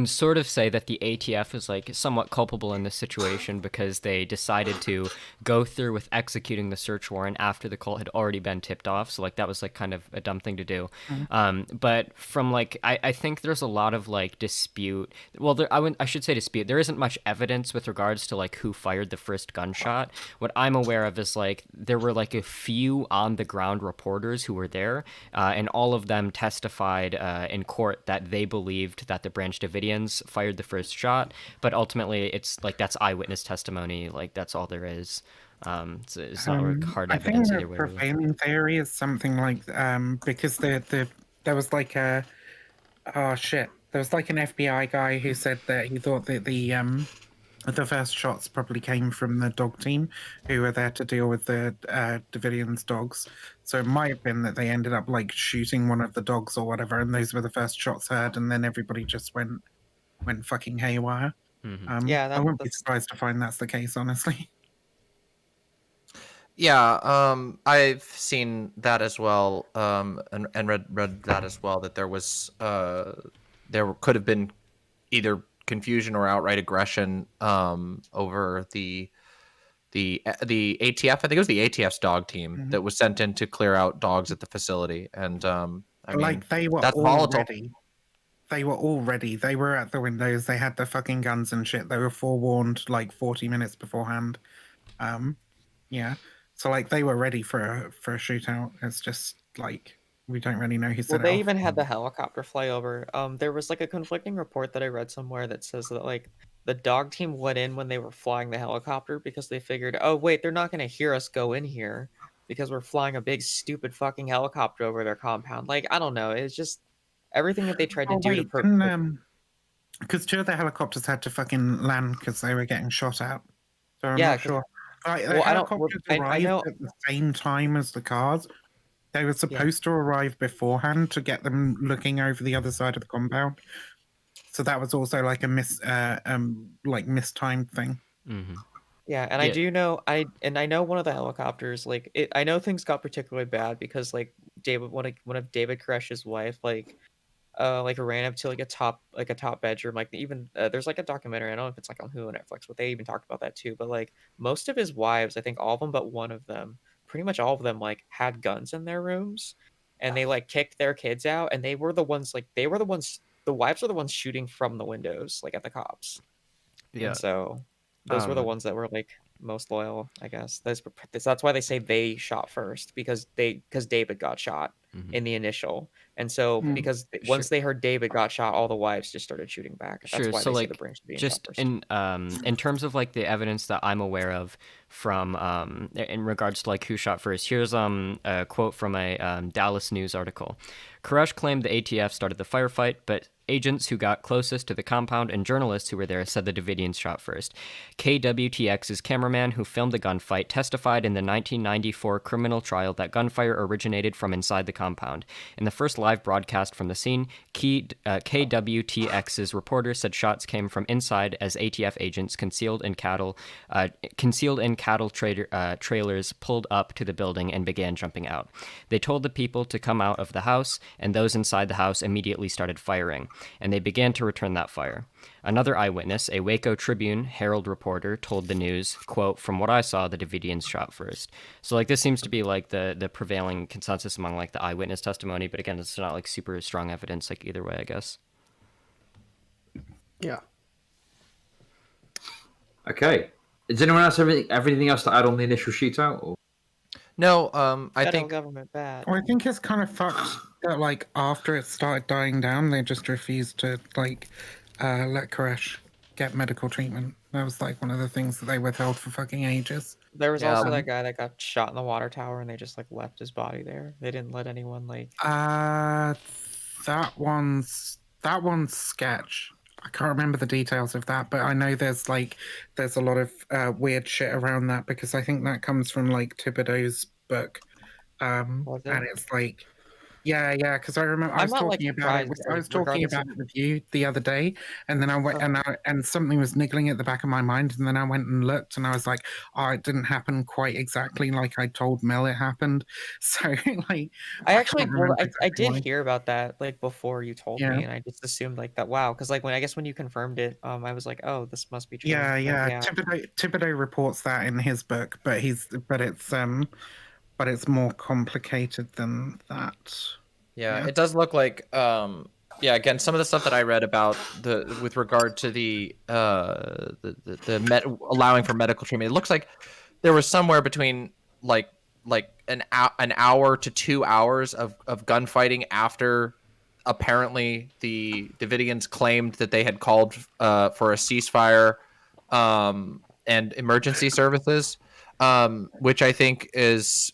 sort of say that the ATF is like somewhat culpable in this situation because they decided to go through with executing the search warrant after the cult had already been tipped off. So like that was like kind of a dumb thing to do. But from like I think there's a lot of like dispute. Well, I should say dispute. There isn't much evidence with regards to like who fired the first gunshot. What I'm aware of is like there were like a few on the ground reporters who were there, and all of them testified in court that they believed that the Branch Davidians fired the first shot, but ultimately it's like that's eyewitness testimony. Like that's all there is. It's not like hard I think evidence the either way. prevailing theory is something like because there was like a oh shit, there was like an FBI guy who said that he thought that the first shots probably came from the dog team who were there to deal with the Davidians' dogs. So it might have been that they ended up like shooting one of the dogs or whatever, and those were the first shots heard, and then everybody just went fucking haywire. Yeah, I wouldn't be that's surprised to find that's the case, honestly. Yeah, I've seen that as well, and read that as well. That there was there could have been either confusion or outright aggression over the ATF. I think it was the ATF's dog team that was sent in to clear out dogs at the facility, and I mean Like they were that's all volatile. ready. They were all ready. They were at the windows. They had the fucking guns and shit. They were forewarned like 40 minutes beforehand. Yeah. So like they were ready for a shootout. It's just like we don't really know who set well, it they off. even had the helicopter fly over. There was like a conflicting report that I read somewhere that says that like the dog team went in when they were flying the helicopter because they figured, oh wait, they're not going to hear us go in here because we're flying a big stupid fucking helicopter over their compound. Like I don't know, it's just everything that they tried to Oh do wait, because 2 of the helicopters had to fucking land because they were getting shot at. So I'm Yeah, not 'cause- sure. Like, the well, I don't- well, helicopters I arrived know- at the same time as the cars. They were supposed to arrive beforehand to get them looking over the other side of the compound. So that was also like a mistimed thing. Yeah, and I Yeah. do know I know one of the helicopters like I know things got particularly bad because like one of David Koresh's wife like like ran up to like a top bedroom. Like even there's like a documentary. I don't know if it's like on Hulu or Netflix, but they even talked about that too. But like most of his wives, I think all of them but one of them, pretty much all of them, like had guns in their rooms, and they like kicked their kids out, and they were the ones. The wives were the ones shooting from the windows, like at the cops. And Yeah. so those were the Um, ones that were like most loyal, I guess. That's why they say they shot first, because David got shot mhm. in the initial. And so Mm. Sure. once they heard David got shot, all the wives just started shooting back. That's Sure. why So they say the like Brings being shot just first. in terms of like the evidence that I'm aware of from in regards to like who shot first, here's a quote from a Dallas News article. Koresh claimed the ATF started the firefight, but agents who got closest to the compound and journalists who were there said the Davidians shot first. KWTX's cameraman who filmed the gunfight testified in the 1994 criminal trial that gunfire originated from inside the compound. In the first live broadcast from the scene, KWTX's reporter said shots came from inside as ATF agents concealed in cattle trailers pulled up to the building and began jumping out. They told the people to come out of the house, and those inside the house immediately started firing, and they began to return that fire. Another eyewitness, a Waco Tribune Herald reporter, told the news, quote, "From what I saw, the Davidians shot first." So like this seems to be like the prevailing consensus among like the eyewitness testimony, but again, it's not like super strong evidence like either way, I guess. Yeah. Okay. Does anyone else have everything else to add on the initial shootout? Or? No, I Federal think government bad. Well, I think it's kind of fucked that, like, after it started dying down, they just refused to, like, let Koresh get medical treatment. That was, like, one of the things that they withheld for fucking ages. There was Yeah. also that guy that got shot in the water tower, and they just like left his body there. They didn't let anyone like. That one's sketch. I can't remember the details of that, but I know there's a lot of weird shit around that because I think that comes from like Thibodeau's book, Was and it? it's like, yeah, because I remember I I'm was not like talking about it. surprised, I was talking regardless about of. it with you the other day, and then I went and something was niggling at the back of my mind, and then I went and looked, and I was like, oh, it didn't happen quite exactly like I told Mel it happened. So like, I I actually, can't well, remember I exactly did why. hear about that like before you told Yeah. me, and I just assumed like that. Wow, because like when you confirmed it, I was like, oh, this must be true. Yeah, But yeah. yeah. Thibodeau reports that in his book, but it's more complicated than that. Yeah, Yeah. it does look like yeah, again, some of the stuff that I read about with regard to allowing for medical treatment, it looks like there was somewhere between like an hour to 2 hours of gunfighting after apparently the Davidians claimed that they had called for a ceasefire and emergency services, which I think is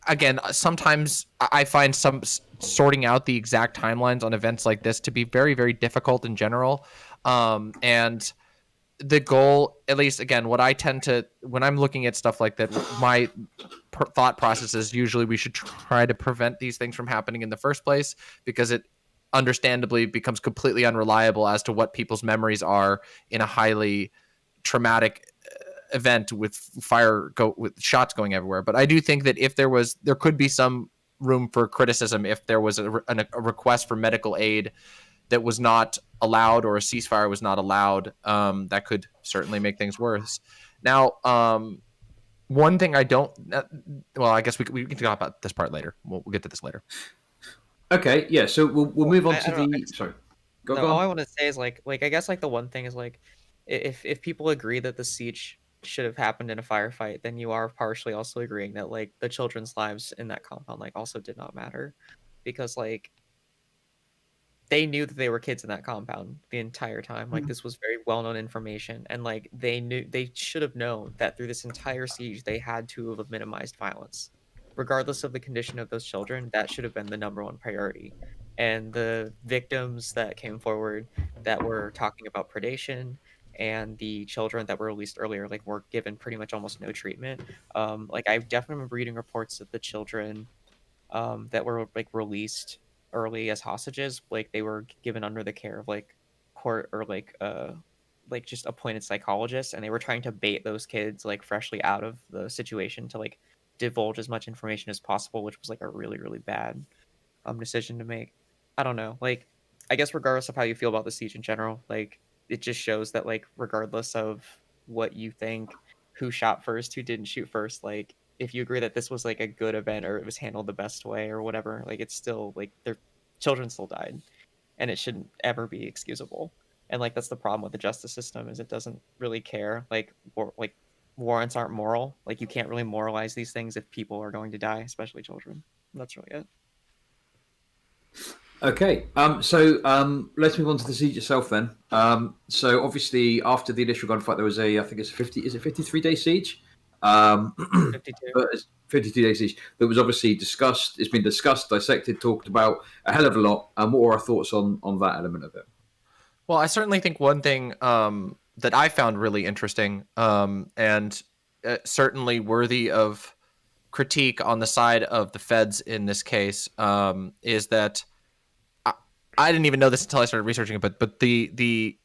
again, sometimes I find some sorting out the exact timelines on events like this to be very, very difficult in general. And the goal, at least again, what I tend to, when I'm looking at stuff like that, my thought process is usually we should try to prevent these things from happening in the first place, because it understandably becomes completely unreliable as to what people's memories are in a highly traumatic event with with shots going everywhere. But I do think that if there could be some room for criticism if there was a request for medical aid that was not allowed, or a ceasefire was not allowed. That could certainly make things worse. Now, one thing I don't, well, I guess we can talk about this part later. We'll get to this later. Okay, yeah. So we'll move on I to don't know. the. Sorry, go No, go all on. I want to say is like I guess like the one thing is like if people agree that the siege should have happened in a firefight, then you are partially also agreeing that like the children's lives in that compound like also did not matter, because like they knew that they were kids in that compound the entire time. Like this was very well-known information, and like they should have known that through this entire siege they had to have minimized violence. Regardless of the condition of those children, that should have been the number one priority. And the victims that came forward that were talking about predation, and the children that were released earlier, like were given pretty much almost no treatment. Like I definitely remember reading reports of the children that were like released early as hostages, like they were given under the care of like court or like just appointed psychologists, and they were trying to bait those kids like freshly out of the situation to like divulge as much information as possible, which was like a really really bad decision to make. I don't know. Like, I guess regardless of how you feel about the siege in general, like it just shows that like regardless of what you think, who shot first, who didn't shoot first, like if you agree that this was like a good event or it was handled the best way or whatever, like it's still like their children still died, and it shouldn't ever be excusable. And like that's the problem with the justice system is it doesn't really care. Like warrants aren't moral. Like you can't really moralize these things if people are going to die, especially children. And that's really it. Okay, so let's move on to the siege itself then. So obviously after the initial gunfight, there was I think it's 50, is it 53-day siege? 52. But it's 52-day siege that was obviously discussed. It's been discussed, dissected, talked about a hell of a lot. What are our thoughts on that element of it? Well, I certainly think one thing that I found really interesting and certainly worthy of critique on the side of the feds in this case is that I didn't even know this until I started researching it, but the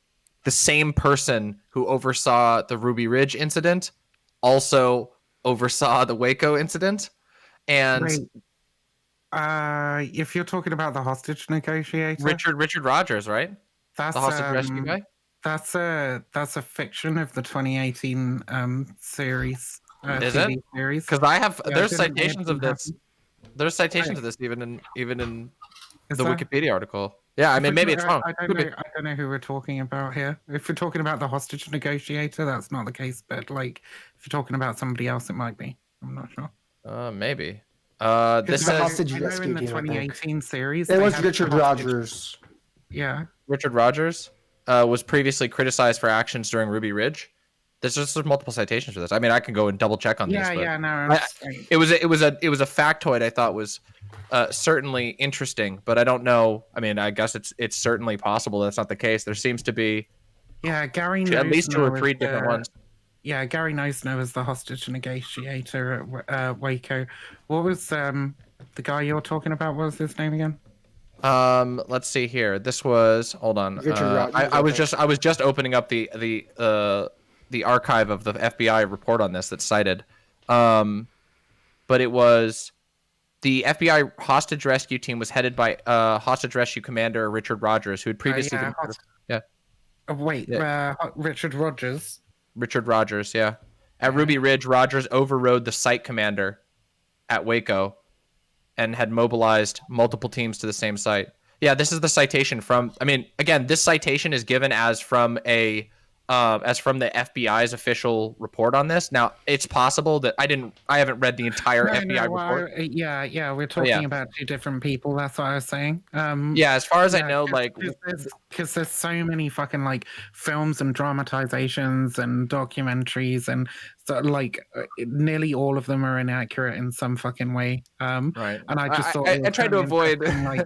same person who oversaw the Ruby Ridge incident also oversaw the Waco incident, and Wait, if you're talking about the hostage negotiator, Richard Rogers, right? that's The hostage rescue guy. that's a fiction of the 2018 series, Is TV it? series. Because I have Yeah, there's it didn't citations of this. happen. There's citations of this even in Is the there? Wikipedia article. Yeah, I mean maybe it's wrong. I Could be. don't know who we're talking about here. If we're talking about the hostage negotiator, that's not the case. But like, if you're talking about somebody else, it might be. I'm not sure. Maybe. The This I know- says hostage I know rescue in the team, I think. 2018 series, It they was had Richard the hostage- Rogers. Yeah. Richard Rogers was previously criticized for actions during Ruby Ridge. There's just multiple citations for this. I mean, I can go and double check on Yeah, this. But yeah, no. it was a factoid I thought was certainly interesting, but I don't know. I mean, I guess it's certainly possible that's not the case. There seems to be Yeah, Gary at least 2 or Nosner 3 is different the- ones. Yeah, Gary Nosner was the hostage negotiator at Waco. What was the guy you're talking about? What was his name again? Let's see here. This was hold on. Richard Rogers, I was think. I was just opening up the archive of the FBI report on this that's cited. But it was the FBI hostage rescue team was headed by hostage rescue commander Richard Rogers, who had previously yeah, been yeah. Wait, Richard Rogers. Richard Rogers, yeah. At Ruby Ridge, Rogers overrode the site commander at Waco and had mobilized multiple teams to the same site. Yeah, this is the citation from. I mean, again, this citation is given as from the FBI's official report on this. Now, it's possible that I haven't read the entire FBI report. Yeah, we're talking about two different people. That's what I was saying. Yeah, as far as I know, like because there's so many fucking like films and dramatizations and documentaries, and so like nearly all of them are inaccurate in some fucking way. right. And I just thought I tried to avoid like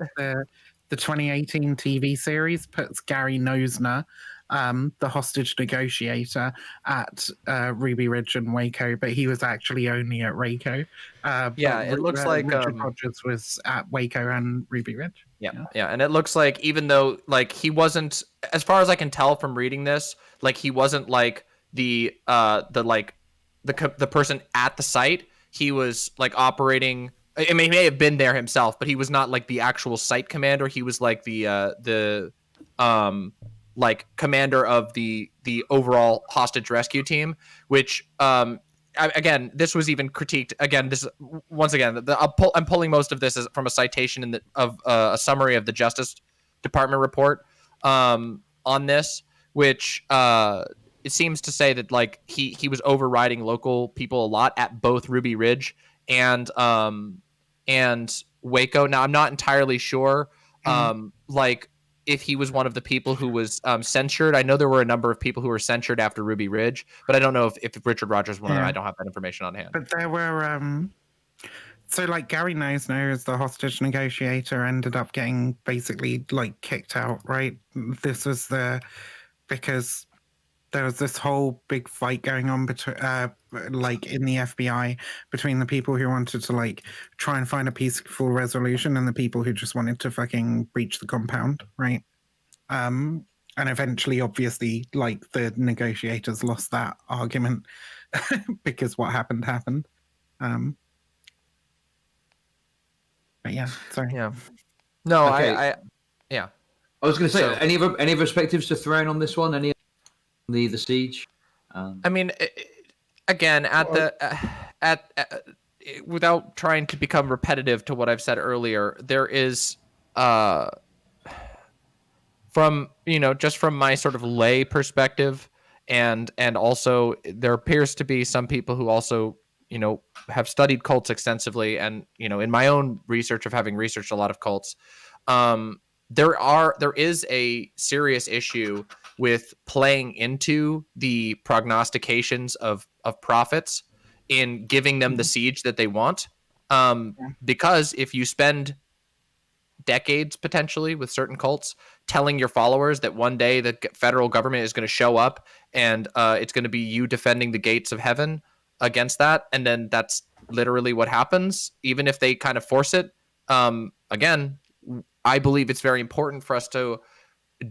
the 2018 TV series puts Gary Nosner, the hostage negotiator at Ruby Ridge and Waco, but he was actually only at Waco. Yeah, it looks like Richard Rogers was at Waco and Ruby Ridge. Yeah, and it looks like even though like he wasn't, as far as I can tell from reading this, like he wasn't like the person at the site. He was like operating. I mean, he may have been there himself, but he was not like the actual site commander. He was like the like commander of the overall hostage rescue team, which again, this was even critiqued. Again, this once again, I'm pulling most of this from a citation of a summary of the Justice Department report on this, which it seems to say that like he was overriding local people a lot at both Ruby Ridge and Waco. Now I'm not entirely sure like if he was one of the people who was censured. I know there were a number of people who were censured after Ruby Ridge, but I don't know if Richard Rogers was one of them. I don't have that information on hand. But there were so like Gary Nosner as the hostage negotiator ended up getting basically like kicked out, right? This was because there was this whole big fight going on between like in the FBI between the people who wanted to like try and find a peaceful resolution and the people who just wanted to fucking breach the compound, right? And eventually, obviously, like the negotiators lost that argument because what happened. But yeah, sorry. Yeah. No, Okay. I was going to say, So- any other perspectives to throw in on this one? Any on the siege? I mean, again, without trying to become repetitive to what I've said earlier, there is from just from my sort of lay perspective, and also there appears to be some people who also have studied cults extensively, and in my own research of having researched a lot of cults, there is a serious issue with playing into the prognostications of prophets in giving them the siege that they want, because if you spend decades potentially with certain cults telling your followers that one day the federal government is going to show up and it's going to be you defending the gates of heaven against that, and then that's literally what happens, even if they kind of force it. Again, I believe it's very important for us to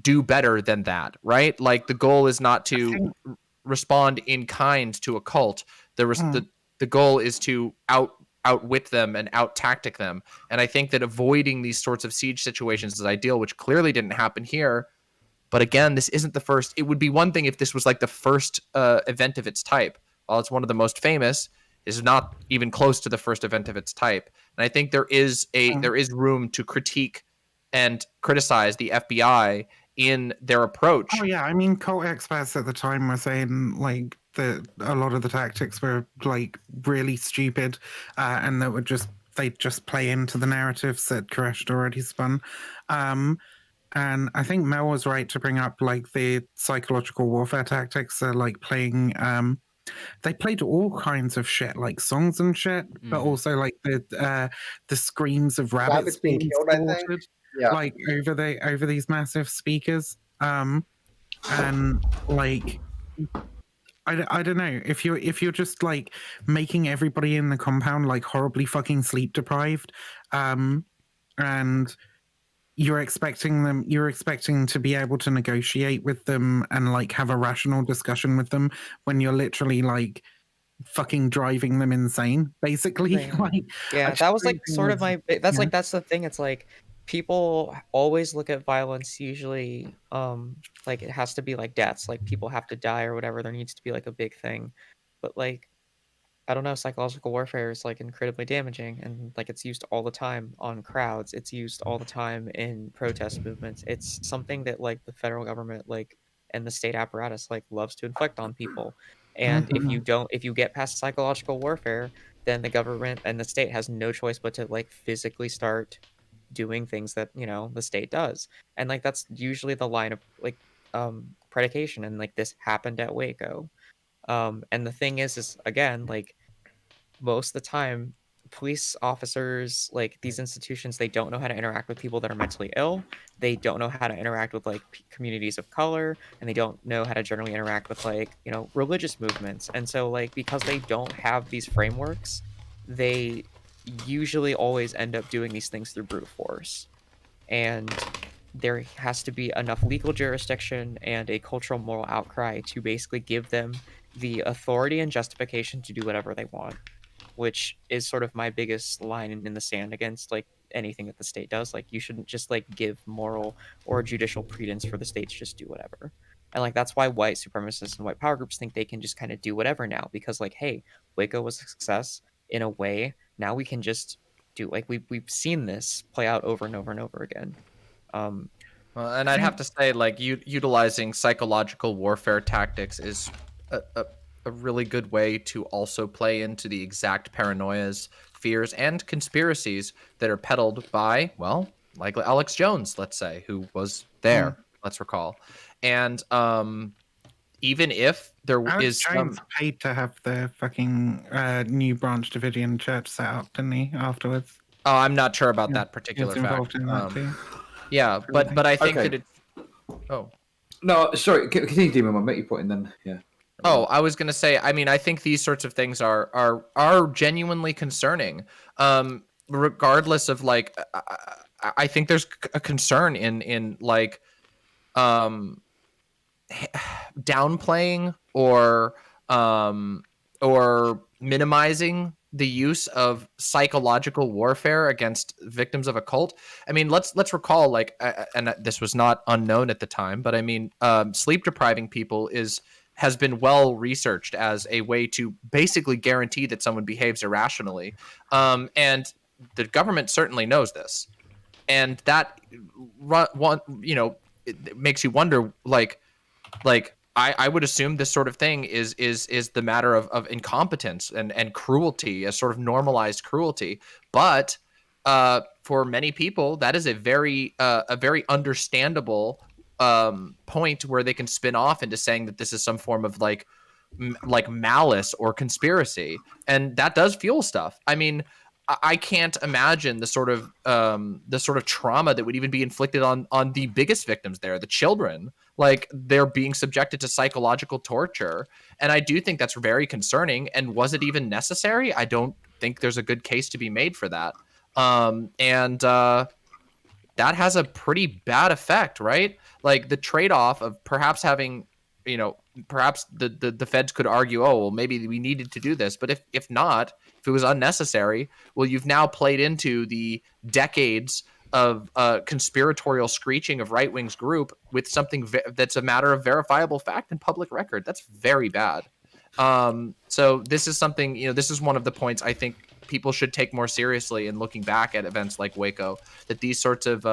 do better than that, right? Like, the goal is not to respond in kind to a cult. The goal is to outwit them and out tactic them. And I think that avoiding these sorts of siege situations is ideal, which clearly didn't happen here. But again, this isn't the first. It would be one thing if this was like the first event of its type. While it's one of the most famous, is not even close to the first event of its type. And I think there is room to critique and criticize the FBI in their approach. Oh yeah, I mean, cult experts at the time were saying like that a lot of the tactics were like really stupid, and that they'd just play into the narratives that Koresh had already spun. And I think Mel was right to bring up like the psychological warfare tactics. They're like playing. They played all kinds of shit, like songs and shit, but also like the screams of rabbits being killed, I think. slaughtered, Yeah. like over these massive speakers. And like I don't know, if you're just like making everybody in the compound like horribly fucking sleep deprived, and you're expecting to be able to negotiate with them and like have a rational discussion with them when you're literally like fucking driving them insane, basically. Right. Like, Yeah, I that was like just sort of think my that's yeah. like that's the thing. It's like people always look at violence usually like it has to be like deaths, like people have to die or whatever. There needs to be like a big thing. But like I don't know, psychological warfare is like incredibly damaging, and like it's used all the time on crowds. It's used all the time in protest movements. It's something that like the federal government like and the state apparatus like loves to inflict on people. And if you get past psychological warfare, then the government and the state has no choice but to like physically start doing things that, the state does. And like that's usually the line of like predication, and like this happened at Waco. And the thing is again, like most of the time, police officers, like these institutions, they don't know how to interact with people that are mentally ill. They don't know how to interact with like communities of color, and they don't know how to generally interact with like, religious movements. And so, like, because they don't have these frameworks, they usually always end up doing these things through brute force. And there has to be enough legal jurisdiction and a cultural moral outcry to basically give them the authority and justification to do whatever they want, which is sort of my biggest line in the sand against like anything that the state does. Like, you shouldn't just like give moral or judicial credence for the state to just do whatever. And like that's why white supremacists and white power groups think they can just kind of do whatever now, because like, hey, Waco was a success in a way. Now we can just do, like, we've seen this play out over and over and over again. Well, and I'd have to say, like, utilizing psychological warfare tactics is a really good way to also play into the exact paranoias, fears, and conspiracies that are peddled by, well, like Alex Jones, let's say, who was there, let's recall. And even if there Alex is Jones paid to have the fucking New Branch Davidian church set up, didn't he, afterwards? Oh, I'm not sure about Yeah, that particular he was involved fact. in that too. Yeah, but I think Okay. that it's... Oh. No, sorry. Continue, Demon. I'll make your point, and then yeah. Oh, I was gonna say, I mean, I think these sorts of things are genuinely concerning. Regardless of like, I think there's a concern in like, downplaying or minimizing the use of psychological warfare against victims of a cult. I mean, let's recall, like, and this was not unknown at the time, but I mean, sleep depriving people has been well researched as a way to basically guarantee that someone behaves irrationally, and the government certainly knows this, and that it makes you wonder, like I would assume this sort of thing is the matter of incompetence and cruelty, as sort of normalized cruelty. But for many people, that is a very understandable point where they can spin off into saying that this is some form of like malice or conspiracy, and that does fuel stuff. I mean, I can't imagine the sort of trauma that would even be inflicted on the biggest victims there, the children. Like, they're being subjected to psychological torture, and I do think that's very concerning. And was it even necessary? I don't think there's a good case to be made for that. And that has a pretty bad effect, right? Like, the trade-off of perhaps having, perhaps the feds could argue, oh, well, maybe we needed to do this, but if not, if it was unnecessary, well, you've now played into the decades of conspiratorial screeching of right wing's group with something that's a matter of verifiable fact and public record. That's very bad. So this is something, this is one of the points I think people should take more seriously in looking back at events like Waco, that these sorts of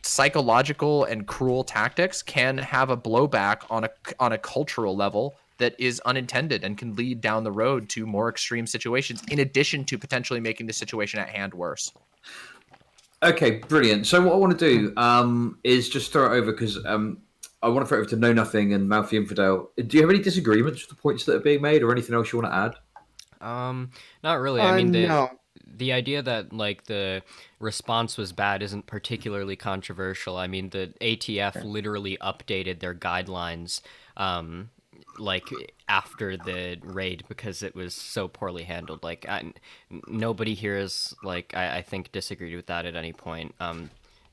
psychological and cruel tactics can have a blowback on a cultural level that is unintended and can lead down the road to more extreme situations, in addition to potentially making the situation at hand worse. Okay, brilliant. So what I want to do is just throw it over, because I want to throw it over to Know Nothing and Mouthy Infidel. Do you have any disagreements with the points that are being made, or anything else you want to add? Not really. I mean, no. the idea that like the response was bad isn't particularly controversial. I mean, the ATF literally updated their guidelines like after the raid because it was so poorly handled. Like nobody here is like I think disagreed with that at any point.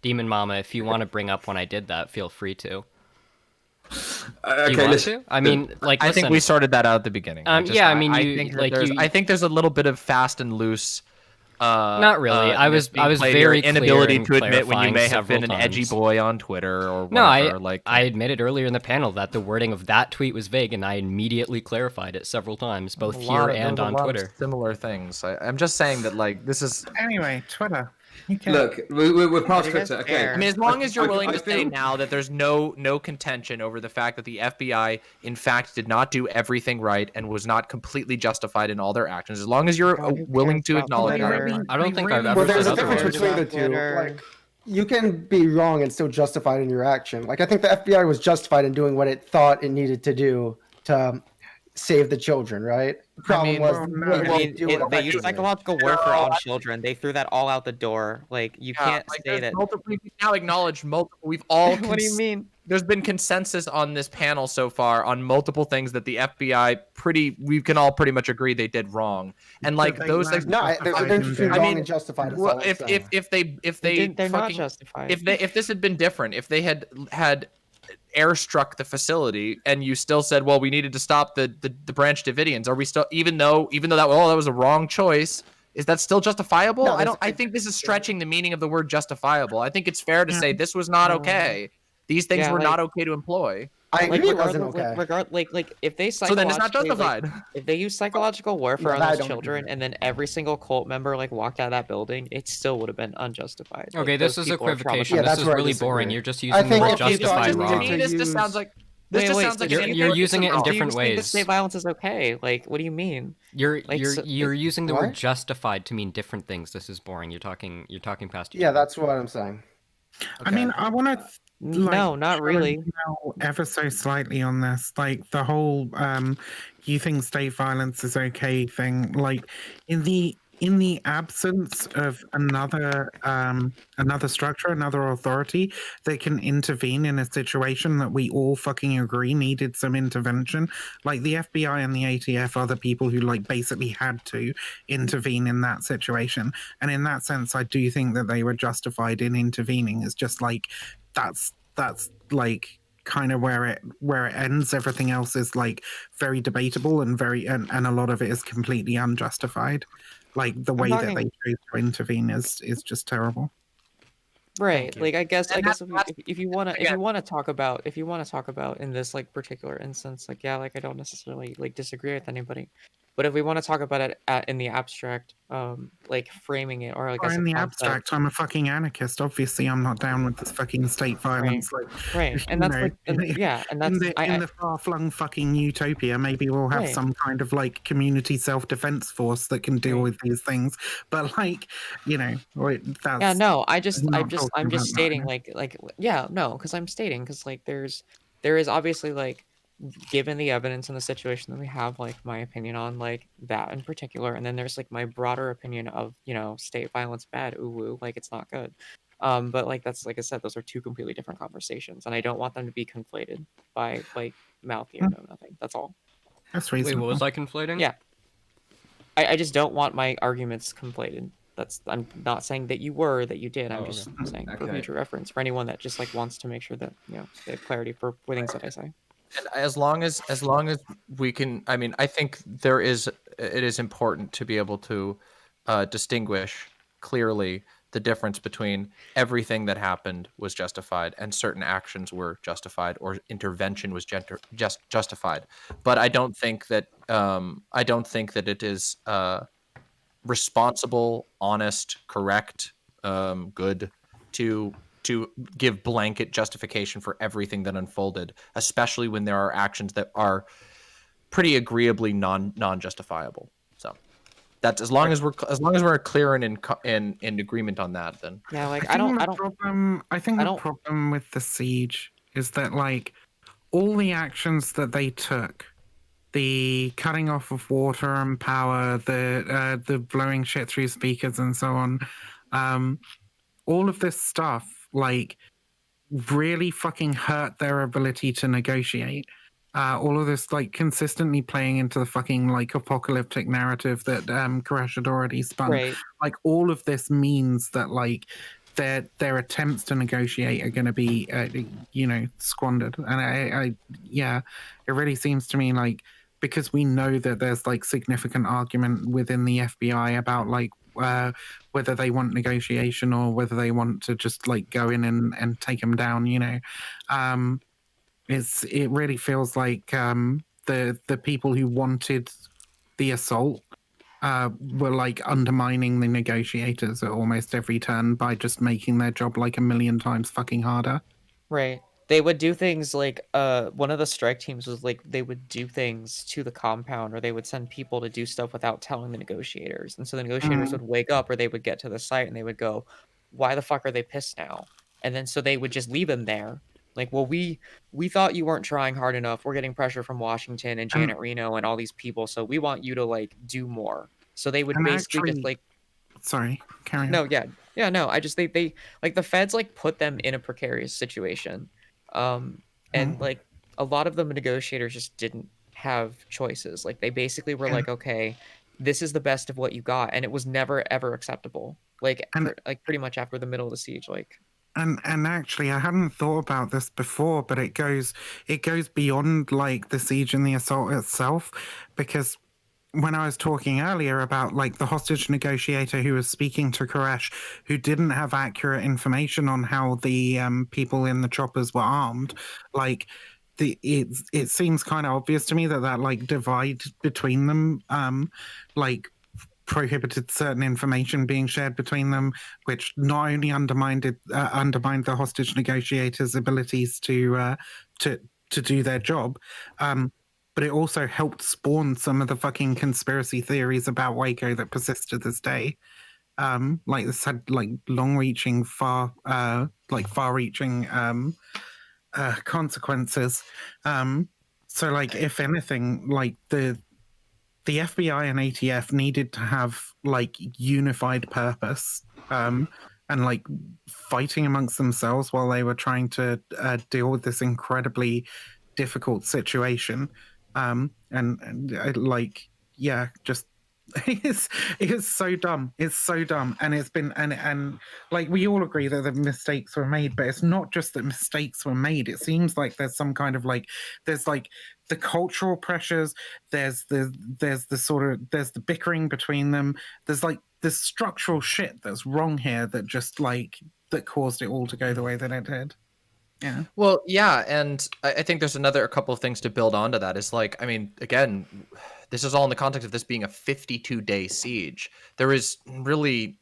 Demon Mama, if you want to bring up when I did that, feel free to. Okay, listen. I mean, like, I think we sorted that out at the beginning. I think there's a little bit of fast and loose. Not really. I was very clear inability in to admit when you may have clarifying been an several edgy times. boy on Twitter or No, whatever. I admitted earlier in the panel that the wording of that tweet was vague, and I immediately clarified it several times, both here and on Twitter. Similar things. I'm just saying that, like, this is. Anyway, Twitter. Okay. Look, we're past Twitter. Okay. fair. I mean, as long as you're I willing to say feel- now that there's no contention over the fact that the FBI, in fact, did not do everything right and was not completely justified in all their actions, as long as you're God, who willing to cares about acknowledge Twitter? that. I don't think I've Well, ever Well, there's said a difference otherwise. between the two. Twitter. Like, you can be wrong and still justified in your action. Like, I think the FBI was justified in doing what it thought it needed to do to save the children, right? The problem mean, was well, no, they I didn't mean, do it they use effectively. psychological warfare on children. They threw that all out the door. Like, you can't Like, say that. we've now acknowledged multiple. We've all. What do you mean? There's been consensus on this panel so far on multiple things that the FBI we can all pretty much agree they did wrong, and like But they those weren't things. No, there's a difference between I wrong mean, and justified. is all Well, I'm saying. if they They're not fucking, justified. if this had been different, if they had airstruck the facility and you still said, well, we needed to stop the Branch Davidians, are we still, even though that was a wrong choice, is that still justifiable? No, I think this is stretching the meaning of the word justifiable. I think it's fair to say this was not okay. These things Yeah, were like- not okay to employ. I Like, agree it wasn't regardless, okay. like if they So then it's not psychologically, like, justified. if they use psychological warfare Yeah, on that I those don't children, agree. and then every single cult member like walked out of that building, it still would have been unjustified. Like, Okay, this those is people are equivocation. Yeah, This that's is where I really disagree. boring. You're just I using the think word if you justify don't wrong. use- To me, this sounds like Wait, sounds like You're- an you're using it in Do you different just think to ways. say violence is okay? Like, what do you mean? You're Like, so- using the What? word justified to mean different things. This is boring. You're talking past each Yeah, other. that's what I'm saying. I mean, I want to No, not really. ever so slightly on this, like the whole you think state violence is okay thing. Like in the absence of another structure, another authority that can intervene in a situation that we all fucking agree needed some intervention, like the FBI and the ATF are the people who like basically had to intervene in that situation. And in that sense, I do think that they were justified in intervening. It's just like that's like kind of where it ends. Everything else is like very debatable and and a lot of it is completely unjustified. Like the I'm way that they talking chose to intervene is just terrible. right. you. Like I guess And if you wanna again- talk about in this like particular instance, like yeah, like I don't necessarily like disagree with anybody, but if we want to talk about it in the abstract, like framing it or like Or as a in the concept, abstract, I'm a fucking anarchist. Obviously, I'm not down with this fucking state right, violence. Like, right, and you that's know, like yeah, and that's in the far-flung fucking utopia, maybe we'll have right, some kind of like community self-defense force that can deal right. with these things. But like, Yeah, that's no, I'm not I'm talking just about stating that. yeah, no, because I'm stating because like there is obviously like given the evidence and the situation that we have, like my opinion on like that in particular, and then there's like my broader opinion of state violence bad, ooh woo, like it's not good. But like that's like I said, those are two completely different conversations, and I don't want them to be conflated by like mouthy or Hmm, no nothing. That's all. That's Wait, what was reasonable. I conflating? Yeah, I just don't want my arguments conflated. I'm not saying that you did. I'm Oh, just okay. saying for Okay. future reference for anyone that just like wants to make sure that they have clarity for things that I say. And as long as we can, I mean, I think it is important to be able to distinguish clearly the difference between everything that happened was justified and certain actions were justified or intervention was just justified. But I don't think that it is responsible, honest, correct, good to give blanket justification for everything that unfolded, especially when there are actions that are pretty agreeably non-justifiable. So that's as long as we're clear and in agreement on that, then Yeah, like I think I the don't problem with the siege is that like all the actions that they took, the cutting off of water and power, the blowing shit through speakers and so on, all of this stuff like really fucking hurt their ability to negotiate. All of this like consistently playing into the fucking like apocalyptic narrative that Koresh had already spun. right. Like all of this means that like their attempts to negotiate are going to be squandered. And yeah, it really seems to me like because we know that there's like significant argument within the FBI about like whether they want negotiation or whether they want to just like go in and take them down, it really feels like the people who wanted the assault were like undermining the negotiators at almost every turn by just making their job like a million times fucking harder. Right. They would do things like one of the strike teams was like they would do things to the compound or they would send people to do stuff without telling the negotiators. And so the negotiators would wake up or they would get to the site and they would go, "Why the fuck are they pissed now?" And then so they would just leave them there. Like, "Well, we thought you weren't trying hard enough. We're getting pressure from Washington and And Janet Reno and all these people, so we want you to like do more." So they would and basically just actually, like sorry, carry on. no, yeah. Yeah, no. I just they like the feds like put them in a precarious situation. And like a lot of the negotiators just didn't have choices. Like they basically were And like, okay, this is the best of what you got, and it was never ever acceptable. Like and like pretty much after the middle of the siege, like and actually I hadn't thought about this before, but it goes beyond like the siege and the assault itself, because when I was talking earlier about like the hostage negotiator who was speaking to Koresh, who didn't have accurate information on how the people in the choppers were armed, like it seems kind of obvious to me that like divide between them, like prohibited certain information being shared between them, which not only undermined the hostage negotiators' abilities to do their job, but it also helped spawn some of the fucking conspiracy theories about Waco that persist to this day. Like this had like long-reaching, far-reaching consequences. So, like, if anything, like the FBI and ATF needed to have like unified purpose, and like fighting amongst themselves while they were trying to deal with this incredibly difficult situation. And like, yeah, just it's so dumb. It's so dumb, and it's been and like we all agree that the mistakes were made, but it's not just that mistakes were made. It seems like there's some kind of like there's like the cultural pressures. There's the sort of there's the bickering between them. There's like this structural shit that's wrong here that just like that caused it all to go the way that it did. Yeah. Well, yeah, and I think there's a couple of things to build onto that. Is like, I mean, again, this is all in the context of this being a 52-day siege. There is really,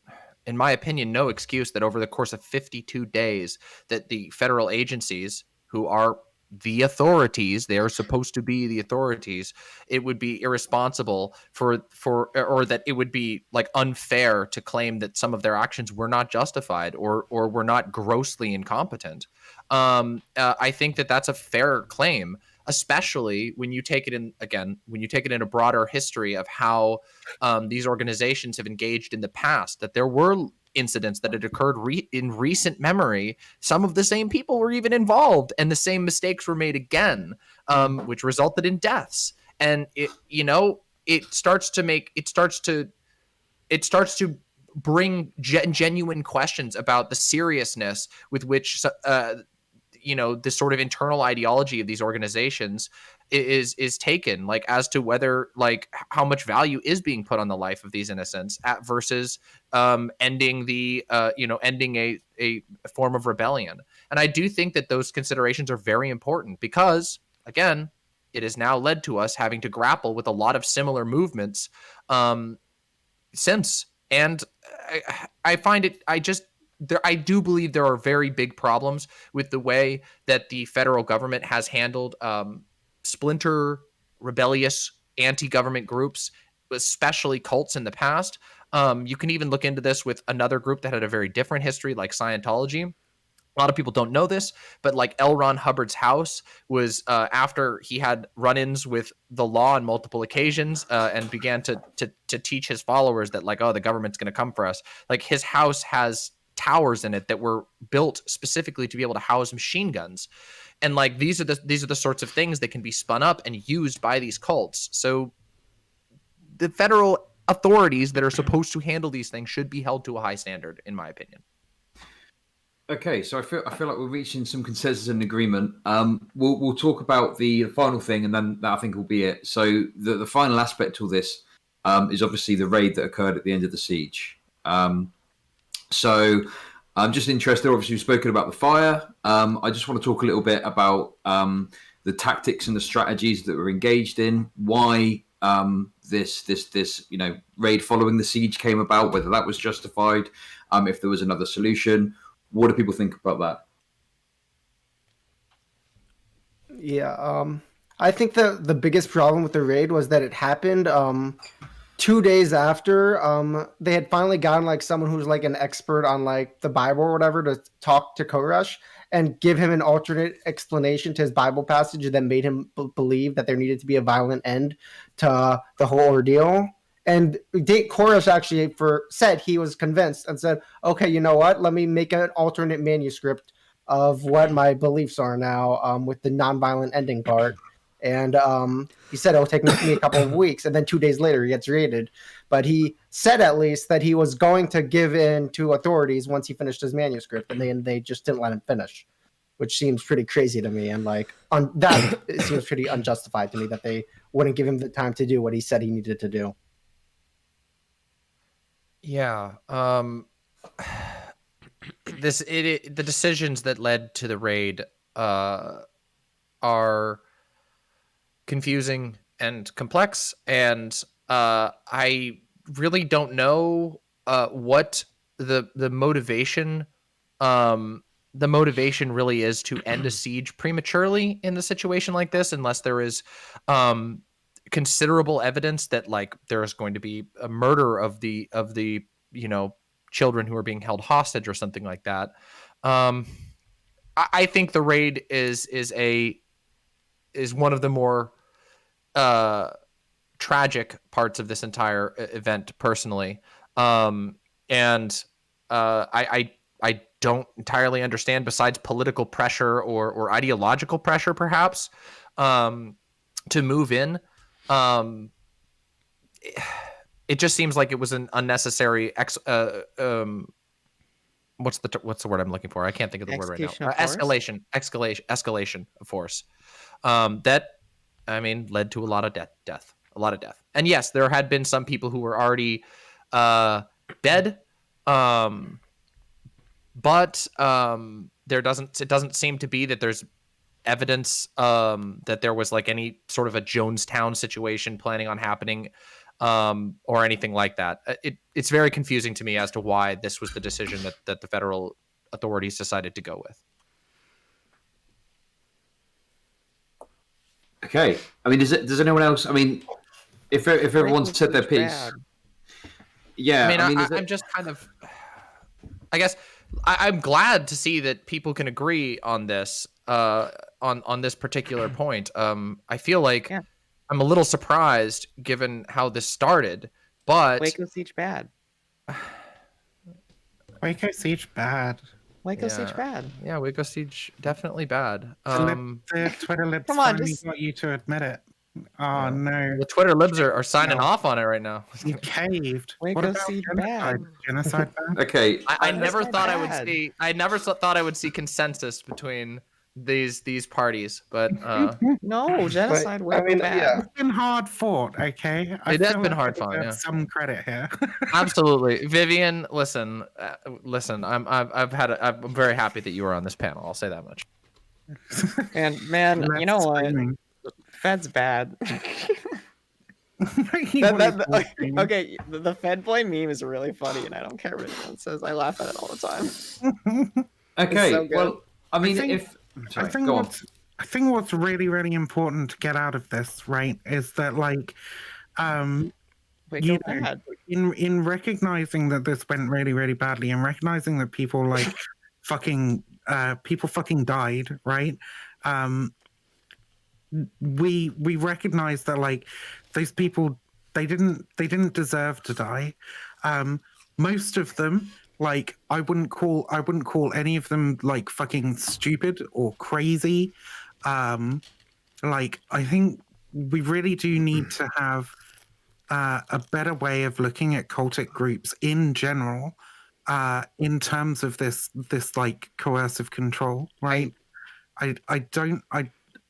in my opinion, no excuse that over the course of 52 days that the federal agencies, who are the authorities, they are supposed to be the authorities, it would be irresponsible or that it would be like unfair to claim that some of their actions were not justified or were not grossly incompetent. I think that that's a fair claim, especially when you take it in a broader history of how these organizations have engaged in the past, that there were incidents that had occurred in recent memory. Some of the same people were even involved, and the same mistakes were made again, which resulted in deaths. And it starts to bring genuine questions about the seriousness with which this sort of internal ideology of these organizations is taken, like as to whether like how much value is being put on the life of these innocents versus ending a form of rebellion. And I do think that those considerations are very important because, again, it has now led to us having to grapple with a lot of similar movements since. And I find it, I do believe there are very big problems with the way that the federal government has handled splinter, rebellious, anti-government groups, especially cults in the past. You can even look into this with another group that had a very different history, like Scientology. A lot of people don't know this, but like L. Ron Hubbard's house was after he had run-ins with the law on multiple occasions and began to teach his followers that like, oh, the government's going to come for us. Like his house has towers in it that were built specifically to be able to house machine guns. And like these are the sorts of things that can be spun up and used by these cults. So the federal authorities that are supposed to handle these things should be held to a high standard, in my opinion. Okay, so I feel like we're reaching some consensus and agreement. We'll talk about the final thing, and then that I think will be it. So the final aspect to this is obviously the raid that occurred at the end of the siege. So I'm just interested. Obviously, we've spoken about the fire. I just want to talk a little bit about the tactics and the strategies that were engaged in. Why this raid following the siege came about? Whether that was justified? If there was another solution? What do people think about that? Yeah, I think the biggest problem with the raid was that it happened 2 days after they had finally gotten like someone who's like an expert on like the Bible or whatever to talk to Koresh and give him an alternate explanation to his Bible passage that made him believe that there needed to be a violent end to the whole ordeal. And Koresh actually said he was convinced and said, okay, you know what? Let me make an alternate manuscript of what my beliefs are now with the nonviolent ending part. And he said it'll take me a couple of weeks. And then 2 days later, he gets raided. But he said at least that he was going to give in to authorities once he finished his manuscript. And they just didn't let him finish, which seems pretty crazy to me. And like that it seems pretty unjustified to me that they wouldn't give him the time to do what he said he needed to do. Yeah. The decisions that led to the raid are confusing and complex, and I really don't know what the motivation really is to end a siege prematurely in a situation like this, unless there is considerable evidence that like there is going to be a murder of the children who are being held hostage or something like that. I think the raid is one of the more tragic parts of this entire event, personally, and I don't entirely understand, besides political pressure or ideological pressure, perhaps, to move in. it just seems like it was an unnecessary what's the word I'm looking for? I can't think of the word right now. Execution of force? Escalation of force. That, I mean, led to a lot of death. And yes, there had been some people who were already dead. But it doesn't seem to be that there's evidence that there was like any sort of a Jonestown situation planning on happening or anything like that. It's very confusing to me as to why this was the decision that the federal authorities decided to go with. Okay. I mean, does anyone else? I mean, if everyone's said their piece, Bad. yeah. I mean, is it- I'm just kind of, I guess, I'm glad to see that people can agree on this, on this particular point. I feel like Yeah. I'm a little surprised given how this started, but Waco Siege bad. Waco Siege bad. Waco Yeah. Siege bad. yeah, Waco Siege definitely bad. The Twitter libs Come on, finally just- got you to admit it. Oh no, The Twitter libs are signing off on it right now. you caved. Waco What about Siege genocide? bad. Genocide bad? okay. I That's never not thought I bad. would see. I never thought I would see consensus between these parties, but No, genocide. I Waco mean, bad. yeah. It's been hard fought, okay? I It has feel been like hard I fought, deserve yeah. some credit here. absolutely, Vivian. Listen. I'm very happy that you were on this panel. I'll say that much. And man, you Left know what? screaming. Fed's bad. He That- was that- screaming. okay, the Fed boy meme is really funny, and I don't care what anyone says. I laugh at it all the time. Okay. so good. Well, I mean, think- if sorry, I think go on. what's really, really important to get out of this, right, is that like Waco You know, bad. in recognizing that this went really, really badly and recognizing that people like people fucking died, right? We recognize that like those people they didn't deserve to die. Most of them, like I wouldn't call any of them like fucking stupid or crazy. Like I think we really do need to have a better way of looking at cultic groups in general, in terms of this like coercive control, right?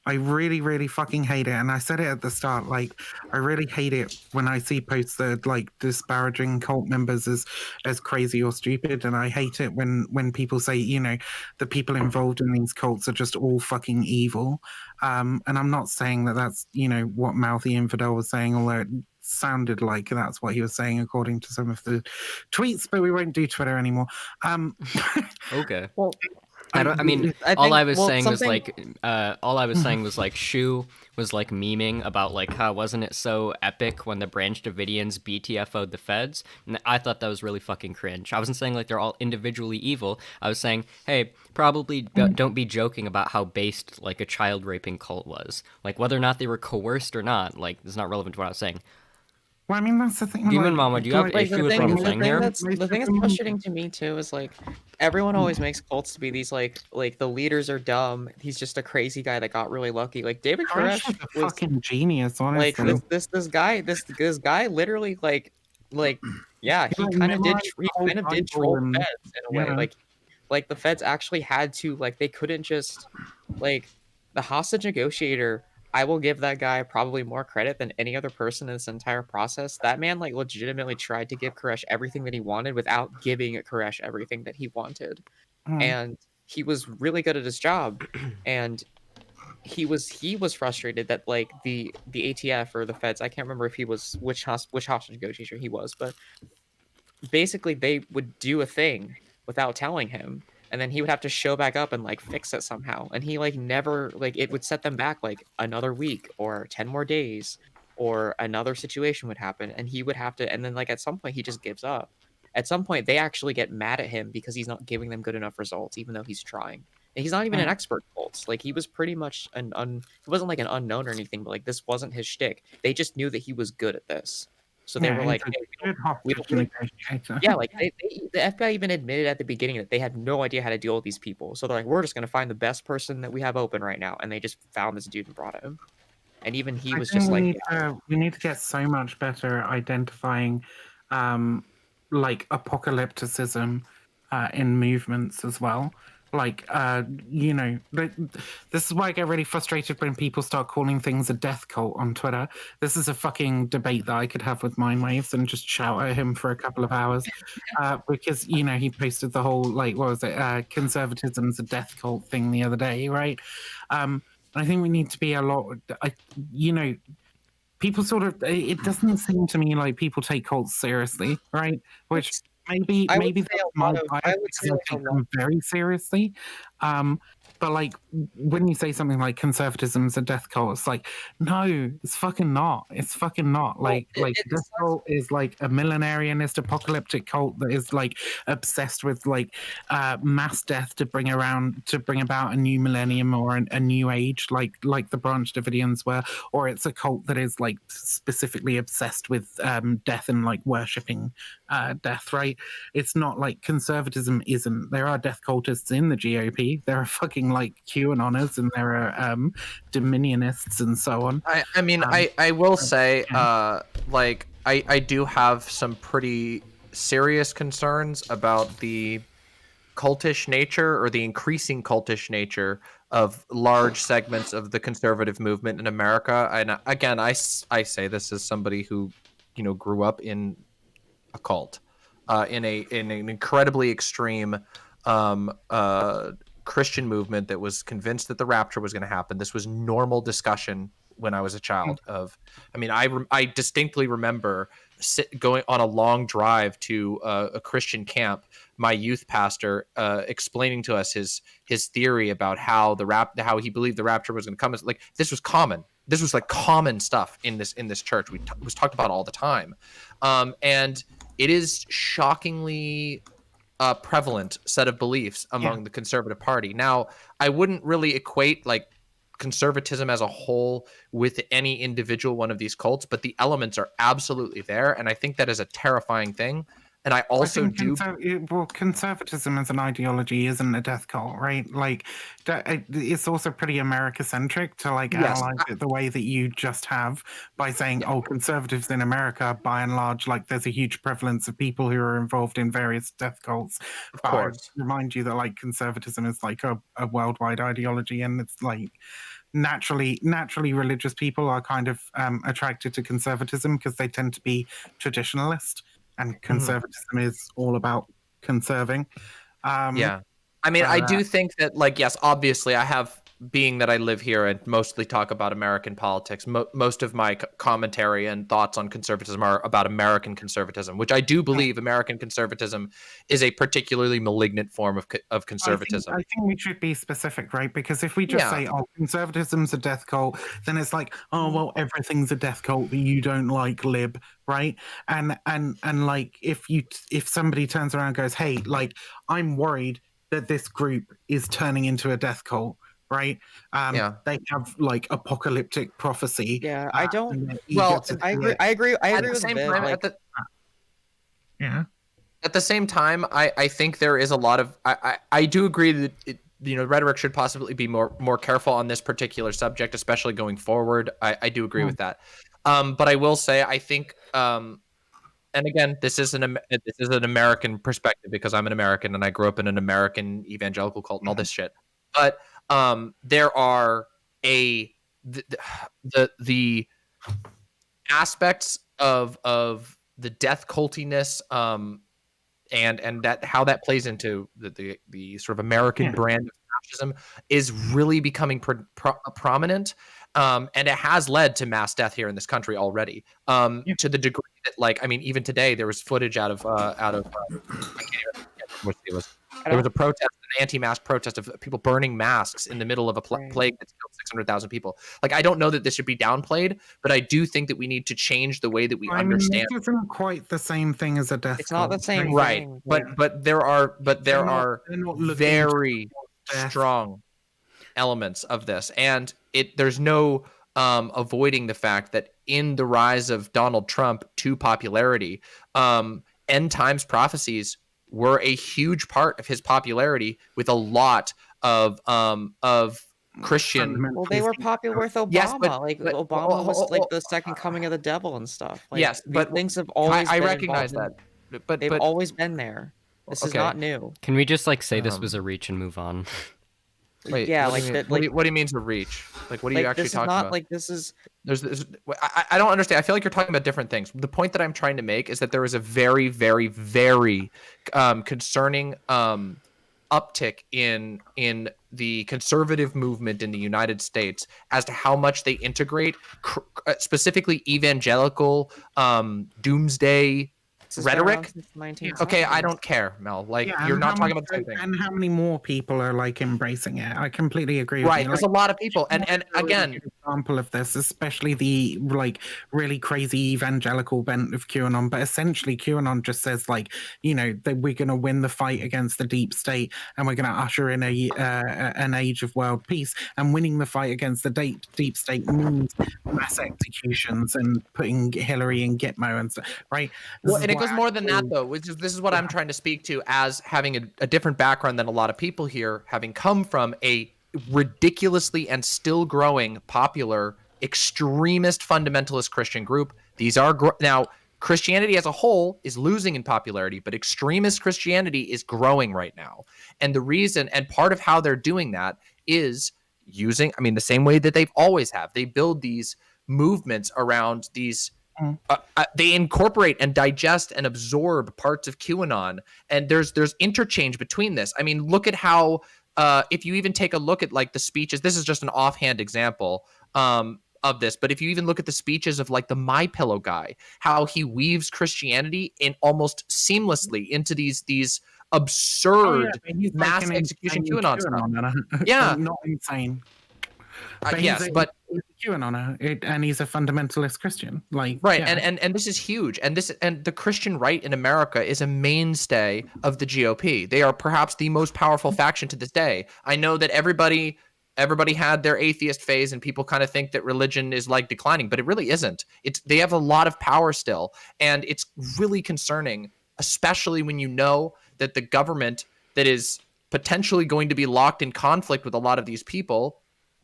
I really, really fucking hate it. And I said it at the start, like, I really hate it when I see posts that like disparaging cult members as crazy or stupid. And I hate it when people say, you know, the people involved in these cults are just all fucking evil. And I'm not saying that that's, you know, what Mouthy Infidel was saying, although it sounded like that's what he was saying according to some of the tweets, but we won't do Twitter anymore. Okay. Well, I mean, I all think- I was well, saying was something- like, all I was saying was like, Shu was like memeing about like how wasn't it so epic when the Branch Davidians BTFO'd the feds? And I thought that was really fucking cringe. I wasn't saying like they're all individually evil. I was saying, hey, probably don't be joking about how based like a child raping cult was. Like whether or not they were coerced or not, like it's not relevant to what I was saying. Well, I mean, that's the thing. Demon Mama, do you have Like, issue with what I'm saying here? the thing that's frustrating to me too is like everyone always makes cults to be these like the leaders are dumb. He's just a crazy guy that got really lucky. Like David Koresh Koresh was a was fucking genius, like honestly. this guy literally like yeah, he like, kind of did memorized the whole Bible troll and- feds in a way. yeah. Like the feds actually had to like they couldn't just like the hostage negotiator. I will give that guy probably more credit than any other person in this entire process. That man like legitimately tried to give Koresh everything that he wanted without giving Koresh everything that he wanted. Mm. And he was really good at his job. And he was frustrated that like the ATF or the feds, I can't remember if he was which hostage negotiator he was, but basically they would do a thing without telling him, and then he would have to show back up and like fix it somehow, and he like never like it would set them back like another week or 10 more days, or another situation would happen and he would have to, and then like at some point he just gives up. At some point they actually get mad at him because he's not giving them good enough results even though he's trying. And he's not even an expert in cults. Like he was pretty much he wasn't like an unknown or anything, but like this wasn't his shtick. They just knew that he was good at this, so they Yeah, were he's like, a hey, good we hostage don't- negotiator. yeah, like the FBI even admitted at the beginning that they had no idea how to deal with these people. So they're like, we're just gonna find the best person that we have open right now, and they just found this dude and brought him. and even he I was think just like, we need to get so much better at identifying like apocalypticism in movements as well. Like this is why I get really frustrated when people start calling things a death cult on Twitter. This is a fucking debate that I could have with Mindwaves and just shout at him for a couple of hours because he posted the whole like what was it conservatism's a death cult thing the other day, right? I think we need to be a lot. People sort of. It doesn't seem to me like people take cults seriously, right? Which It's- maybe I would say that's a my lot of, I bias would say because I like a take lot. them very seriously. But like when you say something like conservatism's a death cult, it's like no, it's fucking not. It's fucking not. Well, Like it death sucks. cult is like a millenarianist apocalyptic cult that is like obsessed with like mass death to bring about a new millennium or a new age, like the Branch Davidians were, or it's a cult that is like specifically obsessed with death and like worshipping death, right? It's not like conservatism isn't. There are death cultists in the GOP. There are fucking like QAnoners and there are Dominionists and so on. I mean, Um, I will say, yeah. like, I do have some pretty serious concerns about the cultish nature or the increasing cultish nature of large segments of the conservative movement in America. And again, I say this as somebody who, grew up in a cult, in an incredibly extreme Christian movement that was convinced that the rapture was going to happen. This was normal discussion when I was a child. I distinctly remember going on a long drive to a Christian camp. My youth pastor explaining to us his theory about how how he believed the rapture was going to come. Like this was common. This was like common stuff in this church. It was talked about all the time, and it is shockingly prevalent set of beliefs among the conservative party. Now, I wouldn't really equate like conservatism as a whole with any individual one of these cults, but the elements are absolutely there, and I think that is a terrifying thing. And I also do. Conservatism as an ideology isn't a death cult, right? Like, it's also pretty America-centric to like analyze it the way that you just have by saying, "Oh, conservatives in America, by and large, like there's a huge prevalence of people who are involved in various death cults." Of but course, I remind you that like conservatism is like a worldwide ideology, and it's like naturally religious people are kind of attracted to conservatism because they tend to be traditionalist. And conservatism is all about conserving. Yeah. I mean, I do think that, like, yes, obviously, I have, being that I live here and mostly talk about American politics, most of my commentary and thoughts on conservatism are about American conservatism, which I do believe American conservatism is a particularly malignant form of conservatism. I think we should be specific, right? Because if we just say, "Oh, conservatism's a death cult," then it's like, "Oh, well, everything's a death cult that you don't like, lib." Right? And like, if somebody turns around and goes, "Hey, like, I'm worried that this group is turning into a death cult," right? They have like apocalyptic prophecy. Yeah, I don't. Well, I agree. I agree at the with same Viv, time, like, at the same time, I think there is a lot of I do agree that rhetoric should possibly be more careful on this particular subject, especially going forward. I do agree with that. But I will say, I think, and again, this is an American perspective because I'm an American and I grew up in an American evangelical cult and all this shit. But there are the aspects of the death cultiness, and that how that plays into the sort of American brand of fascism is really becoming prominent. And it has led to mass death here in this country already, to the degree that, like, I mean, even today there was footage out of I can't even what it was. There was a protest, an anti-mask protest of people burning masks in the middle of a plague that's killed 600,000 people. Like, I don't know that this should be downplayed, but I do think that we need to change the way that we understand. It isn't quite the same thing as a death it's cult, not the same right? thing. But there are They're not very death. strong elements of this, and there's no avoiding the fact that in the rise of Donald Trump to popularity, end times prophecies were a huge part of his popularity, with a lot of Christian. Well, they were fundamentally popular with Obama. Yes, like but Obama was like the second coming of the devil and stuff. Like yes, these but things have always I been recognize involved that. they've But always been there. This is okay. not new. Can we just like say this was Um, a reach and move on? Wait, Yeah, what do like you mean? that. What Like do you mean to reach? Like, what are you like actually this is talking not about? like this is There's I don't understand. I feel like you're talking about different things. The point that I'm trying to make is that there is a very, very, very concerning uptick in the conservative movement in the United States as to how much they integrate specifically evangelical doomsday this has been around rhetoric. since the 1970s. Okay, I don't care, Mel. Like, Yeah, you're and not how talking much, about the same thing. and how many more people are like embracing it? I completely agree with Right, you. there's Like, a lot of people, and a really again, good example of this, especially the like really crazy evangelical bent of QAnon. But essentially, QAnon just says like, you know, that we're going to win the fight against the deep state, and we're going to usher in an age of world peace. And winning the fight against the deep state means mass executions and putting Hillary in Gitmo and stuff. Right? well, and it goes more than that, though. Which is this is what I'm trying to speak to as having a different background than a lot of people here, having come from a ridiculously and still growing popular extremist fundamentalist Christian group. These are now Christianity as a whole is losing in popularity, but extremist Christianity is growing right now. And the reason and part of how they're doing that is using, I mean, the same way that they've always have. They build these movements around these they incorporate and digest and absorb parts of QAnon, and there's interchange between this. I mean, look at how if you even take a look at like the speeches. This is just an offhand example of this, but if you even look at the speeches of like the My Pillow guy, how he weaves Christianity in almost seamlessly into these absurd mass execution QAnon stuff. Yeah, Not insane. But yes, but he's a QAnoner, and he's a fundamentalist Christian. Like, right, yeah. and this is huge, and the Christian right in America is a mainstay of the GOP. They are perhaps the most powerful faction to this day. I know that everybody had their atheist phase, and people kind of think that religion is like declining, but it really isn't. They have a lot of power still, and it's really concerning, especially when you know that the government that is potentially going to be locked in conflict with a lot of these people,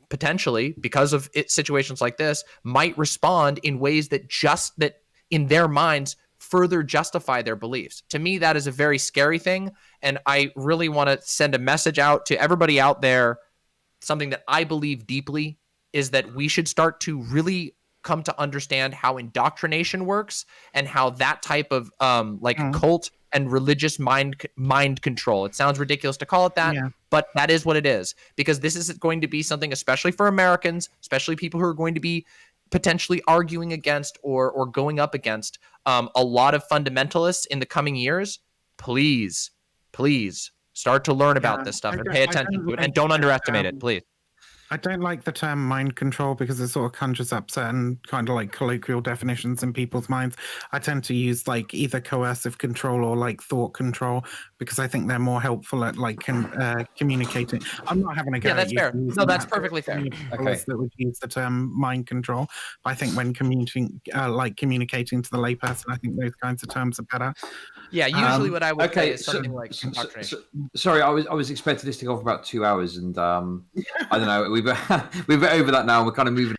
potentially because of situations like this, might respond in ways that in their minds further justify their beliefs. To me, that is a very scary thing, and I really want to send a message out to everybody out there. Something that I believe deeply is that we should start to really come to understand how indoctrination works and how that type of cult and religious mind control. It sounds ridiculous to call it that, but that is what it is, because this is going to be something, especially for Americans, especially people who are going to be potentially arguing against or going up against a lot of fundamentalists in the coming years. Please start to learn about this stuff and pay attention to it, and don't underestimate it, please. I don't like the term mind control because it sort of conjures up certain kind of like colloquial definitions in people's minds. I tend to use like either coercive control or like thought control because I think they're more helpful at like communicating. I'm not having a go. Yeah, that's fair. No, that's perfectly fair. Okay. That would use the term mind control. But I think when communicating to the layperson, I think those kinds of terms are better. Yeah, usually what I would say is something like indoctrination. Sorry, I was expecting this to go for about 2 hours, and I don't know. We've been over that now. We're kind of moving.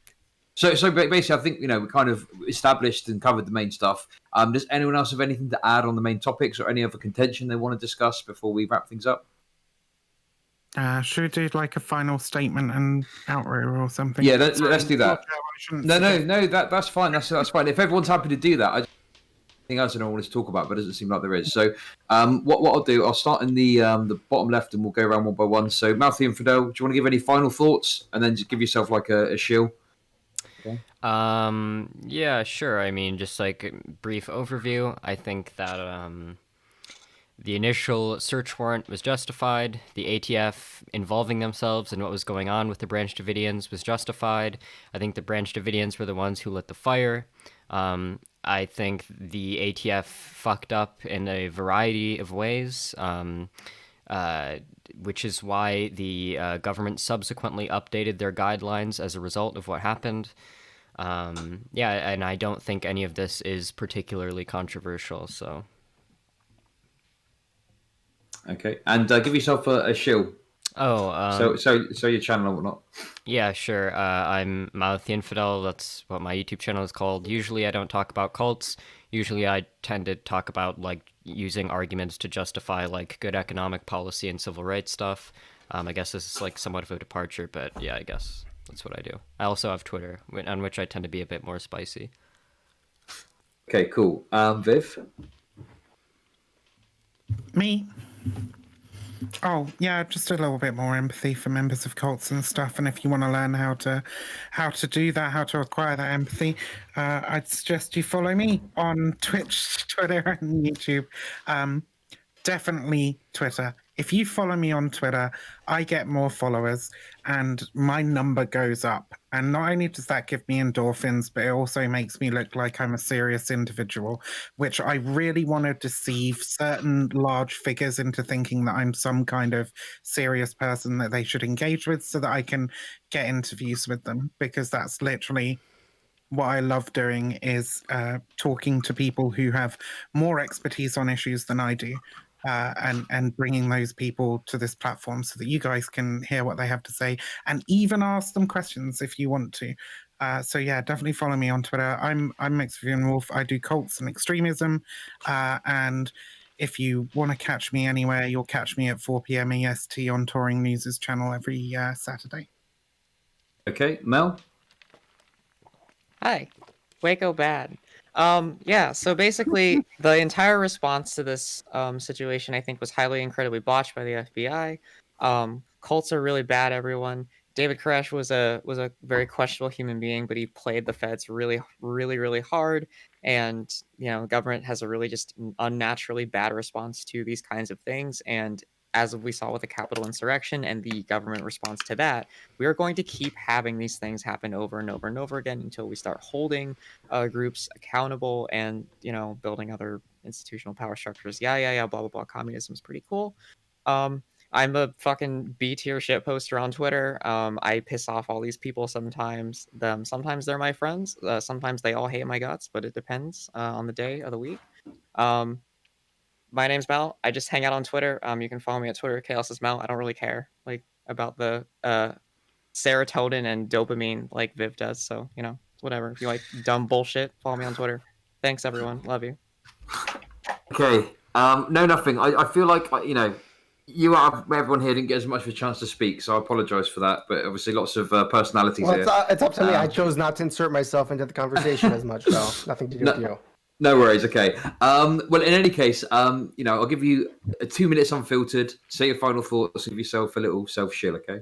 So basically, I think we kind of established and covered the main stuff. Does anyone else have anything to add on the main topics or any other contention they want to discuss before we wrap things up? Should we do like a final statement and outro or something? Yeah, let's do that. No, that's fine. That's fine. If everyone's happy to do that, anything else I don't want to talk about, but it doesn't seem like there is. So, what I'll do, I'll start in the bottom left, and we'll go around one by one. So, Mouthy and Fidel, do you want to give any final thoughts, and then just give yourself like a shill? Okay. Yeah, sure. I mean, just like a brief overview. I think that the initial search warrant was justified. The ATF involving themselves in what was going on with the Branch Davidians was justified. I think the Branch Davidians were the ones who lit the fire. I think the ATF fucked up in a variety of ways, which is why the government subsequently updated their guidelines as a result of what happened. Yeah, and I don't think any of this is particularly controversial, so... Okay, and give yourself a shill. Oh, So your channel and whatnot. yeah, sure. I'm Mouth the Infidel. That's what my YouTube channel is called. Usually, I don't talk about cults. Usually, I tend to talk about like using arguments to justify like good economic policy and civil rights stuff. I guess this is like somewhat of a departure, but yeah, I guess that's what I do. I also have Twitter, on which I tend to be a bit more spicy. Okay, cool. Viv. Me? Oh, yeah, just a little bit more empathy for members of cults and stuff. And if you want to learn how to do that, how to acquire that empathy, I'd suggest you follow me on Twitch, Twitter, and YouTube. Definitely Twitter. If you follow me on Twitter, I get more followers and my number goes up. And not only does that give me endorphins, but it also makes me look like I'm a serious individual, which I really want to deceive certain large figures into thinking that I'm some kind of serious person that they should engage with so that I can get interviews with them, because that's literally what I love doing, is talking to people who have more expertise on issues than I do, and bringing those people to this platform so that you guys can hear what they have to say and even ask them questions if you want to. So yeah, definitely follow me on Twitter. I'm Mexican Wolf. I do cults and extremism, and if you want to catch me anywhere, you'll catch me at 4 p.m. EST on Touring News' channel every Saturday. Okay, Mel. Hi, Waco bad. Yeah, so basically the entire response to this situation I think was highly incredibly botched by the FBI. Cults are really bad, everyone. David Koresh was a very questionable human being, but he played the feds really hard, and the government has a really just unnaturally bad response to these kinds of things. And as we saw with the Capitol insurrection and the government response to that, we are going to keep having these things happen over and over and over again until we start holding groups accountable and building other institutional power structures. Yeah, blah blah blah. Communism is pretty cool. I'm a fucking B tier shit poster on Twitter. I piss off all these people sometimes. Sometimes they're my friends. Sometimes they all hate my guts, but it depends on the day of the week. My name's Mel. I just hang out on Twitter. You can follow me at Twitter. Chaos is Mel. I don't really care about the serotonin and dopamine like Viv does. So whatever. If you like dumb bullshit, follow me on Twitter. Thanks everyone. Love you. Okay. No, nothing. I feel like you out of everyone here didn't get as much of a chance to speak, so I apologise for that. But obviously, lots of personalities Well, here. it's up to me. I chose not to insert myself into the conversation as much, so nothing to do with you. No worries. Okay. Well, in any case, I'll give you 2 minutes unfiltered. Say your final thoughts. Give yourself a little self-shill. Okay.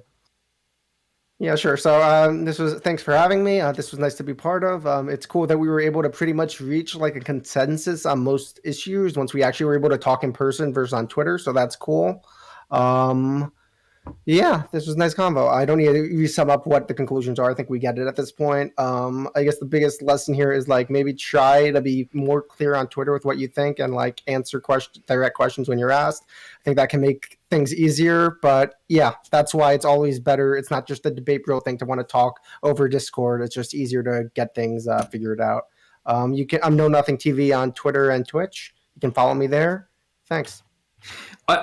Yeah, sure. So thanks for having me. This was nice to be part of. It's cool that we were able to pretty much reach like a consensus on most issues once we actually were able to talk in person versus on Twitter. So that's cool. Yeah, this was a nice convo. I don't need to sum up what the conclusions are. I think we get it at this point. I guess the biggest lesson here is like maybe try to be more clear on Twitter with what you think and like answer direct questions when you're asked. I think that can make things easier. But yeah, that's why it's always better. It's not just the debate bro thing to want to talk over Discord. It's just easier to get things figured out. I'm Know Nothing TV on Twitter and Twitch. You can follow me there. Thanks.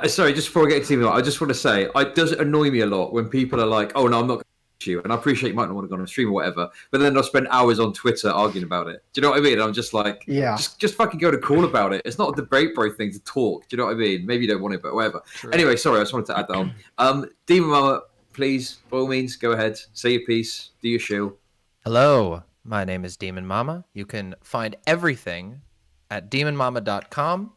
Sorry, just before I get to email, I just want to say, it does annoy me a lot when people are like, "Oh no, I'm not going to you," and I appreciate you might not want to go on a stream or whatever, but then they'll spend hours on Twitter arguing about it. Do you know what I mean? And I'm just like, yeah, just fucking go to call about it. It's not a debate, bro, thing to talk. Do you know what I mean? Maybe you don't want it, but whatever. True. Anyway, sorry, I just wanted to add that on. Demon Mama, please, by all means, go ahead, say your piece, do your shield. Hello, my name is Demon Mama. You can find everything at demonmama.com/live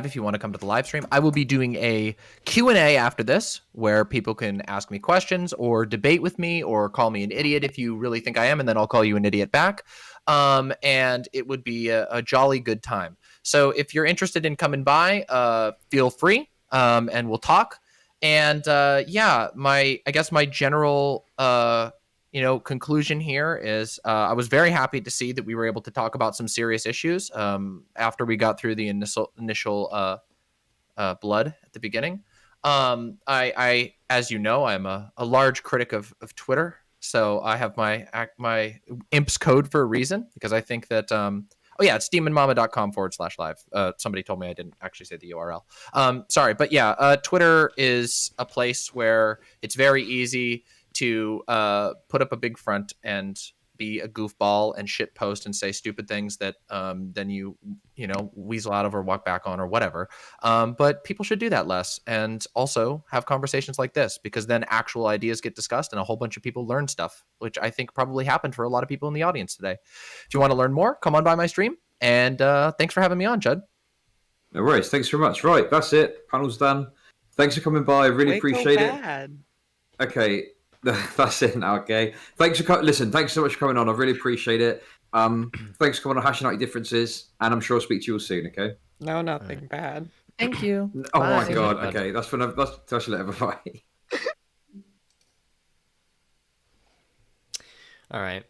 if you want to come to the live stream. I will be doing a Q&A after this where people can ask me questions or debate with me or call me an idiot if you really think I am, and then I'll call you an idiot back. And it would be a jolly good time. So if you're interested in coming by, feel free, and we'll talk. And yeah, I guess my general conclusion here is I was very happy to see that we were able to talk about some serious issues after we got through the initial blood at the beginning. I as you know, I'm a large critic of Twitter, so I have my imps code for a reason, because I think that Oh yeah, it's demonmama.com/live. Somebody told me I didn't actually say the URL. Sorry, but yeah, Twitter is a place where it's very easy to put up a big front and be a goofball and shit post and say stupid things that then you weasel out of or walk back on or whatever. But people should do that less, and also have conversations like this, because then actual ideas get discussed and a whole bunch of people learn stuff, which I think probably happened for a lot of people in the audience today. If you want to learn more, come on by my stream, and thanks for having me on, Judd. No worries. Thanks very much. Right, that's it. Panel's done. Thanks for coming by. Really Waco appreciate it. bad. Okay, that's it now. Okay, thanks for listen. Thanks so much for coming on. I really appreciate it. Thanks for coming on, hashing out your differences, and I'm sure I'll speak to you all soon. Okay. No, nothing bad. Thank you. Oh Bye. my god. Bye. Okay, that's actually everybody. All right.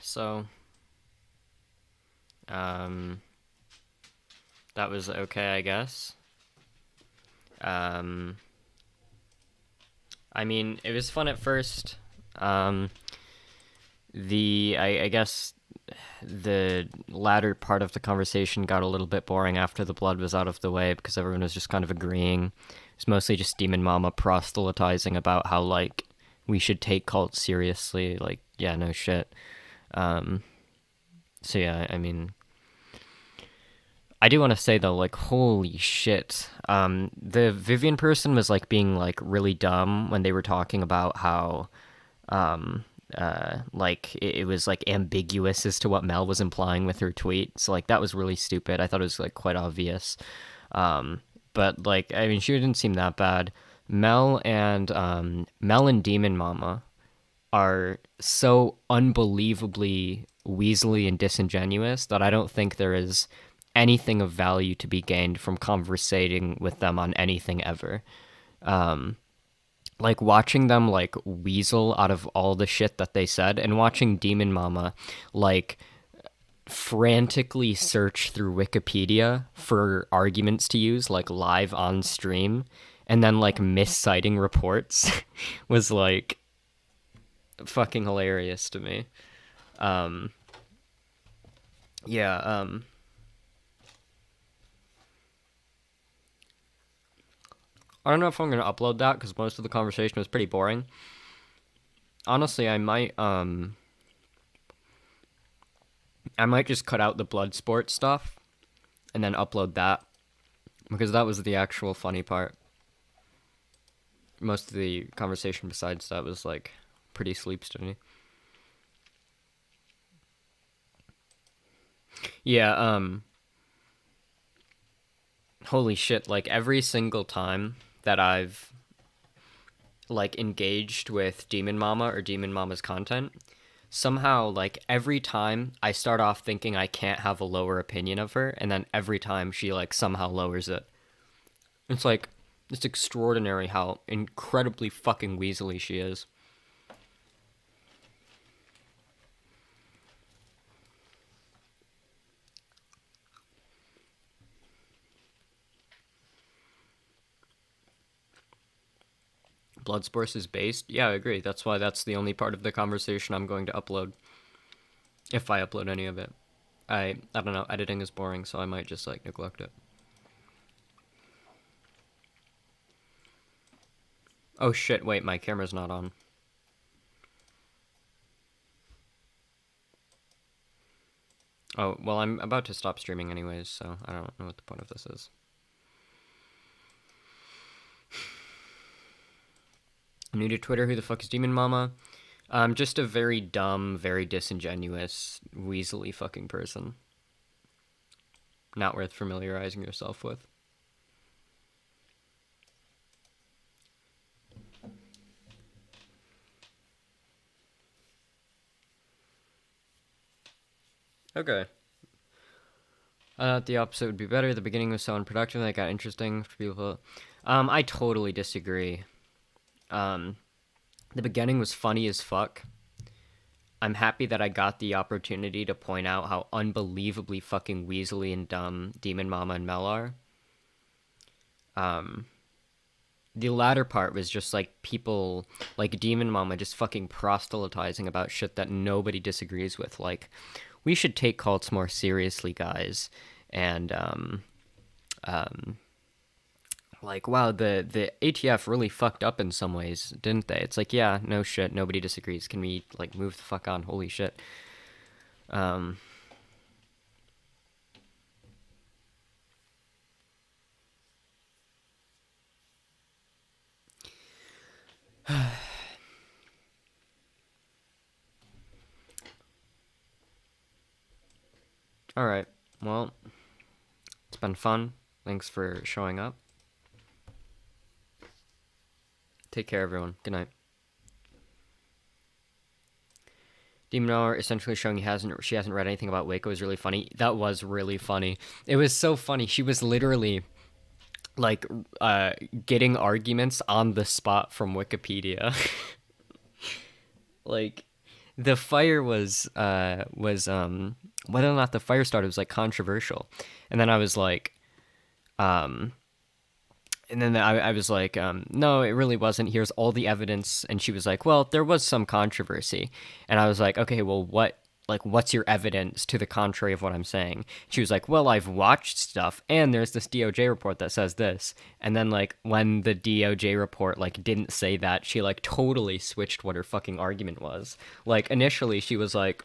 So, that was okay, I guess. I mean, it was fun at first. I guess the latter part of the conversation got a little bit boring after the blood was out of the way, because everyone was just kind of agreeing. It's mostly just Demon Mama proselytizing about how, like, we should take cults seriously. Like, yeah, no shit. So yeah, I mean, I do want to say though, like, holy shit. The Vivian person was like being like really dumb when they were talking about how, like it was like ambiguous as to what Mel was implying with her tweet. So like that was really stupid. I thought it was like quite obvious. But like, I mean, she didn't seem that bad. Mel and Demon Mama are so unbelievably weaselly and disingenuous that I don't think there is anything of value to be gained from conversating with them on anything ever. Like watching them like weasel out of all the shit that they said, and watching Demon Mama like frantically search through Wikipedia for arguments to use like live on stream, and then like misciting reports was like fucking hilarious to me. Yeah, I don't know if I'm gonna upload that because most of the conversation was pretty boring. Honestly, I might just cut out the blood sport stuff and then upload that, because that was the actual funny part. Most of the conversation besides that was like pretty sleeps to me. Yeah, holy shit, like every single time that I've like engaged with Demon Mama or Demon Mama's content, somehow like every time I start off thinking I can't have a lower opinion of her, and then every time she like somehow lowers it. It's like, it's extraordinary how incredibly fucking weaselly she is. Bloodsport is based? Yeah, I agree. That's why that's the only part of the conversation I'm going to upload. If I upload any of it. I don't know, editing is boring, so I might just like neglect it. Oh shit, wait, my camera's not on. Oh, well, I'm about to stop streaming anyways, so I don't know what the point of this is. New to Twitter, who the fuck is Demon Mama? Just a very dumb, very disingenuous, weaselly fucking person. Not worth familiarizing yourself with. Okay. I thought the opposite would be better. The beginning was so unproductive that it got interesting for people. I totally disagree. The beginning was funny as fuck. I'm happy that I got the opportunity to point out how unbelievably fucking weaselly and dumb Demon Mama and Mel are. The latter part was just like people like Demon Mama just fucking proselytizing about shit that nobody disagrees with. Like, we should take cults more seriously, guys. And like, wow, the ATF really fucked up in some ways, didn't they? It's like, yeah, no shit, nobody disagrees. Can we like move the fuck on? Holy shit. All right. Well, it's been fun. Thanks for showing up. Take care, everyone. Good night. Demon Hour essentially showing she hasn't read anything about Waco is really funny. That was really funny. It was so funny. She was literally like getting arguments on the spot from Wikipedia. Like, the fire was whether or not the fire started was like controversial, and then I was like, and then I was like, no, it really wasn't. Here's all the evidence. And she was like, well, there was some controversy. And I was like, okay, well, what's your evidence to the contrary of what I'm saying? She was like, well, I've watched stuff, and there's this DOJ report that says this. And then, like, when the DOJ report, like, didn't say that, she, like, totally switched what her fucking argument was. Like, initially, she was like,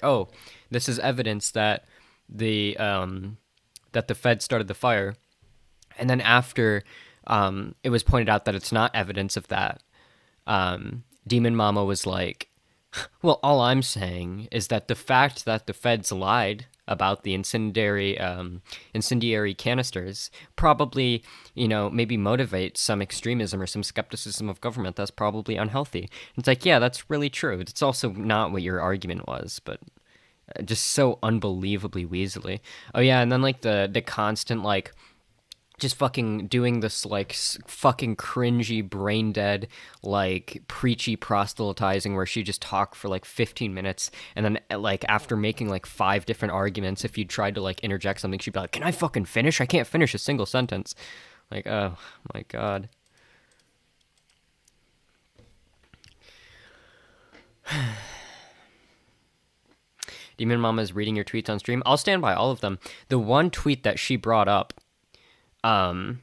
oh, this is evidence that the Fed started the fire. And then after it was pointed out that it's not evidence of that, Demon Mama was like, well, all I'm saying is that the fact that the feds lied about the incendiary canisters probably, maybe motivates some extremism or some skepticism of government that's probably unhealthy. It's like, yeah, that's really true. It's also not what your argument was, but just so unbelievably weaselly. Oh yeah, and then like the constant like just fucking doing this like fucking cringy, brain dead, like preachy proselytizing where she just talked for like 15 minutes, and then like after making like 5 different arguments, if you tried to like interject something, she'd be like, "Can I fucking finish? I can't finish a single sentence." Like, oh my god. Demon Mama is reading your tweets on stream. I'll stand by all of them. The one tweet that she brought up that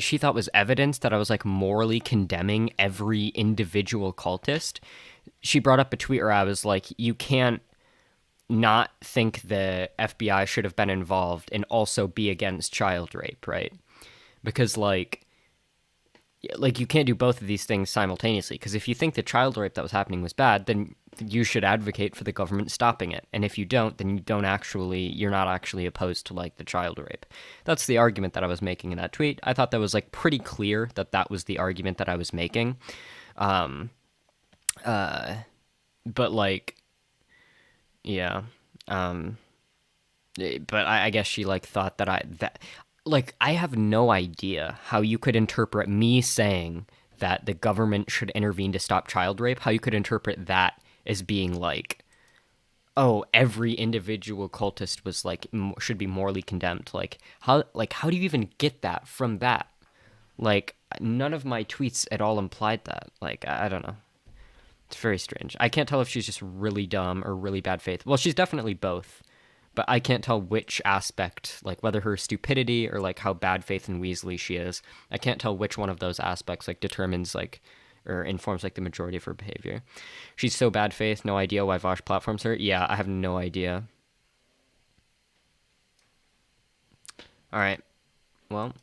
she thought was evidence that I was like morally condemning every individual cultist. She brought up a tweet where I was like, you can't not think the FBI should have been involved and also be against child rape, right? Because like you can't do both of these things simultaneously, because if you think the child rape that was happening was bad, then you should advocate for the government stopping it. And if you don't, then you're not actually opposed to like the child rape. That's the argument that I was making in that tweet. I thought that was like pretty clear that was the argument that I was making. But like, yeah. But I guess she like thought that like, I have no idea how you could interpret me saying that the government should intervene to stop child rape, how you could interpret that as being like, oh, every individual cultist was like, should be morally condemned. Like, how do you even get that from that? Like, none of my tweets at all implied that. Like, I don't know. It's very strange. I can't tell if she's just really dumb or really bad faith. Well, she's definitely both. But I can't tell which aspect, like whether her stupidity or like how bad faith and Weasley she is. I can't tell which one of those aspects like determines like or informs like the majority of her behavior. She's so bad faith, no idea why Vosh platforms her. Yeah, I have no idea. All right. Well,